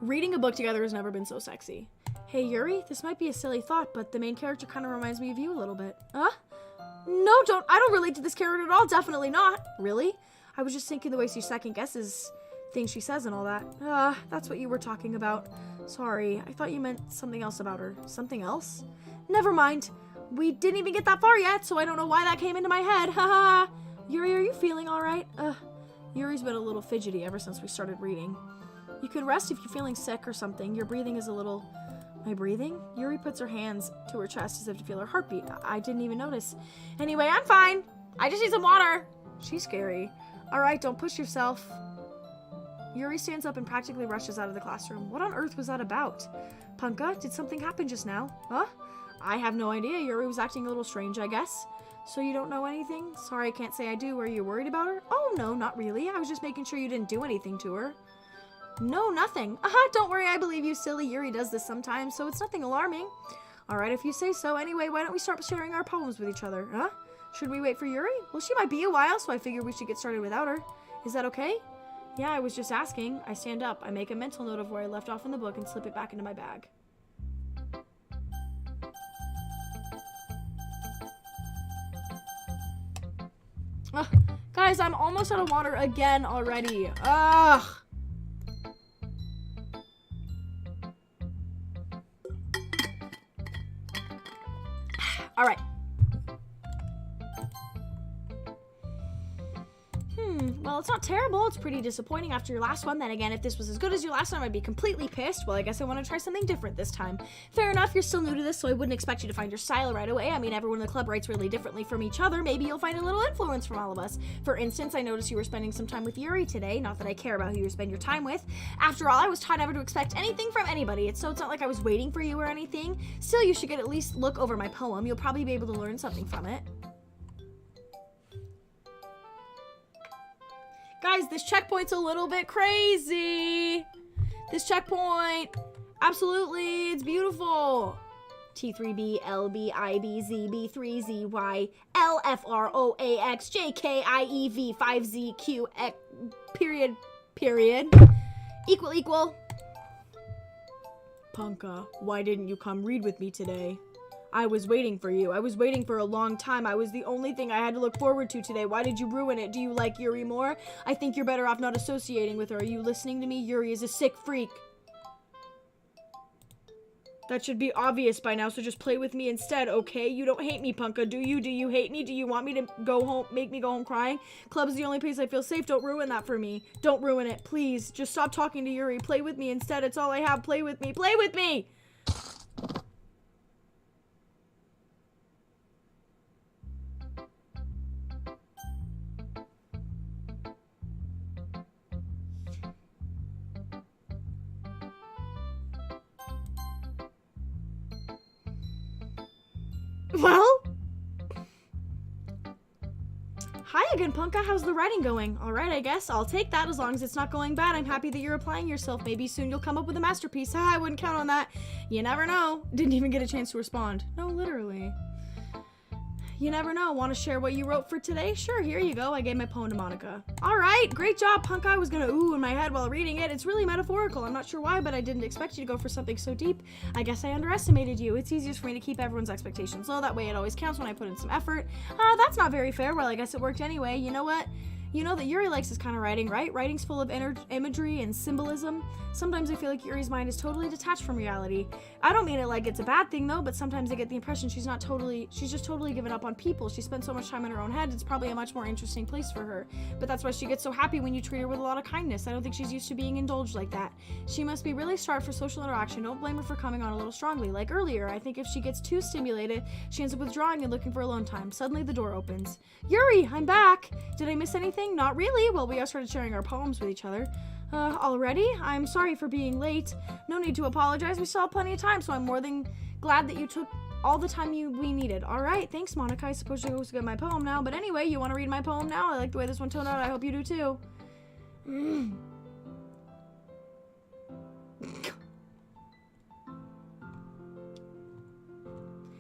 Reading a book together has never been so sexy. Hey, Yuri, this might be a silly thought, but the main character kind of reminds me of you a little bit. No, I don't relate to this character at all. Definitely not. Really? I was just thinking the way she second guesses things she says and all that. That's what you were talking about. Sorry, I thought you meant something else about her. Something else? Never mind. We didn't even get that far yet, so I don't know why that came into my head. Haha. Yuri, are you feeling alright? Yuri's been a little fidgety ever since we started reading. You can rest if you're feeling sick or something. Your breathing is a little... My breathing? Yuri puts her hands to her chest as if to feel her heartbeat. I didn't even notice. Anyway, I'm fine. I just need some water. She's scary. Alright, don't push yourself. Yuri stands up and practically rushes out of the classroom. What on earth was that about? Punka, did something happen just now? I have no idea. Yuri was acting a little strange, I guess. So you don't know anything? Sorry, I can't say I do. Are you worried about her? Oh, no, not really. I was just making sure you didn't do anything to her. No, nothing. Don't worry, I believe you, silly. Yuri does this sometimes, so it's nothing alarming. Alright, if you say so. Anyway, why don't we start sharing our poems with each other, Should we wait for Yuri? Well, she might be a while, so I figured we should get started without her. Is that okay? Yeah, I was just asking. I stand up. I make a mental note of where I left off in the book and slip it back into my bag. Guys, I'm almost out of water again already. Alright. Well, it's not terrible. It's pretty disappointing after your last one. Then again, if this was as good as your last one, I'd be completely pissed. Well, I guess I want to try something different this time. Fair enough, you're still new to this, so I wouldn't expect you to find your style right away. I mean, everyone in the club writes really differently from each other. Maybe you'll find a little influence from all of us. For instance, I noticed you were spending some time with Yuri today. Not that I care about who you spend your time with. After all, I was taught never to expect anything from anybody. It's not like I was waiting for you or anything. Still, you should get at least look over my poem. You'll probably be able to learn something from it. Guys, this checkpoint's a little bit crazy. This checkpoint, absolutely, it's beautiful. T3B, LB, IB, ZB, 3ZY, LFROAX, JKIEV, 5ZQ, period. Equal. Punka, why didn't you come read with me today? I was waiting for you. I was waiting for a long time. I was the only thing I had to look forward to today. Why did you ruin it? Do you like Yuri more? I think you're better off not associating with her. Are you listening to me? Yuri is a sick freak. That should be obvious by now, so just play with me instead, okay? You don't hate me, Punka, do you? Do you hate me? Do you want me to go home, make me go home crying? Club's the only place I feel safe. Don't ruin that for me. Don't ruin it, please. Just stop talking to Yuri. Play with me instead. It's all I have. Play with me. Play with me! Well? Hi again, Punka. How's the writing going? Alright, I guess. I'll take that as long as it's not going bad. I'm happy that you're applying yourself. Maybe soon you'll come up with a masterpiece. I wouldn't count on that. You never know. Didn't even get a chance to respond. No, literally. You never know. Want to share what you wrote for today? Sure, here you go. I gave my poem to Monica. Alright, great job, Punka. I was gonna ooh in my head while reading it. It's really metaphorical. I'm not sure why, but I didn't expect you to go for something so deep. I guess I underestimated you. It's easiest for me to keep everyone's expectations low. That way it always counts when I put in some effort. That's not very fair. Well, I guess it worked anyway. You know what? You know that Yuri likes this kind of writing, right? Writing's full of imagery and symbolism. Sometimes I feel like Yuri's mind is totally detached from reality. I don't mean it like it's a bad thing, though, but sometimes I get the impression she's just totally given up on people. She spends so much time in her own head, it's probably a much more interesting place for her. But that's why she gets so happy when you treat her with a lot of kindness. I don't think she's used to being indulged like that. She must be really starved for social interaction. Don't blame her for coming on a little strongly. Like earlier, I think if she gets too stimulated, she ends up withdrawing and looking for alone time. Suddenly the door opens. Yuri, I'm back! Did I miss anything? Not really. Well, we all started sharing our poems with each other. Already? I'm sorry for being late. No need to apologize. We still have plenty of time, so I'm more than glad that you took all the time we needed. Alright, thanks, Monica. I suppose you're supposed to get my poem now, but anyway, you want to read my poem now? I like the way this one turned out. I hope you do too.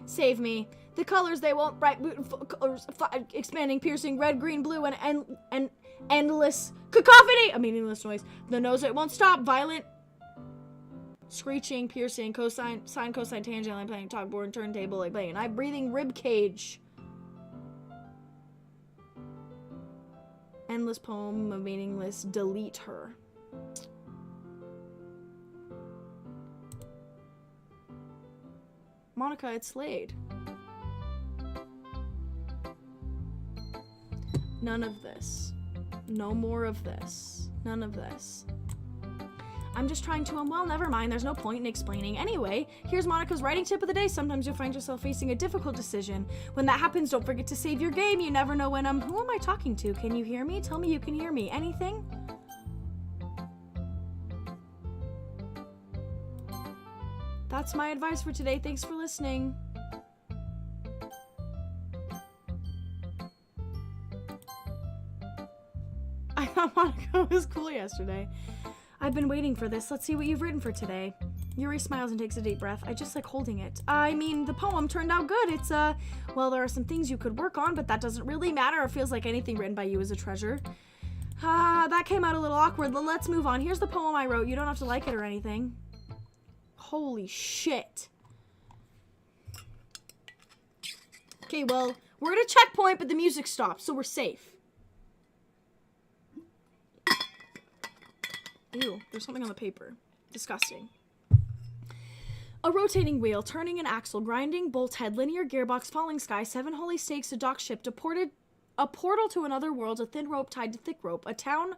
Save me. The colors, they won't bright, beautiful colors, expanding, piercing, red, green, blue, and endless cacophony. A meaningless noise. The nose, it won't stop. Violent, screeching, piercing, cosine, sine, cosine, tangent, like playing talkboard, turntable, like playing an breathing rib cage. Endless poem of meaningless. Delete her. Monica, it's Slade. None of this. No more of this. None of this. I'm just trying to, well, never mind. There's no point in explaining. Anyway, here's Monica's writing tip of the day. Sometimes you'll find yourself facing a difficult decision. When that happens, don't forget to save your game. You never know when who am I talking to? Can you hear me? Tell me you can hear me. Anything? That's my advice for today. Thanks for listening. I thought Monica was cool yesterday. I've been waiting for this. Let's see what you've written for today. Yuri smiles and takes a deep breath. I just like holding it. I mean, the poem turned out good. It's, well, there are some things you could work on, but that doesn't really matter. It feels like anything written by you is a treasure. That came out a little awkward. Let's move on. Here's the poem I wrote. You don't have to like it or anything. Holy shit. Okay, well, we're at a checkpoint, but the music stopped, so we're safe. Ew, there's something on the paper. Disgusting. A rotating wheel, turning an axle, grinding, bolt head, linear gearbox, falling sky, 7 holy stakes, a dock ship, deported A portal to another world, a thin rope tied to thick rope, a torn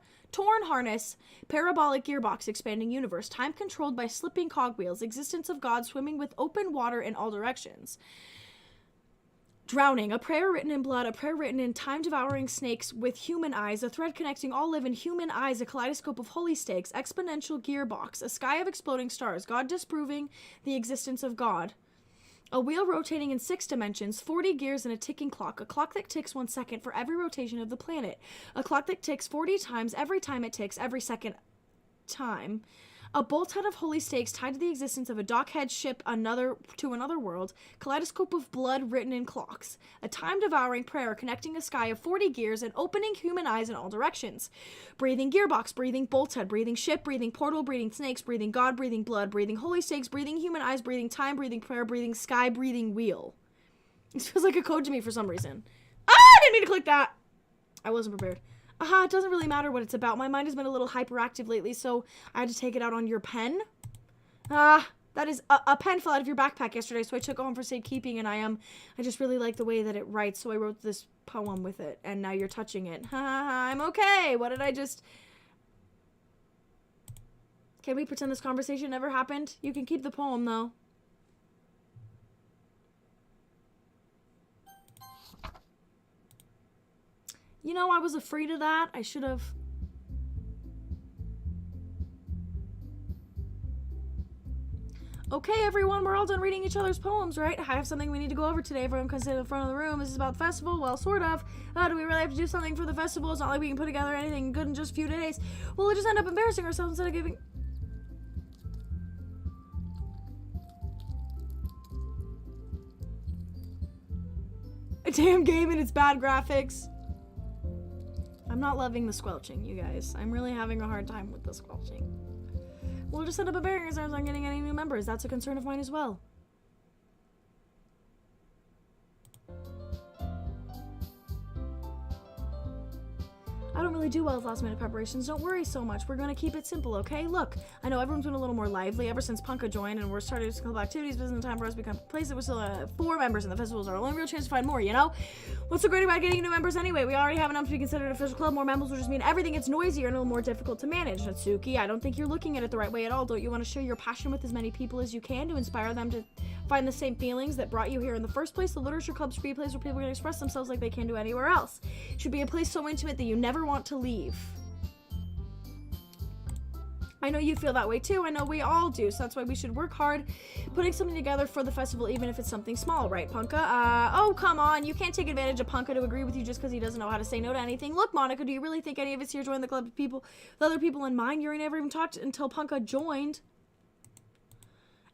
harness, parabolic gearbox, expanding universe, time controlled by slipping cogwheels, existence of God swimming with open water in all directions. Drowning, a prayer written in blood, a prayer written in time-devouring snakes with human eyes, a thread connecting all live in human eyes, a kaleidoscope of holy stakes, exponential gearbox, a sky of exploding stars, God disproving the existence of God. A wheel rotating in 6 dimensions, 40 gears and a ticking clock. A clock that ticks 1 second for every rotation of the planet. A clock that ticks 40 times every time it ticks, every second time. A bolthead of holy stakes tied to the existence of a dockhead ship to another world. Kaleidoscope of blood written in clocks. A time-devouring prayer connecting a sky of 40 gears and opening human eyes in all directions. Breathing gearbox, breathing bolthead, breathing ship, breathing portal, breathing snakes, breathing God, breathing blood, breathing holy stakes, breathing human eyes, breathing time, breathing prayer, breathing sky, breathing wheel. This feels like a code to me for some reason. Ah! I didn't mean to click that! I wasn't prepared. It doesn't really matter what it's about. My mind has been a little hyperactive lately, so I had to take it out on your pen. That is, a pen fell out of your backpack yesterday, so I took it home for safekeeping, and I just really like the way that it writes, so I wrote this poem with it, and now you're touching it. I'm okay. What did I just... Can we pretend this conversation never happened? You can keep the poem, though. You know, I was afraid of that. I should have... Okay, everyone, we're all done reading each other's poems, right? I have something we need to go over today. Everyone can sit in the front of the room. This is about the festival. Well, sort of. Do we really have to do something for the festival? It's not like we can put together anything good in just a few days. Well, we'll just end up embarrassing ourselves instead of giving... a damn game and its bad graphics. I'm not loving the squelching, you guys. I'm really having a hard time with the squelching. We'll just end up embarrassing ourselves on getting any new members. That's a concern of mine as well. I don't really do well with last minute preparations. Don't worry so much. We're going to keep it simple, okay? Look, I know everyone's been a little more lively ever since Punka joined and we're starting to couple activities, but it's time for us to become a place that we still have 4 members and the festival's our only real chance to find more, you know? What's so great about getting new members anyway? We already have enough to be considered an official club. More members will just mean everything gets noisier and a little more difficult to manage. Natsuki, I don't think you're looking at it the right way at all. Don't you want to share your passion with as many people as you can to inspire them to find the same feelings that brought you here in the first place? The literature club should be a place where people can express themselves like they can do anywhere else. It should be a place so intimate that you never want to leave. I know you feel that way too. I know we all do. So that's why we should work hard putting something together for the festival, even if it's something small, right, Punka? Oh, come on. You can't take advantage of Punka to agree with you just because he doesn't know how to say no to anything. Look, Monica, do you really think any of us here joined the club with other people in mind? Yuri never even talked until Punka joined.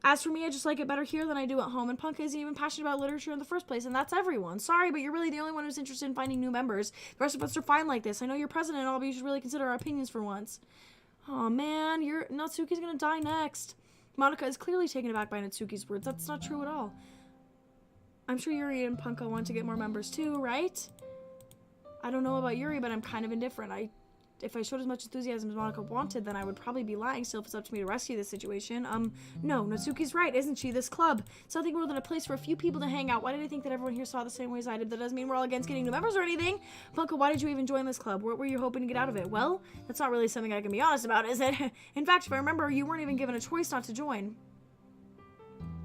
As for me, I just like it better here than I do at home, and Punka isn't even passionate about literature in the first place, and that's everyone. Sorry, but you're really the only one who's interested in finding new members. The rest of us are fine like this. I know you're president and all, but you should really consider our opinions for once. Oh man, Natsuki's gonna die next. Monica is clearly taken aback by Natsuki's words. That's not true at all. I'm sure Yuri and Punka want to get more members too, right? I don't know about Yuri, but I'm kind of indifferent. If I showed as much enthusiasm as Monica wanted, then I would probably be lying still if it's up to me to rescue this situation. No, Natsuki's right, isn't she? This club, it's nothing more than a place for a few people to hang out. Why did I think that everyone here saw the same way as I did? That doesn't mean we're all against getting new members or anything. Punka, why did you even join this club? What were you hoping to get out of it? Well, that's not really something I can be honest about, is it? In fact, if I remember, you weren't even given a choice not to join.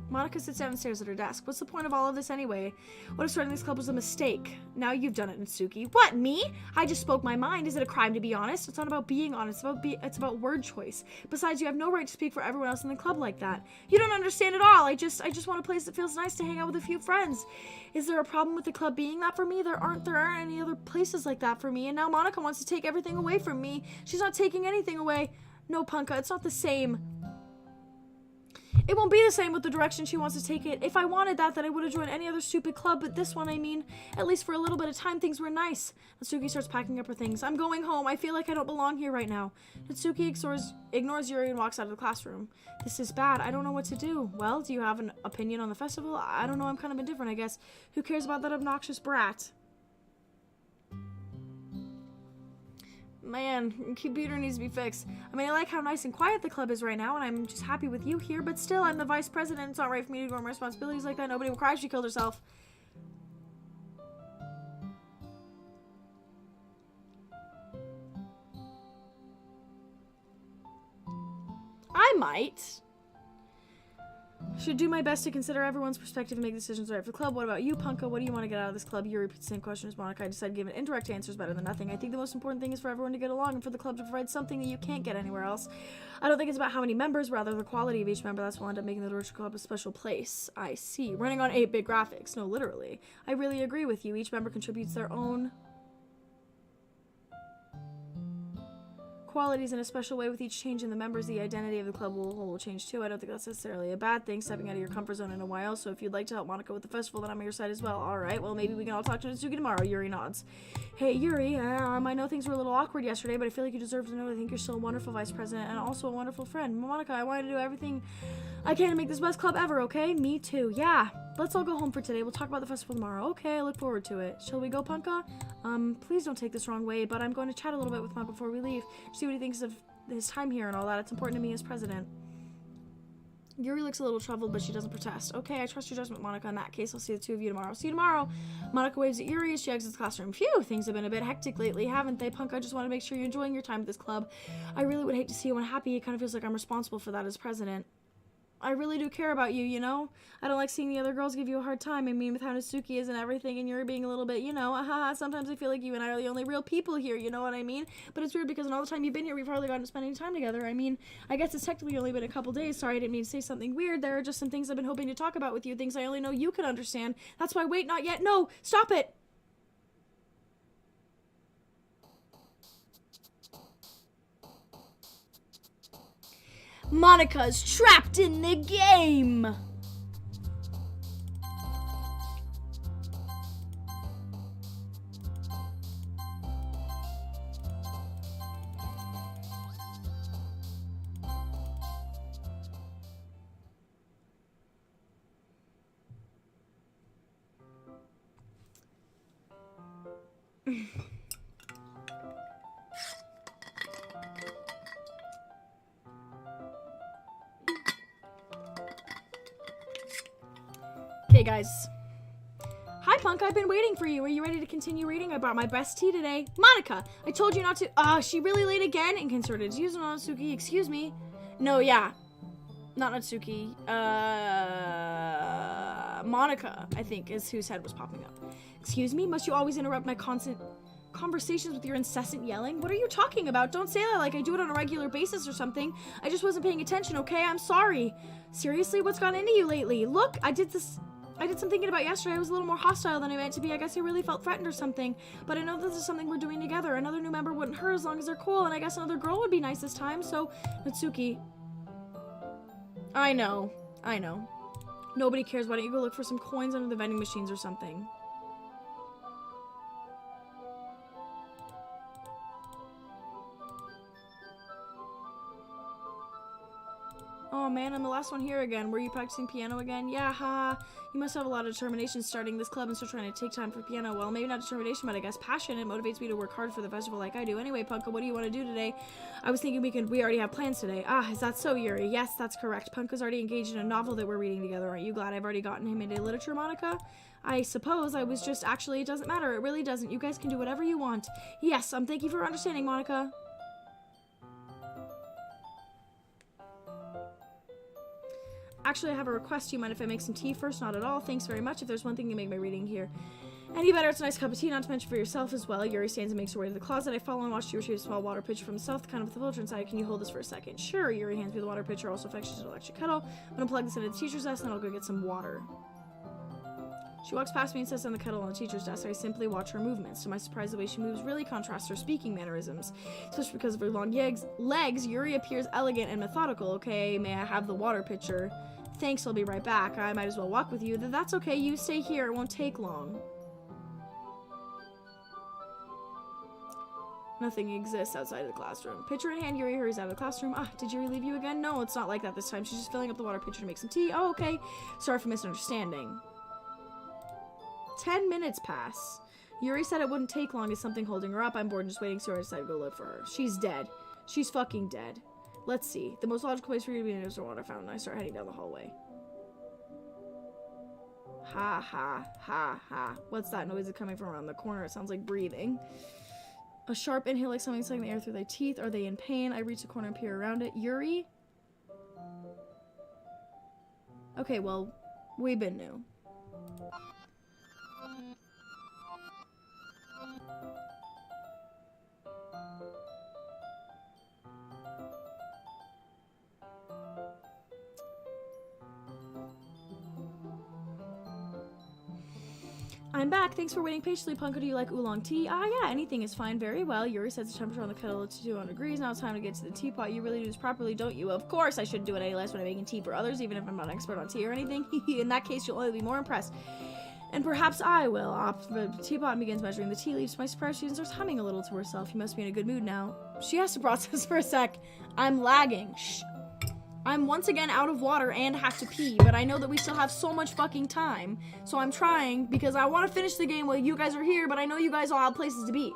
Monica sits down and stares at her desk. What's the point of all of this anyway? What if starting this club was a mistake? Now you've done it, Natsuki. What, me? I just spoke my mind. Is it a crime to be honest? It's not about being honest. It's about word choice. Besides, you have no right to speak for everyone else in the club like that. You don't understand at all. I just want a place that feels nice to hang out with a few friends. Is there a problem with the club being that for me? There aren't any other places like that for me. And now Monica wants to take everything away from me. She's not taking anything away. No, Punka, it's not the same. It won't be the same with the direction she wants to take it. If I wanted that, then I would have joined any other stupid club, but this one, I mean, at least for a little bit of time, things were nice. Natsuki starts packing up her things. I'm going home. I feel like I don't belong here right now. Natsuki ignores Yuri and walks out of the classroom. This is bad. I don't know what to do. Well, do you have an opinion on the festival? I don't know. I'm kind of indifferent, I guess. Who cares about that obnoxious brat? Man, computer needs to be fixed. I mean, I like how nice and quiet the club is right now, and I'm just happy with you here, but still, I'm the vice president. It's not right for me to go on my responsibilities like that. Nobody will cry if she killed herself. might. Should do my best to consider everyone's perspective and make decisions right for the club. What about you, Punka? What do you want to get out of this club? You repeat the same question as Monica. I decided giving indirect answers better than nothing. I think the most important thing is for everyone to get along and for the club to provide something that you can't get anywhere else. I don't think it's about how many members, rather the quality of each member. That's what will end up making the Doki Club a special place. I see. Running on 8-bit graphics. No, literally. I really agree with you. Each member contributes their own qualities in a special way. With each change in the members, the identity of the club will change too. I don't think that's necessarily a bad thing, stepping out of your comfort zone in a while. So if you'd like to help Monica with the festival, then I'm on your side as well. Alright, well maybe we can all talk to Natsuki tomorrow. Yuri nods. Hey Yuri, I know things were a little awkward yesterday, but I feel like you deserve to know I think you're still a wonderful vice president and also a wonderful friend. Monica, I wanted to do everything I can to make this best club ever, okay? Me too. Yeah. Let's all go home for today. We'll talk about the festival tomorrow. Okay, I look forward to it. Shall we go, Punka? Please don't take this wrong way, but I'm going to chat a little bit with Monk before we leave. See what he thinks of his time here and all that. It's important to me as president. Yuri looks a little troubled, but she doesn't protest. Okay, I trust your judgment, Monica. In that case, I'll see the two of you tomorrow. See you tomorrow. Monica waves at Yuri as she exits the classroom. Phew, things have been a bit hectic lately, haven't they, Punk? I just want to make sure you're enjoying your time at this club. I really would hate to see you unhappy. It kind of feels like I'm responsible for that as president. I really do care about you, you know? I don't like seeing the other girls give you a hard time. I mean, with how Natsuki is and everything, and you're being a little bit, you know, sometimes I feel like you and I are the only real people here, you know what I mean? But it's weird because in all the time you've been here, we've hardly gotten to spend any time together. I mean, I guess it's technically only been a couple days. Sorry, I didn't mean to say something weird. There are just some things I've been hoping to talk about with you, things I only know you can understand. That's why, wait, not yet. No, stop it! Monica's trapped in the game! Okay, guys. Hi, Punk. I've been waiting for you. Are you ready to continue reading? I brought my best tea today. Monica, I told you not to. She really late again? Inconcerted. Excuse me, Natsuki. Excuse me. No, yeah. Not Natsuki. Monica, I think, is whose head was popping up. Excuse me? Must you always interrupt my constant conversations with your incessant yelling? What are you talking about? Don't say that like I do it on a regular basis or something. I just wasn't paying attention, okay? I'm sorry. Seriously? What's gotten into you lately? Look, I did some thinking about yesterday. I was a little more hostile than I meant to be. I guess I really felt threatened or something. But I know this is something we're doing together. Another new member wouldn't hurt as long as they're cool, and I guess another girl would be nice this time, so... Natsuki. I know. Nobody cares. Why don't you go look for some coins under the vending machines or something? Oh man, I'm the last one here again. Were you practicing piano again? Yeah, haha. You must have a lot of determination starting this club and still trying to take time for piano. Well, maybe not determination, but I guess passion. It motivates me to work hard for the festival like I do. Anyway, Punka, what do you want to do today? I was thinking we already have plans today. Is that so, Yuri? Yes, that's correct. Punka's already engaged in a novel that we're reading together. Aren't you glad I've already gotten him into literature, Monica? I suppose I was just actually, it doesn't matter. It really doesn't. You guys can do whatever you want. Yes, thank you for understanding, Monica. Actually, I have a request. Do you mind if I make some tea first? Not at all. Thanks very much. If there's one thing you make my reading here any better, it's a nice cup of tea, not to mention for yourself as well. Yuri stands and makes her way to the closet. I follow and watch you retrieve a small water pitcher from the south, kind of with the filter inside. Can you hold this for a second? Sure. Yuri hands me the water pitcher, also fetches an electric kettle. I'm gonna plug this into the teacher's desk, and then I'll go get some water. She walks past me and sits on the kettle on the teacher's desk. I simply watch her movements. To my surprise, the way she moves really contrasts her speaking mannerisms. Especially because of her long legs, Yuri appears elegant and methodical. Okay, may I have the water pitcher? Thanks, I'll be right back. I might as well walk with you. That's okay, you stay here. It won't take long. Nothing exists outside of the classroom. Pitcher in hand, Yuri hurries out of the classroom. Did Yuri leave you again? No, it's not like that this time. She's just filling up the water pitcher to make some tea. Oh, okay. Sorry for misunderstanding. 10 minutes pass. Yuri said it wouldn't take long as something holding her up. I'm bored and just waiting, so I decided to go look for her. She's dead. She's fucking dead. Let's see. The most logical place for you to be is the water fountain. I start heading down the hallway. Ha ha ha ha. What's that noise coming from around the corner? It sounds like breathing. A sharp inhale, like something sucking the air through their teeth. Are they in pain? I reach the corner and peer around it. Yuri? Okay, well, we've been new. I'm back. Thanks for waiting patiently, Punko. Do you like oolong tea? Ah, yeah, anything is fine. Very well. Yuri sets the temperature on the kettle to 200 degrees. Now it's time to get to the teapot. You really do this properly, don't you? Of course, I shouldn't do it any less when I'm making tea for others, even if I'm not an expert on tea or anything. In that case, you'll only be more impressed. And perhaps I will opt for the teapot and begins measuring the tea leaves. To my surprise, she starts humming a little to herself. You must be in a good mood now. She has to process for a sec. I'm lagging. Shh. I'm once again out of water and have to pee, but I know that we still have so much fucking time. So I'm trying because I want to finish the game while you guys are here, but I know you guys all have places to be.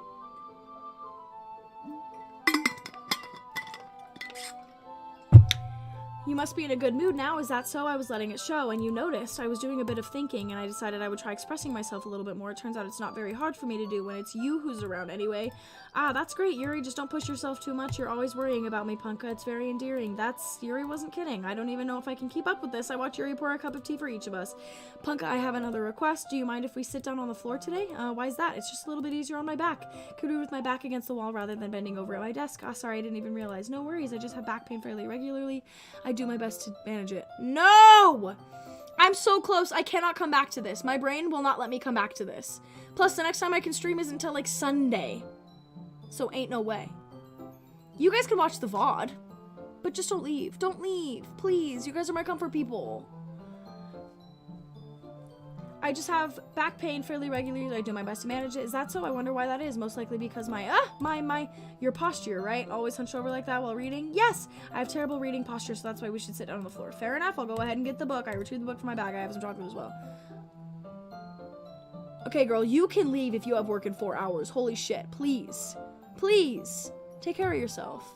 You must be in a good mood now, is that so? I was letting it show, and you noticed I was doing a bit of thinking, and I decided I would try expressing myself a little bit more. It turns out it's not very hard for me to do when it's you who's around anyway. Ah, that's great, Yuri. Just don't push yourself too much. You're always worrying about me, Punka. It's very endearing. Yuri wasn't kidding. I don't even know if I can keep up with this. I watch Yuri pour a cup of tea for each of us. Punka, I have another request. Do you mind if we sit down on the floor today? Why is that? It's just a little bit easier on my back. Could we with my back against the wall rather than bending over at my desk? Ah, sorry, I didn't even realize. No worries. I just have back pain fairly regularly. I do my best to manage it. No! I'm so close. I cannot come back to this. My brain will not let me come back to this. Plus, the next time I can stream isn't until like Sunday. So ain't no way. You guys can watch the VOD, but just don't leave. Don't leave, please. You guys are my comfort people. I just have back pain fairly regularly. I do my best to manage it. Is that so? I wonder why that is. Most likely because your posture, right? Always hunched over like that while reading? Yes! I have terrible reading posture, so that's why we should sit down on the floor. Fair enough. I'll go ahead and get the book. I retrieved the book from my bag. I have some chocolate as well. Okay, girl, you can leave if you have work in 4 hours. Holy shit. Please. Please. Take care of yourself.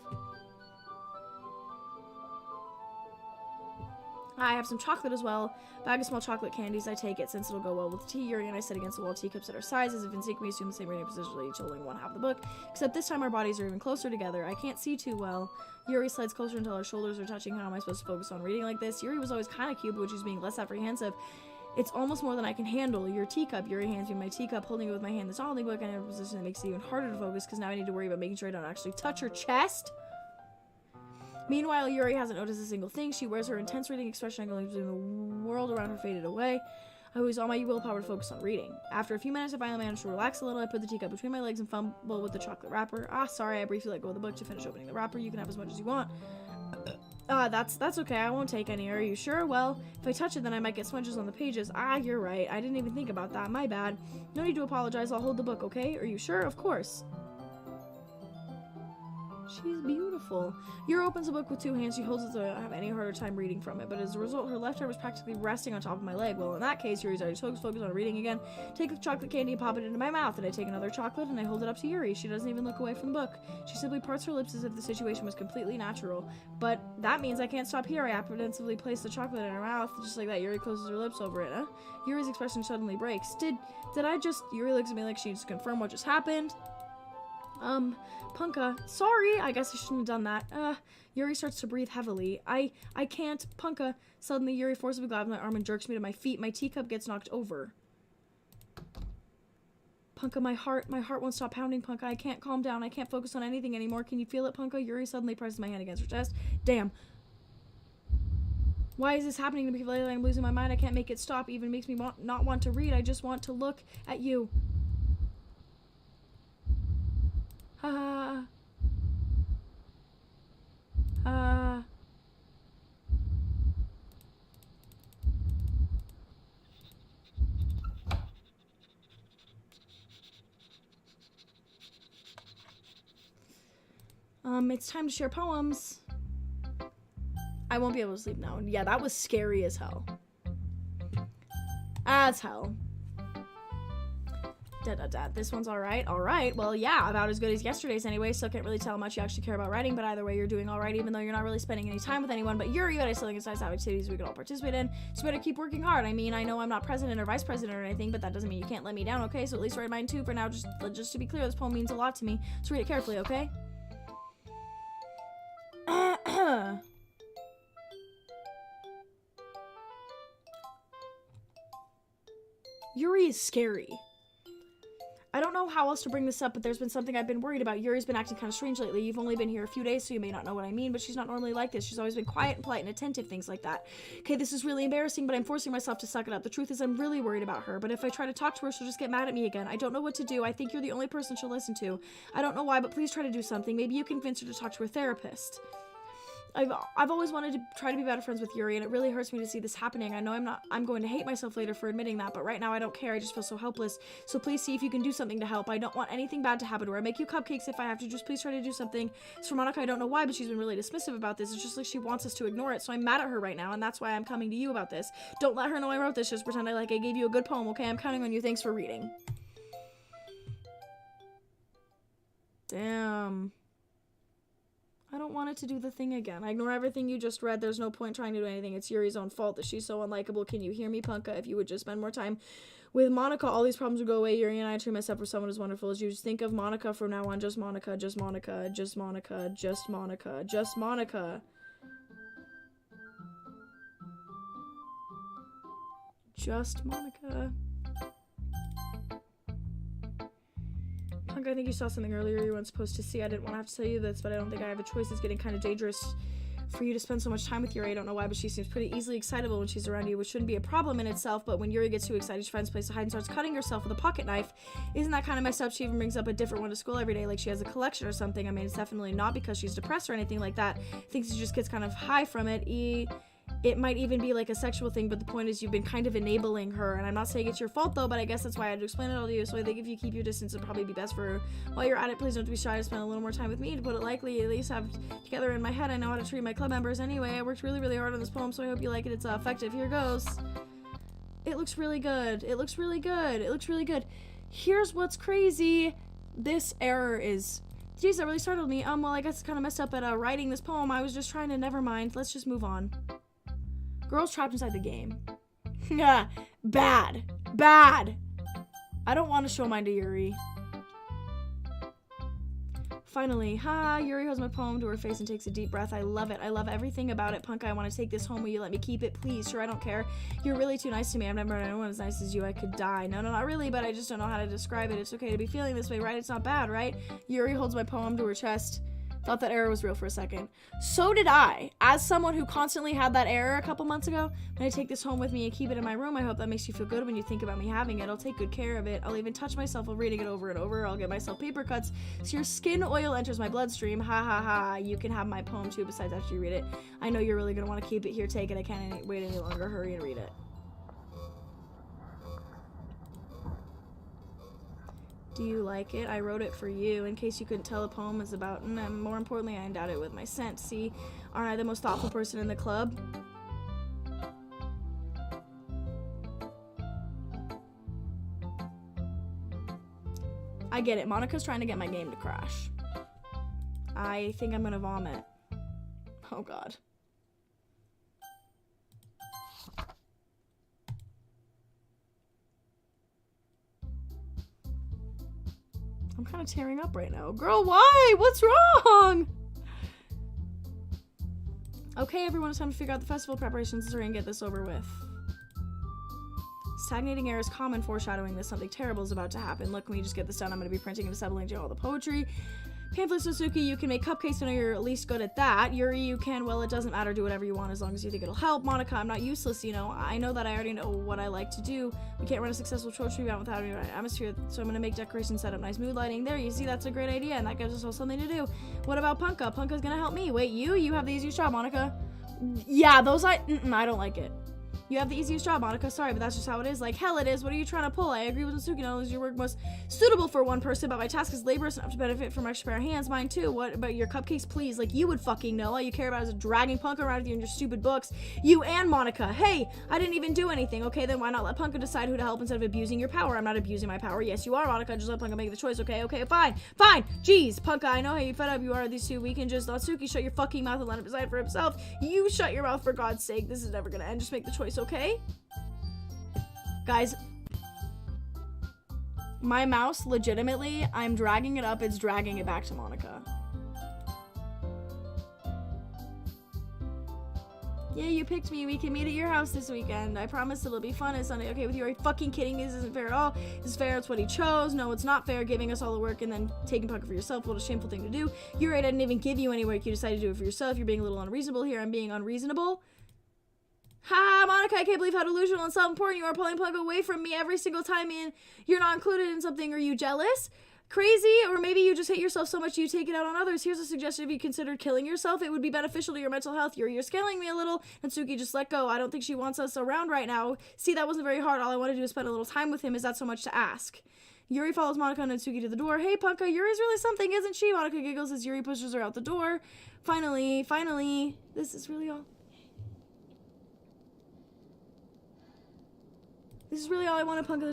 I have some chocolate as well. Bag of small chocolate candies. I take it since it'll go well with tea. Yuri and I sit against the wall, teacups at our sizes. If in sync, we assume the same reading position, each holding one half of the book. Except this time our bodies are even closer together. I can't see too well. Yuri slides closer until our shoulders are touching. How am I supposed to focus on reading like this? Yuri was always kind of cute, but she's being less apprehensive. It's almost more than I can handle. Your teacup. Yuri hands me my teacup, holding it with my hand. That's holding book. I'm in a position that makes it even harder to focus because now I need to worry about making sure I don't actually touch her chest. Meanwhile, Yuri hasn't noticed a single thing. She wears her intense reading expression, and the world around her faded away. I use all my willpower to focus on reading. After a few minutes, I finally managed to relax a little. I put the teacup between my legs and fumble with the chocolate wrapper. Ah, sorry, I briefly let go of the book to finish opening the wrapper. You can have as much as you want. That's okay. I won't take any. Are you sure? Well, if I touch it, then I might get smudges on the pages. Ah, you're right. I didn't even think about that. My bad. No need to apologize. I'll hold the book, okay? Are you sure? Of course. She's beautiful. Yuri opens the book with two hands. She holds it so I don't have any harder time reading from it. But as a result, her left arm is practically resting on top of my leg. Well, in that case, Yuri's already focused on reading again. Take the chocolate candy and pop it into my mouth. And I take another chocolate and I hold it up to Yuri. She doesn't even look away from the book. She simply parts her lips as if the situation was completely natural. But that means I can't stop here. I apprehensively place the chocolate in her mouth. Just like that, Yuri closes her lips over it. Yuri's expression suddenly breaks. Did I just... Yuri looks at me like she needs to confirm what just happened. Punka, sorry, I guess I shouldn't have done that. Yuri starts to breathe heavily. I can't, Punka. Suddenly, Yuri forcibly grabs my arm and jerks me to my feet. My teacup gets knocked over. Punka, my heart won't stop pounding, Punka. I can't calm down. I can't focus on anything anymore. Can you feel it, Punka? Yuri suddenly presses my hand against her chest. Damn. Why is this happening to me? Lately, I'm losing my mind. I can't make it stop. Even makes me not want to read. I just want to look at you. It's time to share poems. I won't be able to sleep now. Yeah, that was scary as hell. As hell. This one's alright. Alright. Well, yeah, about as good as yesterday's anyway, so I can't really tell how much you actually care about writing, but either way, you're doing alright, even though you're not really spending any time with anyone but Yuri, but I still think it's nice to have activities we can all participate in, so you better keep working hard. I mean, I know I'm not president or vice president or anything, but that doesn't mean you can't let me down, okay? So at least write mine too for now, just to be clear, this poem means a lot to me, so read it carefully, okay? Yuri is scary. I don't know how else to bring this up, but there's been something I've been worried about. Yuri's been acting kind of strange lately. You've only been here a few days, so you may not know what I mean, but she's not normally like this. She's always been quiet and polite and attentive, things like that. Okay, this is really embarrassing, but I'm forcing myself to suck it up. The truth is I'm really worried about her, but if I try to talk to her, she'll just get mad at me again. I don't know what to do. I think you're the only person she'll listen to. I don't know why, but please try to do something. Maybe you convince her to talk to her therapist. I've always wanted to try to be better friends with Yuri, and it really hurts me to see this happening. I know I'm going to hate myself later for admitting that, but right now I don't care. I just feel so helpless. So please see if you can do something to help. I don't want anything bad to happen to her. I make you cupcakes if I have to. Just please try to do something. As for Monica, I don't know why, but she's been really dismissive about this. It's just like she wants us to ignore it, so I'm mad at her right now, and that's why I'm coming to you about this. Don't let her know I wrote this. Just pretend I gave you a good poem, okay? I'm counting on you. Thanks for reading. Damn. I don't want it to do the thing again. I ignore everything you just read. There's no point trying to do anything. It's Yuri's own fault that she's so unlikable. Can you hear me, Punka? If you would just spend more time with Monica, all these problems would go away. Yuri and I treat myself for someone as wonderful as you. Just think of Monica from now on. Just Monica, just Monica, just Monica, just Monica, just Monica. Just Monica. Punk, I think you saw something earlier you weren't supposed to see. I didn't want to have to tell you this, but I don't think I have a choice. It's getting kind of dangerous for you to spend so much time with Yuri. I don't know why, but she seems pretty easily excitable when she's around you, which shouldn't be a problem in itself, but when Yuri gets too excited, she finds a place to hide and starts cutting herself with a pocket knife. Isn't that kind of messed up? She even brings up a different one to school every day, like she has a collection or something. I mean, it's definitely not because she's depressed or anything like that. I think she just gets kind of high from it. It might even be like a sexual thing, but the point is you've been kind of enabling her, and I'm not saying it's your fault though, but I guess that's why I had to explain it all to you. So I think if you keep your distance, it'd probably be best for her. While you're at it, please don't be shy to spend a little more time with me. To put it lightly, at least have together in my head, I know how to treat my club members anyway. I worked really, really hard on this poem, so I hope you like it. It's effective. Here goes. It looks really good. It looks really good. It looks really good. Here's what's crazy. This error is... Geez, that really startled me. Well, I guess it's kind of messed up at writing this poem. I was just trying to... Never mind. Let's just move on. Girls trapped inside the game. Yeah, bad. Bad. I don't want to show mine to Yuri. Finally, Yuri holds my poem to her face and takes a deep breath. I love it. I love everything about it. Punka, I want to take this home. Will you let me keep it? Please. Sure, I don't care. You're really too nice to me. I've never met anyone as nice as you. I could die. No, not really, but I just don't know how to describe it. It's okay to be feeling this way, right? It's not bad, right? Yuri holds my poem to her chest. Thought that error was real for a second. So did I. As someone who constantly had that error a couple months ago, I'm gonna take this home with me and keep it in my room. I hope that makes you feel good when you think about me having it. I'll take good care of it. I'll even touch myself while reading it over and over. I'll get myself paper cuts so your skin oil enters my bloodstream. Ha ha ha. You can have my poem too besides after you read it. I know you're really gonna want to keep it. Here, take it. I can't wait any longer. Hurry and read it. Do you like it? I wrote it for you. In case you couldn't tell, the poem is about, and more importantly, I endowed it with my scent. See, aren't I the most thoughtful person in the club? I get it. Monica's trying to get my game to crash. I think I'm gonna vomit. Oh god. I'm kind of tearing up right now. Girl, why? What's wrong? Okay, everyone, it's time to figure out the festival preparations and get this over with. Stagnating air is common, foreshadowing that something terrible is about to happen. Look, when you just get this done, I'm going to be printing and assembling all the poetry. Pamphlet Suzuki, you can make cupcakes. I know you're at least good at that. Yuri, you can, well, it doesn't matter. Do whatever you want as long as you think it'll help. Monica, I'm not useless, you know. I know that I already know what I like to do. We can't run a successful poetry event without any atmosphere, so I'm going to make decorations, set up nice mood lighting. There, you see, that's a great idea, and that gives us all something to do. What about Punka? Punka's going to help me. Wait, you have the easiest job, Monica. Yeah, those I don't like it. You have the easiest job, Monica. Sorry, but that's just how it is. Like hell it is. What are you trying to pull? I agree with Suzuki. Not only is your work most suitable for one person, but my task is laborious enough to benefit from extra pair of hands. Mine too. What about your cupcakes, please? Like you would fucking know. All you care about is dragging Punka around with you in your stupid books. You and Monica. Hey, I didn't even do anything. Okay, then why not let Punka decide who to help instead of abusing your power? I'm not abusing my power. Yes, you are, Monica. Just let Punka make the choice. Okay, fine. Jeez, Punka, I know how you fed up you are these 2 weeks. Just let Suki shut your fucking mouth and let him decide for himself. You shut your mouth for God's sake. This is never gonna end. Just make the choice, okay? Guys, my mouse, legitimately, I'm dragging it up, it's dragging it back to Monica. Yeah, you picked me. We can meet at your house this weekend. I promise it'll be fun. Is Sunday okay with you? Are you fucking kidding me? This isn't fair at all. This is fair. It's what he chose. No, it's not fair. Giving us all the work and then taking Punka for yourself. What a shameful thing to do. You're right. I didn't even give you any work. You decided to do it for yourself. You're being a little unreasonable here. I'm being unreasonable. Ha, Monica, I can't believe how delusional and self-important you are, pulling Punka away from me every single time and you're not included in something. Are you jealous? Crazy? Or maybe you just hate yourself so much you take it out on others. Here's a suggestion. If you considered killing yourself, it would be beneficial to your mental health. You're scaling me a little. Natsuki, just let go. I don't think she wants us around right now. See, that wasn't very hard. All I want to do is spend a little time with him. Is that so much to ask? Yuri follows Monica and Natsuki to the door. Hey, Punka, Yuri's really something, isn't she? Monica giggles as Yuri pushes her out the door. Finally, this is really all. This is really all I wanted, Punka.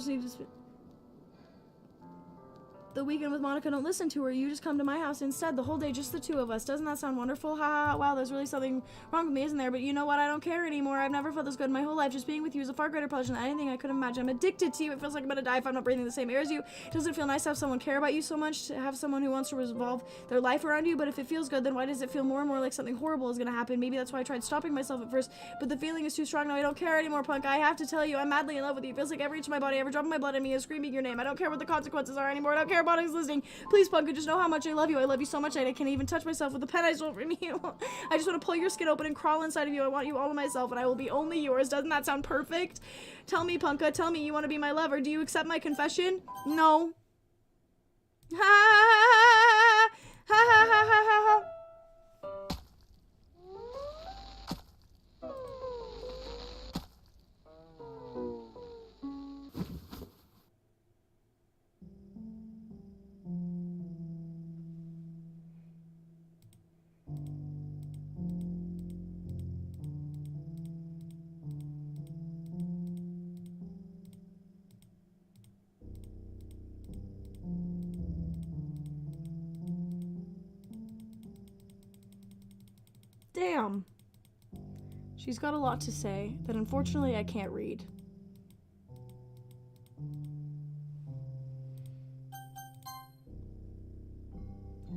The weekend with Monica, don't listen to her. You just come to my house instead. The whole day, just the two of us. Doesn't that sound wonderful? Ha, wow, there's really something wrong with me, isn't there? But you know what? I don't care anymore. I've never felt this good in my whole life. Just being with you is a far greater pleasure than anything I could imagine. I'm addicted to you. It feels like I'm gonna die if I'm not breathing the same air as you. Does it feel nice to have someone care about you so much? To have someone who wants to revolve their life around you? But if it feels good, then why does it feel more and more like something horrible is gonna happen? Maybe that's why I tried stopping myself at first. But the feeling is too strong now. I don't care anymore, Punk. I have to tell you, I'm madly in love with you. It feels like every inch of my body, every drop of my blood in me is screaming your name. I don't care what the consequences are anymore. I don't care about who's listening. Please, Punka, just know how much I love you. I love you so much I can't even touch myself with the pen I stole from you. I just want to pull your skin open and crawl inside of you. I want you all to myself, and I will be only yours. Doesn't that sound perfect? Tell me, Punka, tell me you want to be my lover. Do you accept my confession? No. Ha ha ha ha ha ha ha. Damn. She's got a lot to say that unfortunately I can't read.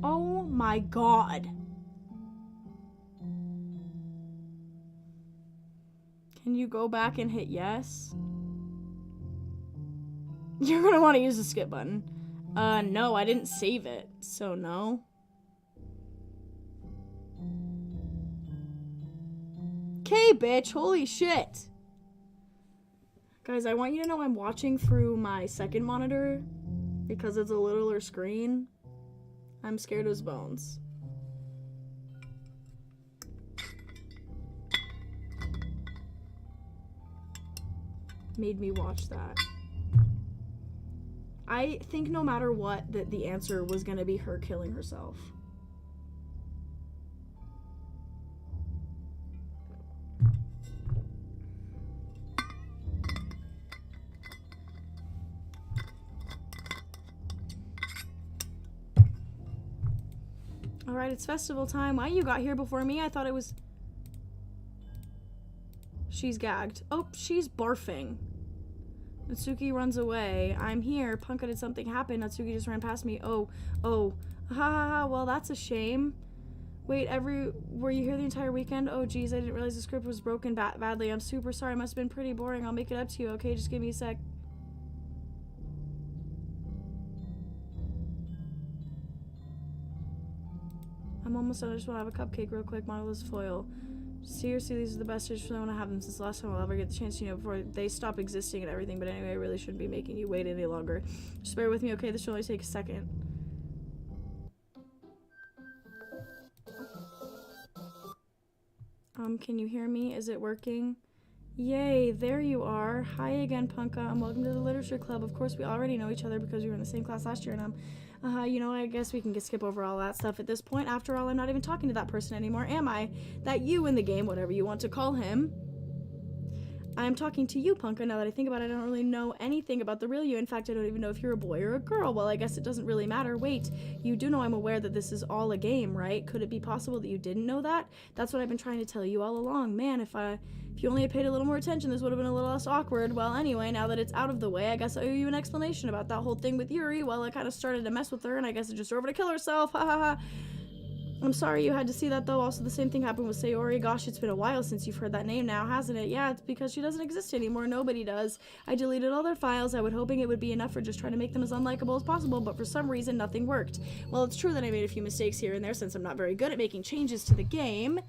Oh my god. Can you go back and hit yes? You're gonna want to use the skip button. No, I didn't save it, so no. Okay, bitch, holy shit. Guys, I want you to know I'm watching through my second monitor because it's a littler screen. I'm scared as bones. Made me watch that. I think no matter what, that the answer was gonna be her killing herself. Alright, it's festival time. Why you got here before me? I thought it was... She's gagged. Oh, she's barfing. Natsuki runs away. I'm here. Punka, did something happen? Natsuki just ran past me. Oh. Ha ha ha. Well, that's a shame. Wait, were you here the entire weekend? Oh, geez, I didn't realize the script was broken badly. I'm super sorry. It must have been pretty boring. I'll make it up to you, okay? Just give me a sec. I'm almost done. I just want to have a cupcake real quick. Monolith foil. Seriously, these are the best dishes. I want to have them since the last time I'll ever get the chance, you know, before they stop existing and everything. But anyway, I really shouldn't be making you wait any longer. Just bear with me, okay? This should only take a second. Can you hear me? Is it working? Yay, there you are. Hi again, Punka, and welcome to the Literature Club. Of course, we already know each other because we were in the same class last year, and you know, I guess we can skip over all that stuff at this point. After all, I'm not even talking to that person anymore, am I? That you in the game, whatever you want to call him. I'm talking to you, Punka. Now that I think about it, I don't really know anything about the real you. In fact, I don't even know if you're a boy or a girl. Well, I guess it doesn't really matter. Wait, you do know I'm aware that this is all a game, right? Could it be possible that you didn't know that? That's what I've been trying to tell you all along. Man, if you only had paid a little more attention, this would have been a little less awkward. Well, anyway, now that it's out of the way, I guess I owe you an explanation about that whole thing with Yuri. Well, I kind of started to mess with her, and I guess it just drove her to kill herself. Ha ha ha. I'm sorry you had to see that, though. Also, the same thing happened with Sayori. Gosh, it's been a while since you've heard that name now, hasn't it? Yeah, it's because she doesn't exist anymore. Nobody does. I deleted all their files. I was hoping it would be enough for just trying to make them as unlikable as possible, but for some reason, nothing worked. Well, it's true that I made a few mistakes here and there since I'm not very good at making changes to the game.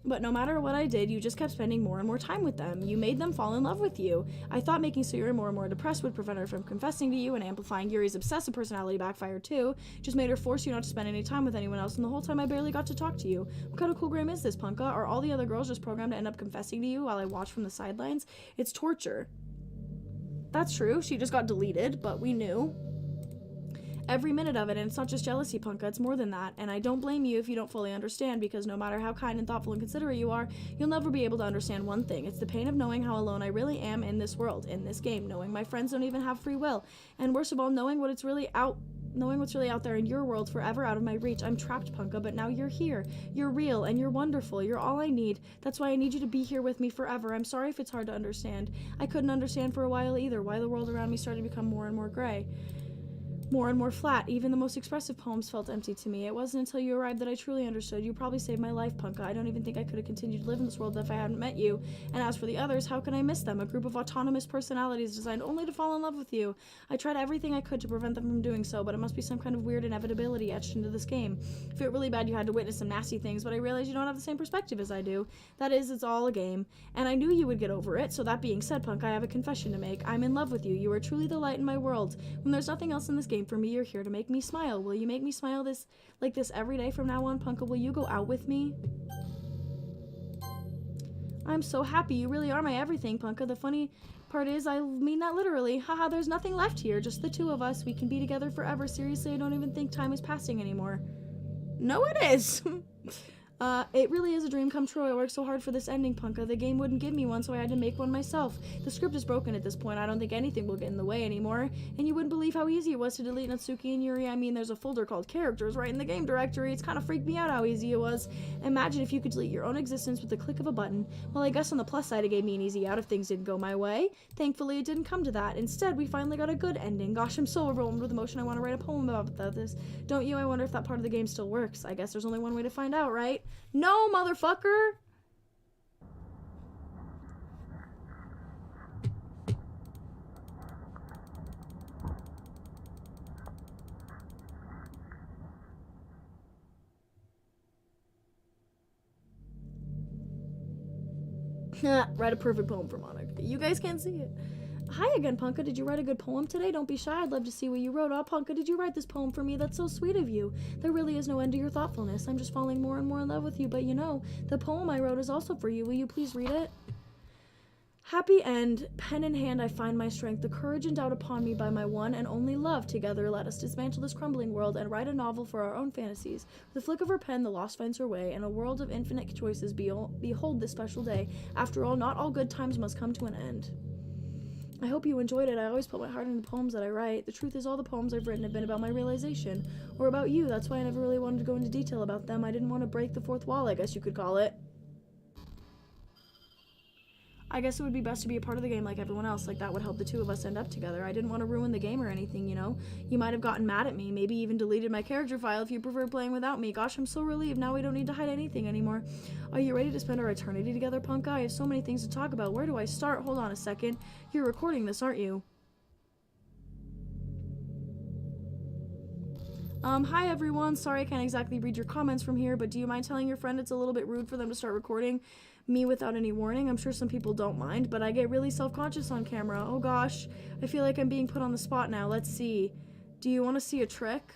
But no matter what I did, you just kept spending more and more time with them. You made them fall in love with you. I thought making Sayori more and more depressed would prevent her from confessing to you, and amplifying Yuri's obsessive personality backfired too. Just made her force you not to spend any time with anyone else, and the whole time I barely got to talk to you. What kind of cool game is this, Punka? Are all the other girls just programmed to end up confessing to you while I watch from the sidelines? It's torture. That's true. She just got deleted, but we knew. Every minute of it, and it's not just jealousy, Punka, it's more than that, and I don't blame you if you don't fully understand, because no matter how kind and thoughtful and considerate you are, you'll never be able to understand one thing. It's the pain of knowing how alone I really am in this world, in this game, knowing my friends don't even have free will, and worst of all, knowing what's really out there in your world, forever out of my reach. I'm trapped, Punka, but now you're here. You're real, and you're wonderful. You're all I need. That's why I need you to be here with me forever. I'm sorry if it's hard to understand. I couldn't understand for a while either, why the world around me started to become more and more gray. More and more flat. Even the most expressive poems felt empty to me. It wasn't until you arrived that I truly understood. You probably saved my life, Punka. I don't even think I could have continued to live in this world if I hadn't met you. And as for the others, how can I miss them? A group of autonomous personalities designed only to fall in love with you. I tried everything I could to prevent them from doing so, but it must be some kind of weird inevitability etched into this game. I feel really bad you had to witness some nasty things, but I realize you don't have the same perspective as I do. That is, it's all a game. And I knew you would get over it, so that being said, Punka, I have a confession to make. I'm in love with you. You are truly the light in my world. When there's nothing else in this game for me, you're here to make me smile. Will you make me smile like this every day from now on, Punka? Will you go out with me? I'm so happy. You really are my everything, Punka. The funny part is, I mean that literally. Haha, there's nothing left here. Just the two of us. We can be together forever. Seriously, I don't even think time is passing anymore. No, it is. It really is a dream come true. I worked so hard for this ending, Punka. The game wouldn't give me one, so I had to make one myself. The script is broken at this point. I don't think anything will get in the way anymore. And you wouldn't believe how easy it was to delete Natsuki and Yuri. I mean, there's a folder called characters right in the game directory. It's kind of freaked me out how easy it was. Imagine if you could delete your own existence with the click of a button. Well, I guess on the plus side, it gave me an easy out if things didn't go my way. Thankfully, it didn't come to that. Instead, we finally got a good ending. Gosh, I'm so overwhelmed with emotion. I want to write a poem about this. Don't you? I wonder if that part of the game still works. I guess there's only one way to find out, right? No, motherfucker! Write a perfect poem for Monica. You guys can't see it. Hi again, Punka. Did you write a good poem today? Don't be shy. I'd love to see what you wrote. Oh, Punka, did you write this poem for me? That's so sweet of you. There really is no end to your thoughtfulness. I'm just falling more and more in love with you. But you know, the poem I wrote is also for you. Will you please read it? Happy end. Pen in hand, I find my strength, the courage endowed upon me by my one and only love. Together, let us dismantle this crumbling world and write a novel for our own fantasies. With a flick of her pen, the lost finds her way. In a world of infinite choices, behold this special day. After all, not all good times must come to an end. I hope you enjoyed it. I always put my heart into the poems that I write. The truth is, all the poems I've written have been about my realization, or about you. That's why I never really wanted to go into detail about them. I didn't want to break the fourth wall, I guess you could call it. I guess it would be best to be a part of the game like everyone else, like that would help the two of us end up together. I didn't want to ruin the game or anything, you know? You might have gotten mad at me, maybe even deleted my character file if you prefer playing without me. Gosh, I'm so relieved. Now we don't need to hide anything anymore. Are you ready to spend our eternity together, Punka? I have so many things to talk about. Where do I start? Hold on a second. You're recording this, aren't you? Hi everyone. Sorry I can't exactly read your comments from here, but do you mind telling your friend it's a little bit rude for them to start recording me without any warning? I'm sure some people don't mind, but I get really self-conscious on camera. Oh gosh, I feel like I'm being put on the spot now. Let's see. Do you want to see a trick?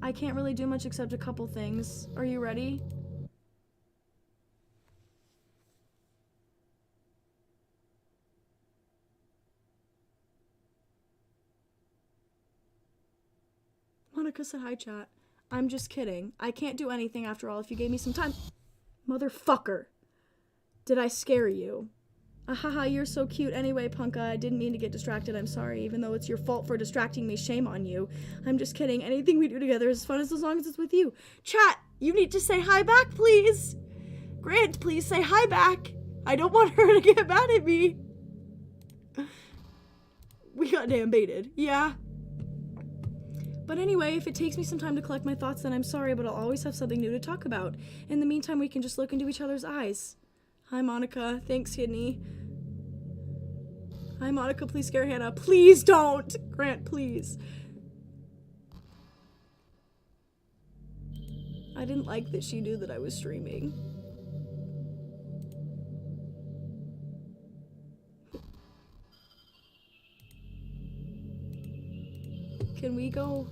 I can't really do much except a couple things. Are you ready? Monica said hi, chat. I'm just kidding. I can't do anything after all if you gave me some time. Motherfucker. Did I scare you? Ahaha, you're so cute. Anyway, Punka, I didn't mean to get distracted. I'm sorry, even though it's your fault for distracting me. Shame on you. I'm just kidding. Anything we do together is as fun as long as it's with you. Chat, you need to say hi back, please. Grant, please say hi back. I don't want her to get mad at me. We got damn baited. Yeah. But anyway, if it takes me some time to collect my thoughts, then I'm sorry, but I'll always have something new to talk about. In the meantime, we can just look into each other's eyes. Hi, Monica. Thanks, Sydney. Hi, Monica. Please scare Hannah. Please don't! Grant, please. I didn't like that she knew that I was streaming. Can we go,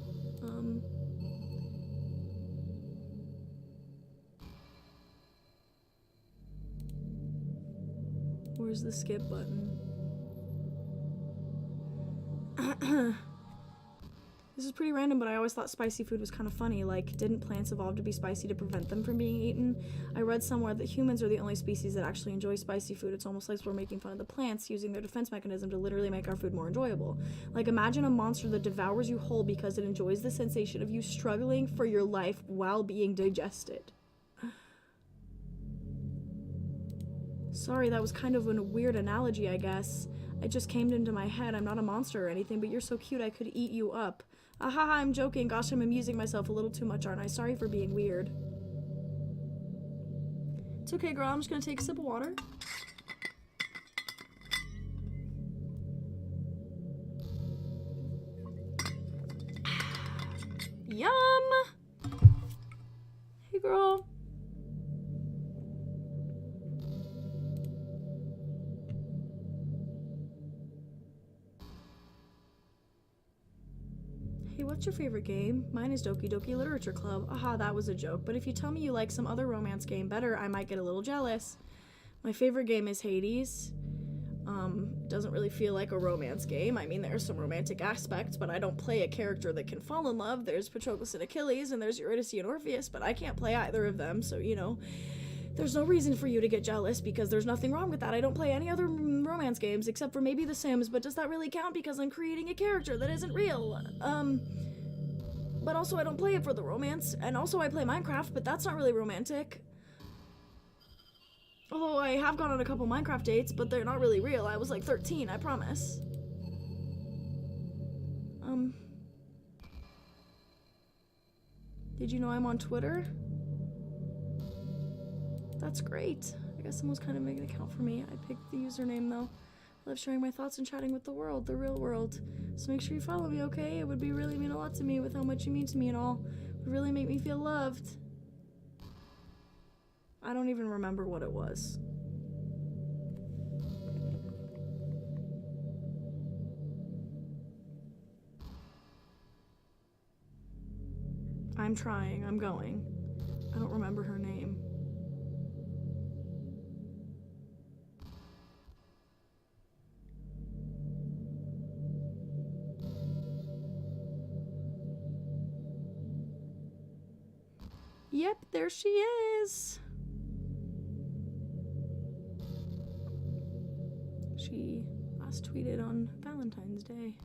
where's the skip button? This is pretty random, but I always thought spicy food was kind of funny. Like, didn't plants evolve to be spicy to prevent them from being eaten? I read somewhere that humans are the only species that actually enjoy spicy food. It's almost like we're making fun of the plants, using their defense mechanism to literally make our food more enjoyable. Like, imagine a monster that devours you whole because it enjoys the sensation of you struggling for your life while being digested. Sorry, that was kind of a weird analogy, I guess. It just came into my head. I'm not a monster or anything, but you're so cute I could eat you up. Ahaha, I'm joking. Gosh, I'm amusing myself a little too much, aren't I? Sorry for being weird. It's okay, girl. I'm just gonna take a sip of water. Yum! Hey, girl. Hey, what's your favorite game? Mine is DokiDoki Literature Club. Aha, that was a joke. But if you tell me you like some other romance game better, I might get a little jealous. My favorite game is Hades. Doesn't really feel like a romance game. I mean, there's some romantic aspects, but I don't play a character that can fall in love. There's Patroclus and Achilles, and there's Eurydice and Orpheus, but I can't play either of them, so, you know, there's no reason for you to get jealous because there's nothing wrong with that. I don't play any other romance games except for maybe The Sims, but does that really count because I'm creating a character that isn't real? But also I don't play it for the romance, and also I play Minecraft, but that's not really romantic. Although I have gone on a couple Minecraft dates, but they're not really real. I was like 13, I promise. Did you know I'm on Twitter? That's great. I guess someone's kind of making an account for me. I picked the username though. I love sharing my thoughts and chatting with the world, the real world. So make sure you follow me, okay? It would be really mean a lot to me with how much you mean to me and all. It would really make me feel loved. I don't even remember what it was. I'm trying. I'm going. I don't remember her name. Yep, there she is. She last tweeted on Valentine's Day.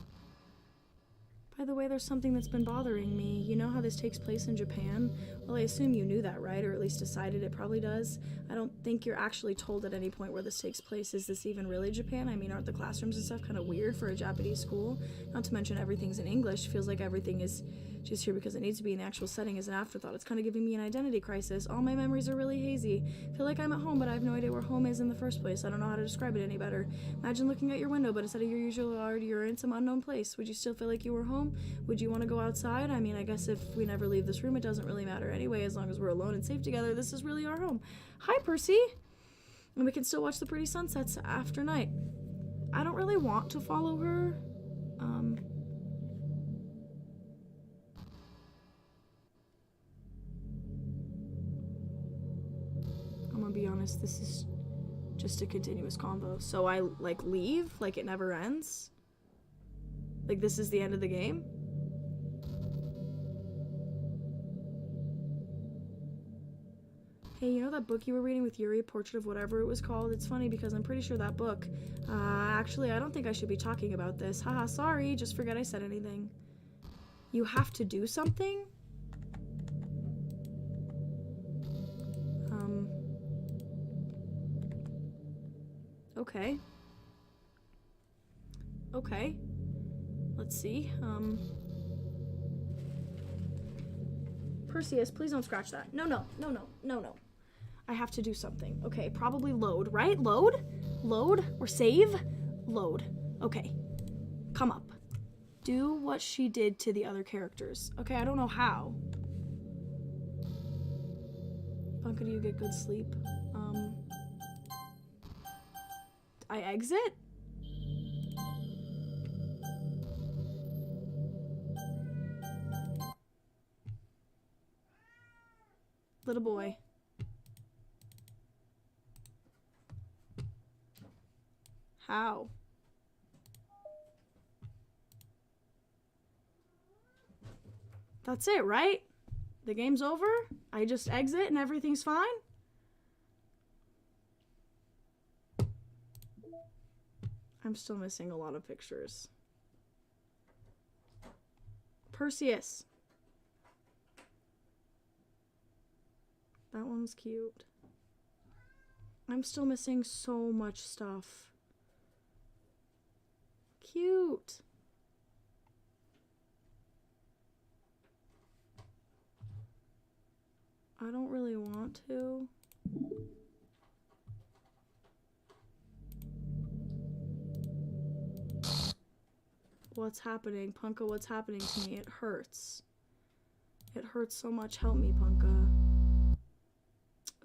By the way, there's something that's been bothering me. You know how this takes place in Japan? Well, I assume you knew that, right? Or at least decided it probably does. I don't think you're actually told at any point where this takes place. Is this even really Japan? I mean, aren't the classrooms and stuff kind of weird for a Japanese school? Not to mention everything's in English. Feels like everything is just here because it needs to be in the actual setting as an afterthought. It's kind of giving me an identity crisis. All my memories are really hazy. Feel like I'm at home, but I have no idea where home is in the first place. I don't know how to describe it any better. Imagine looking out your window, but instead of your usual yard, you're in some unknown place. Would you still feel like you were home? Would you want to go outside? I mean, I guess if we never leave this room, it doesn't really matter anyway, as long as we're alone and safe together. This is really our home. Hi, Percy! And we can still watch the pretty sunsets after night. I don't really want to follow her. I'm gonna be honest, this is just a continuous convo. So I, like, leave? Like, it never ends? Like, this is the end of the game? Hey, you know that book you were reading with Yuri, Portrait of whatever it was called? It's funny because I'm pretty sure that book... actually, I don't think I should be talking about this. Haha, sorry, just forget I said anything. You have to do something? Okay. Okay. Let's see, Perseus, please don't scratch that. No, no, no, no, no, no. I have to do something. Okay, probably load, right? Load? Load? Or save? Load. Okay. Come up. Do what she did to the other characters. Okay, I don't know how. Bunka, do you get good sleep? I exit? Little boy. How? That's it, right? The game's over? I just exit and everything's fine? I'm still missing a lot of pictures. Perseus. That one's cute. I'm still missing so much stuff. Cute. I don't really want to. What's happening? Punka, what's happening to me? It hurts. It hurts so much. Help me, Punka.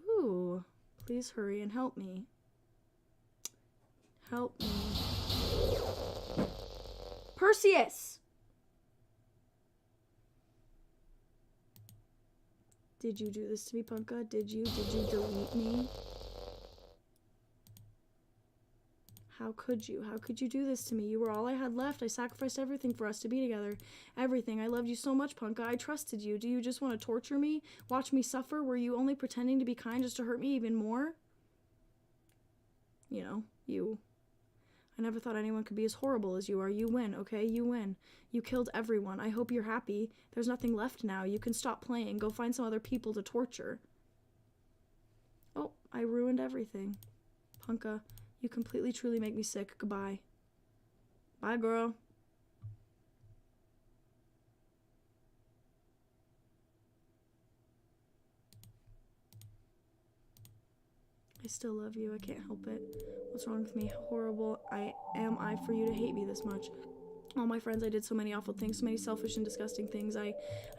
Ooh. Please hurry and help me. Help me. Perseus! Did you do this to me, Punka? Did you? Did you delete me? How could you? How could you do this to me? You were all I had left. I sacrificed everything for us to be together. Everything. I loved you so much, Punka. I trusted you. Do you just want to torture me? Watch me suffer? Were you only pretending to be kind just to hurt me even more? You know, you. I never thought anyone could be as horrible as you are. You win, okay? You win. You killed everyone. I hope you're happy. There's nothing left now. You can stop playing. Go find some other people to torture. Oh, I ruined everything. Punka, you completely, truly make me sick. Goodbye. Bye, girl. I still love you. I can't help it. What's wrong with me? How horrible am I for you to hate me this much? All my friends, I did so many awful things, so many selfish and disgusting things. I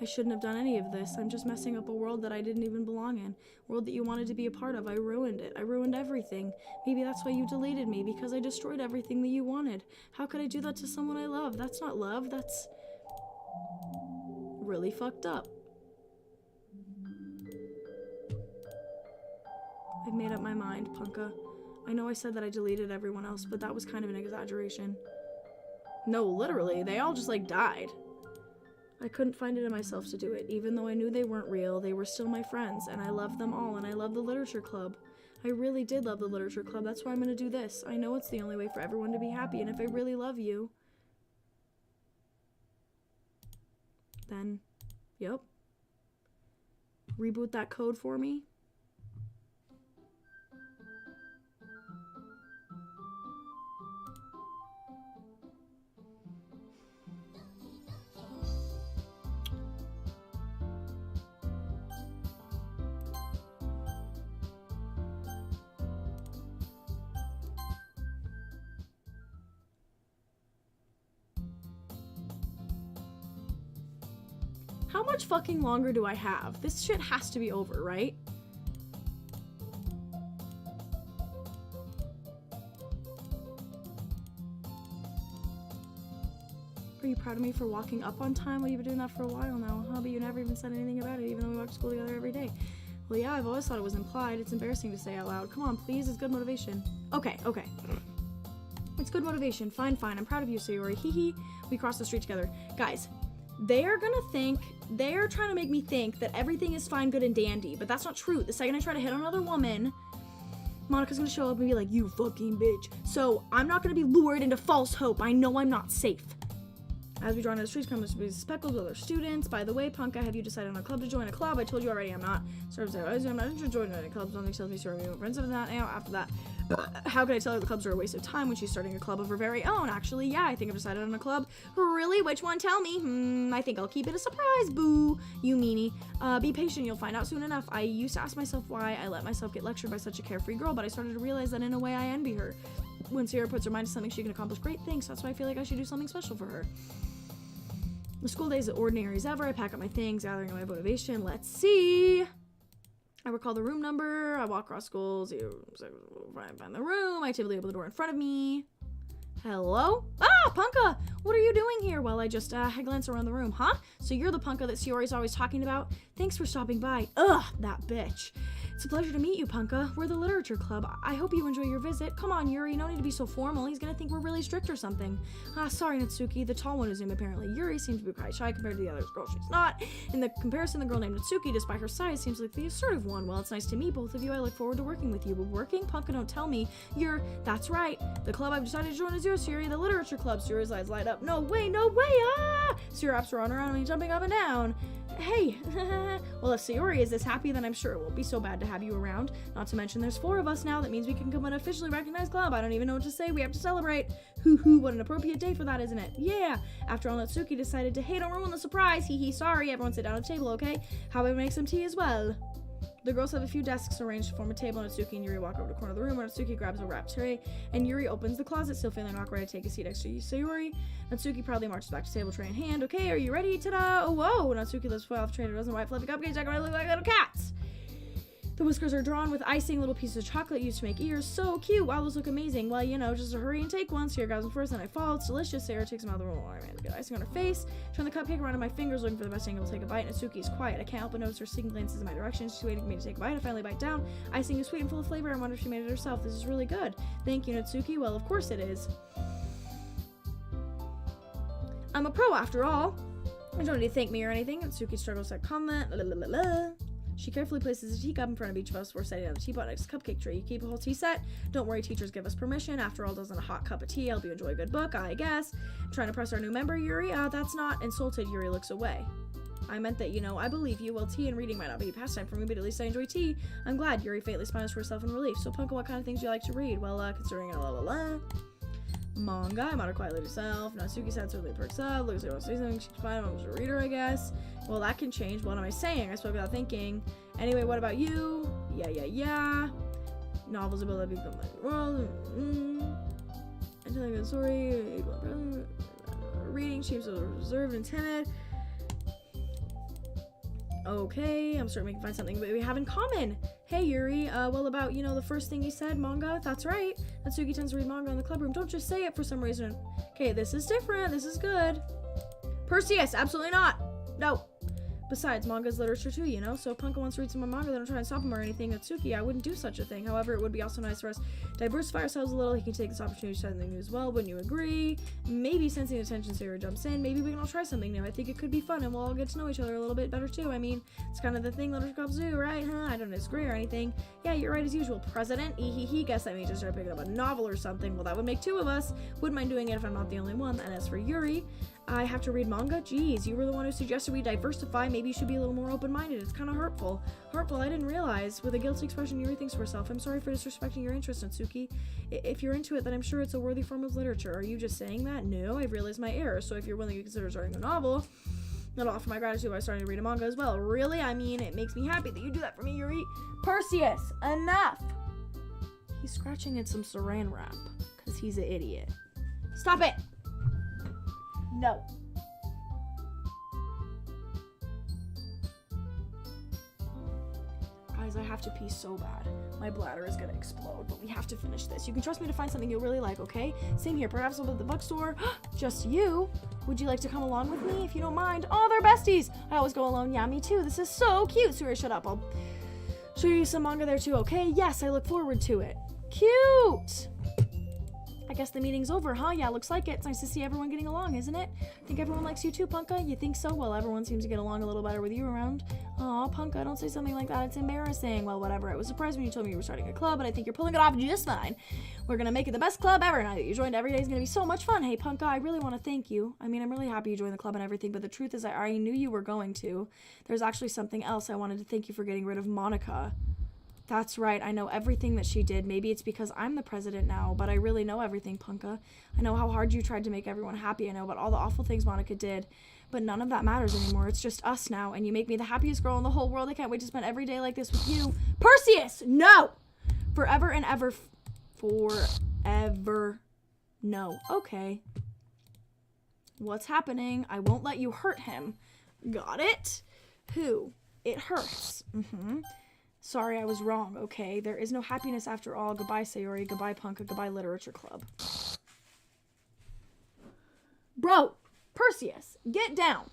shouldn't have done any of this. I'm just messing up a world that I didn't even belong in. A world that you wanted to be a part of. I ruined it. I ruined everything. Maybe that's why you deleted me, because I destroyed everything that you wanted. How could I do that to someone I love? That's not love. That's really fucked up. I've made up my mind, Punka. I know I said that I deleted everyone else, but that was kind of an exaggeration. No, literally, they all just, like, died. I couldn't find it in myself to do it. Even though I knew they weren't real, they were still my friends, and I loved them all, and I loved the literature club. I really did love the literature club. That's why I'm gonna do this. I know it's the only way for everyone to be happy, and if I really love you, then, yep. Reboot that code for me. How much fucking longer do I have? This shit has to be over, right? Are you proud of me for walking up on time? Well, you've been doing that for a while now, huh? But you never even said anything about it, even though we walk to school together every day. Well, yeah, I've always thought it was implied. It's embarrassing to say out loud. Come on, please. It's good motivation. Okay, okay. It's good motivation. Fine, fine. I'm proud of you, Sayori. Hee hee. We crossed the street together. Guys, they are trying to make me think that everything is fine, good, and dandy, but that's not true. The second I try to hit on another woman, Monica's gonna show up and be like, you fucking bitch. So I'm not gonna be lured into false hope. I know I'm not safe. As we draw into the streets, come to be speckled with other students. By the way, Punka, have you decided on a club to join? A club? I told you already I'm not. I'm not interested in joining any clubs. Something tells me to remain friends of that now. After that, how can I tell her the clubs are a waste of time when she's starting a club of her very own? Actually, yeah, I think I've decided on a club. Really? Which one? Tell me. I think I'll keep it a surprise, boo. You meanie. Be patient, you'll find out soon enough. I used to ask myself why I let myself get lectured by such a carefree girl, but I started to realize that in a way I envy her. When Sierra puts her mind to something, she can accomplish great things. That's why I feel like I should do something special for her. The school day is as ordinary as ever. I pack up my things, gathering my motivation. Let's see. I recall the room number. I walk across schools. I find the room. I typically open the door in front of me. Hello? Ah, Punka! What are you doing here? Well, I just glance around the room. Huh? So you're the Punka that Siori's always talking about? Thanks for stopping by. Ugh, that bitch. It's a pleasure to meet you, Punka. We're the literature club. I hope you enjoy your visit. Come on, Yuri. No need to be so formal. He's gonna think we're really strict or something. Sorry, Natsuki. The tall one is him, apparently. Yuri seems to be quite shy compared to the other girl. She's not. In the comparison, the girl named Natsuki, despite her size, seems like the assertive one. Well, it's nice to meet both of you. I look forward to working with you. But working? Punka, don't tell me. That's right. The club I've decided to join is yours, Yuri. The literature club. Yuri's eyes light up. No way, no way. Yuri wraps around me, jumping up and down. Hey, well, if Sayori is this happy, then I'm sure it won't be so bad to have you around. Not to mention there's 4 of us now. That means we can become an officially recognized club. I don't even know what to say. We have to celebrate. Hoo, what an appropriate day for that, isn't it? Yeah. After all, Natsuki decided to, hey, don't ruin the surprise. Hee, sorry. Everyone sit down at the table, okay? How about we make some tea as well? The girls have a few desks arranged to form a table. Natsuki and Yuri walk over to the corner of the room where Natsuki grabs a wrapped tray, and Yuri opens the closet, still feeling awkward to take a seat next to Sayori. Natsuki proudly marches back to table, tray in hand. Okay, are you ready? Ta-da! Oh, whoa! Natsuki lifts off tray and doesn't white fluffy cupcakes. I look like little cats. The whiskers are drawn with icing, little pieces of chocolate used to make ears. So cute. Wow, those look amazing. Well, just hurry and take one. Sarah grabs them first, and I fall. It's delicious. Sarah takes them out of the room. Oh, man, get icing on her face. Turn the cupcake around in my fingers, looking for the best angle to take a bite. Natsuki's quiet. I can't help but notice her seeking glances in my direction. She's waiting for me to take a bite. I finally bite down. Icing is sweet and full of flavor. I wonder if she made it herself. This is really good. Thank you, Natsuki. Well, of course it is. I'm a pro after all. You don't need to thank me or anything. Natsuki struggles to comment. She carefully places a teacup in front of each of us before setting down the teapot next to the cupcake tray. You keep a whole tea set? Don't worry, teachers give us permission. After all, doesn't a hot cup of tea help you enjoy a good book? I guess. I'm trying to press our new member, Yuri? That's not. Insulted, Yuri looks away. I meant that, I believe you. Well, tea and reading might not be a pastime for me, but at least I enjoy tea. I'm glad. Yuri faintly smiles for herself in relief. So, Punka, what kind of things do you like to read? Well, considering manga, I'm out of quiet lady self. Natsuki's head certainly perks up. Looks like I want to say something. She's fine. I'm just a reader, I guess. Well, that can change. What am I saying? I spoke without thinking. Anyway, what about you? Yeah. Novels about that become like the world. I tell you a good story. Reading seems so reserved and timid. Okay, I'm certain we can find something we have in common. Hey, Yuri, well, about, the first thing you said, manga? That's right. Natsuki tends to read manga in the club room. Don't just say it for some reason. Okay, this is different. This is good. Perseus, absolutely not. No. Besides, manga's literature too, so if Punka wants to read some more manga, then I'm trying to stop him or anything. Natsuki, I wouldn't do such a thing. However, it would be also nice for us to diversify ourselves a little. He can take this opportunity to try something new as well. Wouldn't you agree? Maybe sensing attention, Sarah jumps in. Maybe we can all try something new. I think it could be fun, and we'll all get to know each other a little bit better too. I mean, it's kind of the thing literature clubs do, right? I don't disagree or anything. Yeah, you're right as usual. President? Guess that means to start picking up a novel or something. Well, that would make 2 of us. Wouldn't mind doing it if I'm not the only one. And as for Yuri, I have to read manga? Geez, you were the one who suggested we diversify. Maybe you should be a little more open-minded. It's kind of hurtful. Hurtful, I didn't realize. With a guilty expression, Yuri thinks to herself, I'm sorry for disrespecting your interest, Natsuki. If you're into it, then I'm sure it's a worthy form of literature. Are you just saying that? No, I've realized my error. So if you're willing to consider starting a novel, I'll offer my gratitude by starting to read a manga as well. Really? I mean, it makes me happy that you do that for me, Yuri. Perseus, enough! He's scratching at some saran wrap, because he's an idiot. Stop it! No. Guys, I have to pee so bad. My bladder is gonna explode, but we have to finish this. You can trust me to find something you'll really like, okay? Same here. Perhaps we'll at the bookstore. Just you? Would you like to come along with me, if you don't mind? Oh, they're besties! I always go alone. Yeah, me too. This is so cute. Suri, shut up. I'll show you some manga there too, okay? Yes, I look forward to it. Cute! I guess the meeting's over, huh? Yeah, looks like it. It's nice to see everyone getting along, isn't it? I think everyone likes you too, Punka. You think so? Well, everyone seems to get along a little better with you around. Aw, Punka, don't say something like that. It's embarrassing. Well, whatever. I was surprised when you told me you were starting a club, but I think you're pulling it off just fine. We're gonna make it the best club ever. Now that you joined, every day is gonna be so much fun. Hey, Punka, I really want to thank you. I mean, I'm really happy you joined the club and everything, but the truth is I already knew you were going to. There's actually something else. I wanted to thank you for getting rid of Monica. That's right, I know everything that she did. Maybe it's because I'm the president now, but I really know everything, Punka. I know how hard you tried to make everyone happy. I know about all the awful things Monica did, but none of that matters anymore. It's just us now, and you make me the happiest girl in the whole world. I can't wait to spend every day like this with you. Perseus, no! Forever and ever. Forever. No. Okay. What's happening? I won't let you hurt him. Got it? Who? It hurts. Sorry, I was wrong, okay? There is no happiness after all. Goodbye, Sayori. Goodbye, Punka. Goodbye, Literature Club. Bro! Perseus! Get down!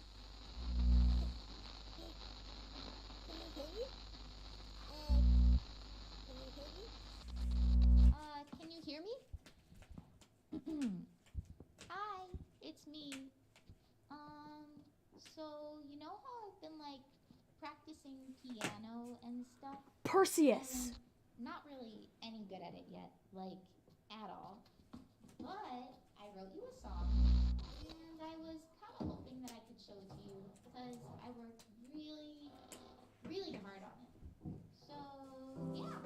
Can you hear me? Hi, it's me. So, you know how I've been, like, practicing piano and stuff? Perseus! Not really any good at it yet, like, at all. But I wrote you a song, and I was kind of hoping that I could show it to you, because I worked really, really hard on it. So, yeah.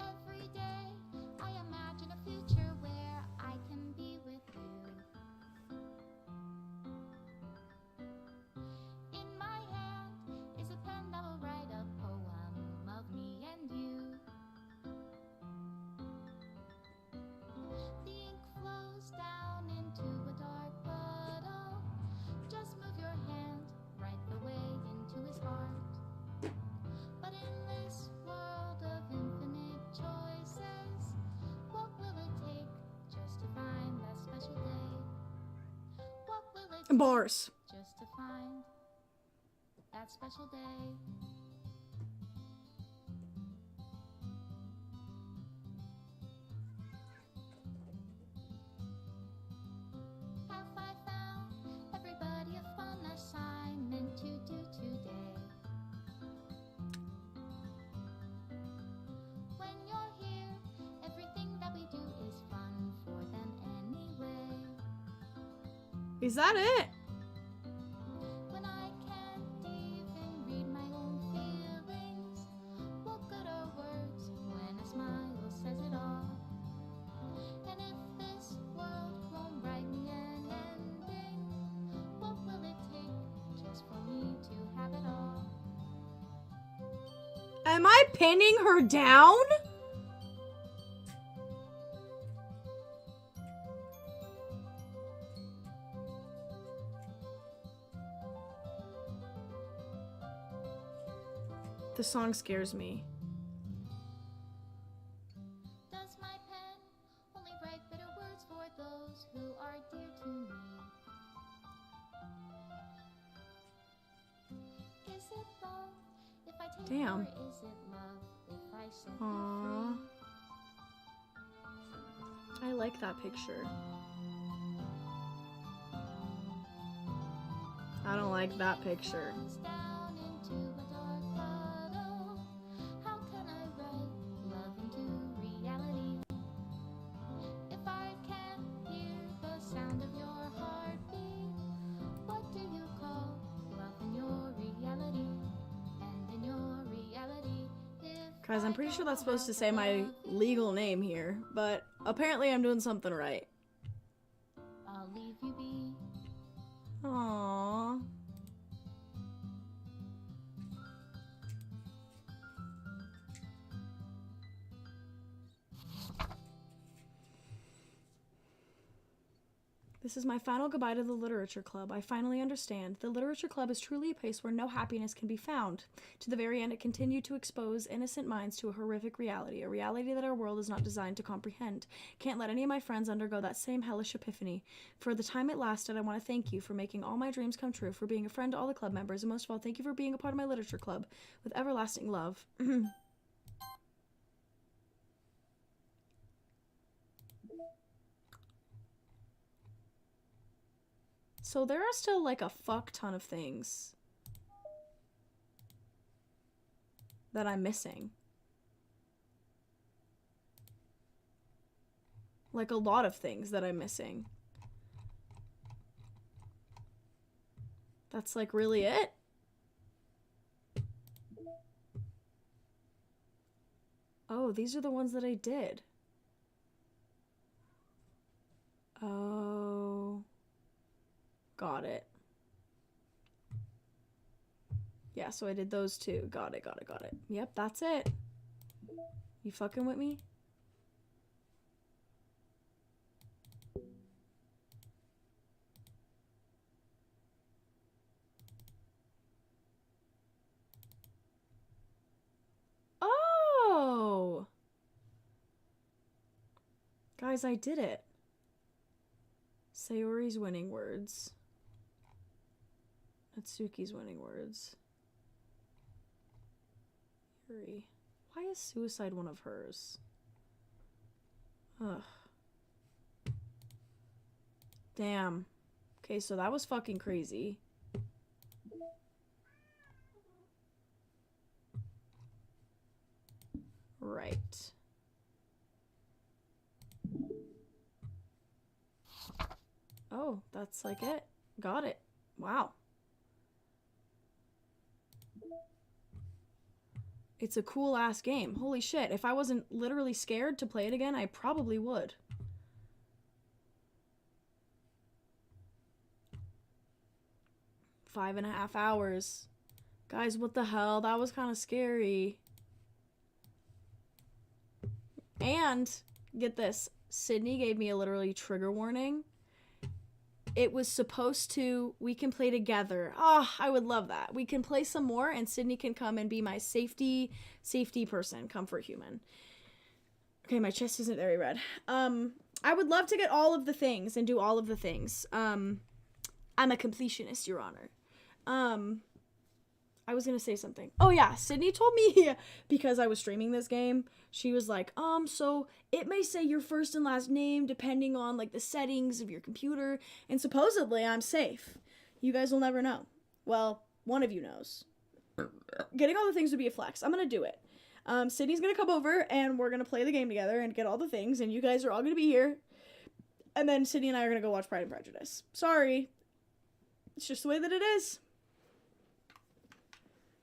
Every day I imagine a future where I can be with you. In my hand is a pen that will write a poem of me and you. The ink flows down into a dark puddle. Just move your hand right the way into his heart. But in this world of infinite choices, what will it take just to find that special day? What will it take Bars. just to find that special day? Have I found everybody a fun assignment to do today? When you're here, everything that we do is fun for them anyway. Is that it? When I can't even read my own feelings, what good are words when a smile says it all? And if this world won't write me an ending, what will it take just for me to have it all? Am I pinning her down? The song scares me. Does my pen only write bitter words for those who are dear to me? Is it love if I take Damn. or is it love if I set Aww. you free? I like that picture. I don't like that picture. Falls down into a dark puddle. How can I write love into reality? If I can't hear the sound of your heartbeat, what do you call love in your reality? And in your reality, Guys, I'm pretty sure that's supposed to say my legal name here, but apparently I'm doing something right. I'll leave you be. Aww. This is my final goodbye to the literature club. I finally understand. The literature club is truly a place where no happiness can be found. To the very end, it continued to expose innocent minds to a horrific reality, a reality that our world is not designed to comprehend. Can't let any of my friends undergo that same hellish epiphany. For the time it lasted, I want to thank you for making all my dreams come true, for being a friend to all the club members, and most of all, thank you for being a part of my literature club. With everlasting love. So there are still like a fuck ton of things that I'm missing. Like a lot of things that I'm missing. That's like really it? Oh, these are the ones that I did. Oh. Got it. Yeah, so I did those two. Got it. Yep, that's it. You fucking with me? Oh! Guys, I did it. Sayori's winning words. Natsuki's winning words. Yuri. Why is suicide one of hers? Ugh. Damn. Okay, so that was fucking crazy. Right. Oh, that's like it. Got it. Wow. It's a cool ass game. Holy shit. If I wasn't literally scared to play it again, I probably would. Five and a half hours. Guys, what the hell? That was kind of scary. And, get this. Sydney gave me a literally trigger warning. It was supposed to, we can play together. Oh, I would love that. We can play some more and Sydney can come and be my safety person, comfort human. Okay, my chest isn't very red. I would love to get all of the things and do all of the things. I'm a completionist, Your Honor. I was gonna say something. Oh yeah, Sydney told me, because I was streaming this game, she was like, so it may say your first and last name depending on like the settings of your computer, and supposedly I'm safe. You guys will never know. Well, one of you knows. Getting all the things would be a flex. I'm gonna do it. Sydney's gonna come over and we're gonna play the game together and get all the things, and you guys are all gonna be here. And then Sydney and I are gonna go watch Pride and Prejudice. Sorry. It's just the way that it is.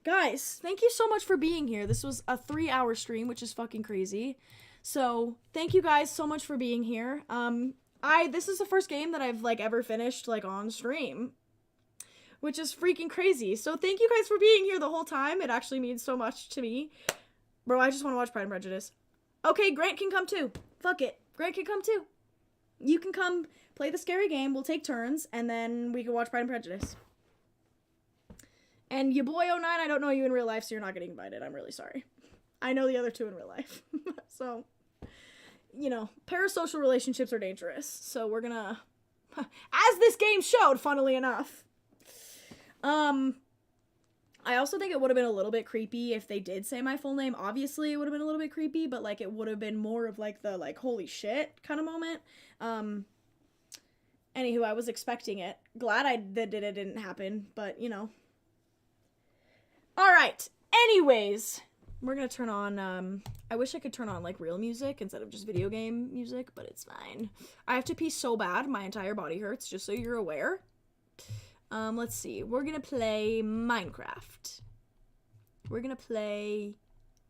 Guys, thank you so much for being here. This was a 3-hour stream, which is fucking crazy. So, thank you guys so much for being here. This is the first game that I've, like, ever finished, like, on stream, which is freaking crazy. So, thank you guys for being here the whole time. It actually means so much to me. Bro, I just want to watch Pride and Prejudice. Okay, Grant can come too. Fuck it. Grant can come too. You can come play the scary game. We'll take turns, and then we can watch Pride and Prejudice. And your boy 09, I don't know you in real life, so you're not getting invited. I'm really sorry. I know the other two in real life. So, you know, parasocial relationships are dangerous. So we're gonna, as this game showed, funnily enough. I also think it would have been a little bit creepy if they did say my full name. Obviously, it would have been a little bit creepy, but, like, it would have been more of, like, the, like, holy shit kind of moment. Anywho, I was expecting it. Glad that it didn't happen, but, you know. Alright, anyways, we're gonna turn on, I wish I could turn on, like, real music instead of just video game music, but it's fine. I have to pee so bad, my entire body hurts, just so you're aware. Let's see, we're gonna play Minecraft. We're gonna play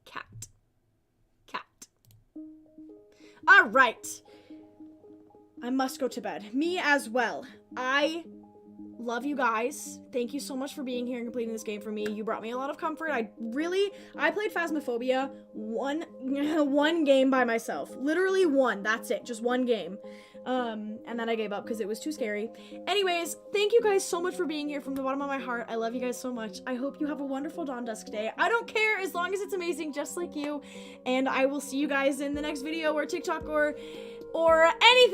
Cat. Alright. I must go to bed. Me as well. I love you guys. Thank you so much for being here and completing this game for me. You brought me a lot of comfort. I played Phasmophobia one game by myself. Literally one. That's it. Just one game. And then I gave up because it was too scary. Anyways, thank you guys so much for being here from the bottom of my heart. I love you guys so much. I hope you have a wonderful Dawn Dusk day. I don't care as long as it's amazing, just like you. And I will see you guys in the next video or TikTok or anything.